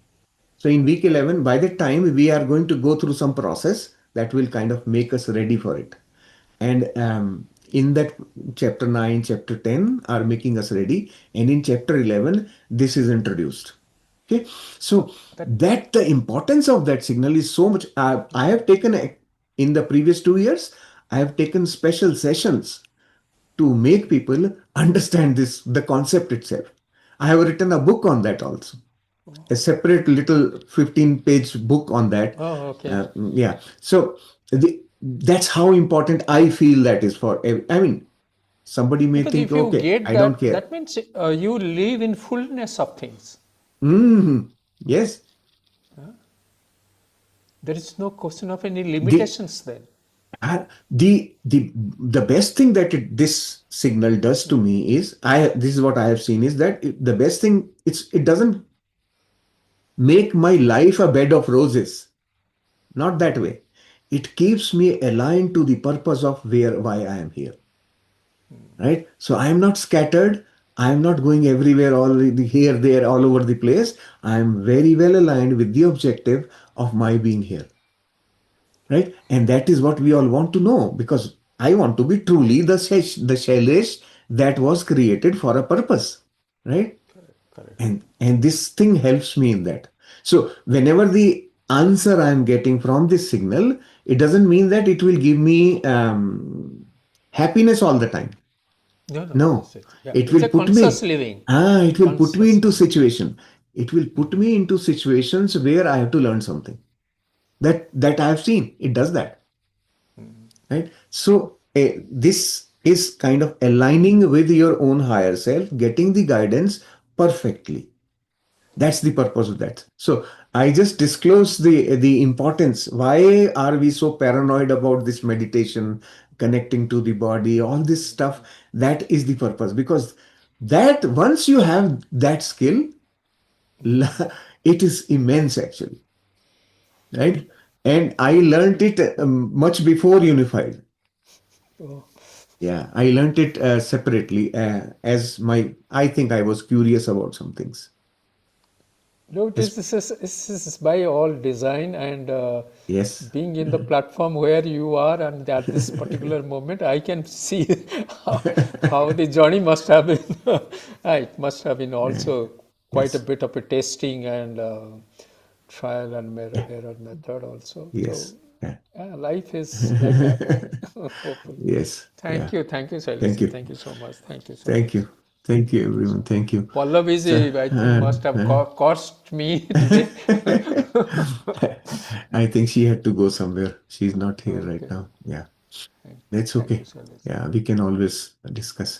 So, in week 11, by the time we are going to go through some process that will kind of make us ready for it. And in that, chapter 9, chapter 10 are making us ready. And in chapter 11, this is introduced. Okay. So, That that the importance of that signal is so much. I have taken in the previous 2 years, I have taken special sessions to make people understand this, the concept itself. I have written a book on that also, a separate little 15-page book on that. oh, okay. Yeah. So that's how important I feel that is for. I mean, somebody may Because think, if you okay, get I don't that, care. that means you live in fullness of things. Hmm. Yes. There is no question of any The limitations then. the best thing that this signal does to me is, I this is what I have seen, is that the best thing, it doesn't make my life a bed of roses. Not that way. It keeps me aligned to the purpose of why I am here. Right? So I am not scattered. I am not going everywhere, here, there, all over the place. I am very well aligned with the objective of my being here. Right? And that is what we all want to know, because I want to be truly the Shailesh that was created for a purpose. Right? Correct. And this thing helps me in that. So whenever the answer I'm getting from this signal, it doesn't mean that it will give me happiness all the time. No, no. No, Yeah, it it's will a put conscious me, living. it will put me Conscious into living. situation. It will put me into situations where I have to learn something. That I have seen. It does that. Right. So this is kind of aligning with your own higher self, getting the guidance perfectly. That's the purpose of that. So I just disclose the importance. Why are we so paranoid about this meditation, connecting to the body, all this stuff? That is the purpose, because that once you have that skill, it is immense actually, right? And I learned it much before Unified. Oh, Yeah, I learned it separately, as my. I think I was curious about some things. no, As, this is by all design, and yes. being in the platform where you are, and at this particular moment, I can see how the journey must have been. It must have been also quite a Yes. bit of a testing and trial and error method also. So Yes. Yeah. life is like that. Hopefully. Yes. Yeah. Thank you, Thank Shailesh. you. Thank you so much. Thank you so Thank much. you. Thank you, Thank you so everyone. much. Thank you. So, Pallavi, I think must have cost me today. I think she had to go somewhere. She's not here right Okay. now. Yeah. That's Thank you, okay. Shailesh. Yeah, we can always discuss.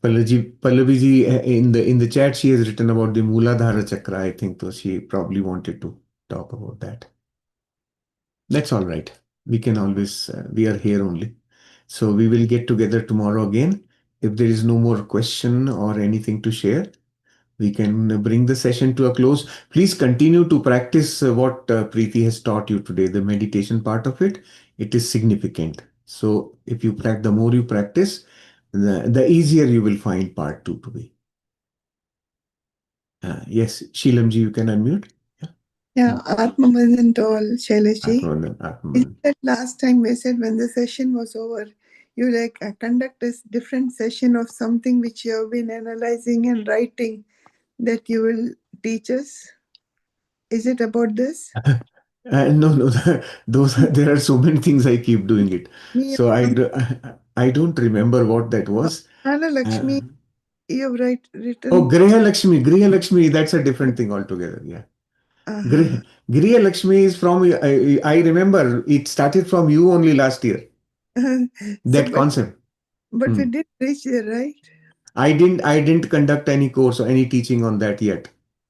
Pallavi ji, in the chat, she has written about the Mooladhara Chakra. I think so. She probably wanted to talk about that. That's all right. We can always, we are here only. So we will get together tomorrow again. If there is no more question or anything to share, we can bring the session to a close. Please continue to practice what Preeti has taught you today, the meditation part of it. It is significant. So if you practice, the more you practice, the easier you will find part two to be. Yes, Sheelamji, you can unmute. Yeah, Atmavan all, Shaileshji. Atmanan, Is Atmanan. that last time we said when the session was over, you like conduct a different session of something which you have been analyzing and writing that you will teach us? Is it about this? No, no, there are so many things I keep doing it. Me, So I don't remember what that was. Nana Uh, Lakshmi, you have oh, written. Griha Lakshmi, that's a different thing altogether. Yeah. Uh-huh. Griha Lakshmi is from, I remember it started from you only last year, So, that concept. but we Hmm. did reach there, right? I didn't conduct any course or any teaching on that yet.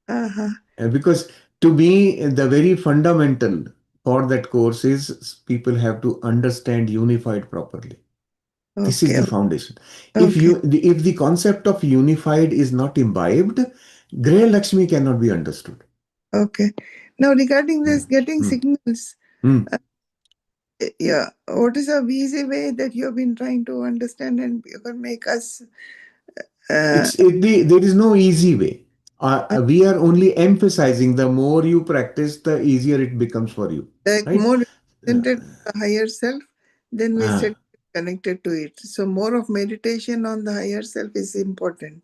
Uh-huh. Because to me, the very fundamental for that course is people have to understand unified properly. This is Okay. the foundation. Okay. If the concept of unified is not imbibed, Grail Lakshmi cannot be understood. Okay. Now, regarding Hmm. this getting Hmm. signals, Hmm. yeah, what is a easy way that you have been trying to understand and you can make us There is no easy way. uh, We are only emphasizing the more you practice, the easier it becomes for you, like right? more Uh, centered on the higher self? Then we uh, said connected to it. So more of meditation on the higher self is important.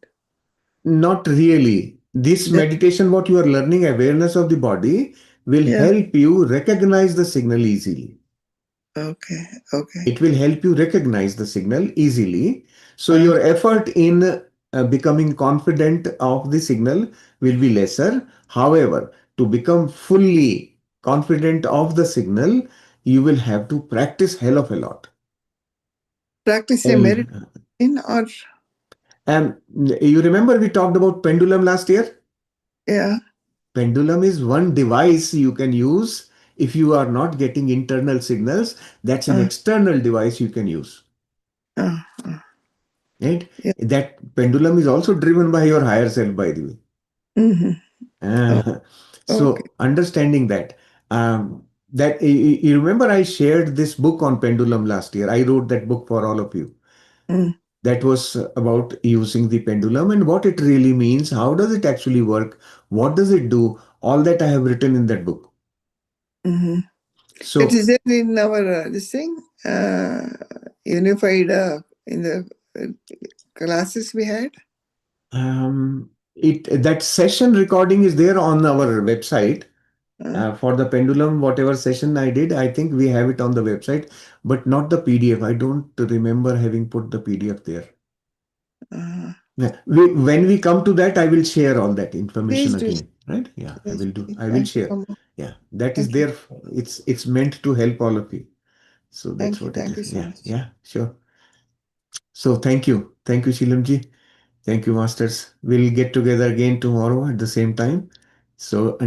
Not really. This Just, meditation, what you are learning, awareness of the body, will yeah. help you recognize the signal easily. Okay. Okay. It will help you recognize the signal easily. So Uh, your effort in becoming confident of the signal will be lesser. However, to become fully confident of the signal, you will have to practice hell of a lot. practice a And meditation or you remember we talked about pendulum last year? yeah. Pendulum is one device you can use if you are not getting internal signals. That's an Uh, external device you can use. uh, uh, Right? yeah. That pendulum is also driven by your higher self, by the way. Mm-hmm. Oh, Uh, okay. so understanding that, you remember I shared this book on pendulum last year. I wrote that book for all of you. Mm, That was about using the pendulum and what it really means. How does it actually work? What does it do? All that I have written in that book. mm-hmm. It is So there in our this thing unified in the classes we had. it that session recording is there on our website. Uh, For the pendulum, whatever session I did, I think we have it on the website, but not the PDF. I don't remember having put the PDF there. uh, Yeah. When we come to that, I will share all that information please do. again, right? Yeah, I Yes, will do. please. I will Thank you share. so much. Yeah, that is Thank you. there. It's meant to help all of you. So that's Thank you. what it Thank you is. so Yeah, much. yeah, sure. So thank you, Shilamji. Thank you, masters. We'll get together again tomorrow at the same time. So until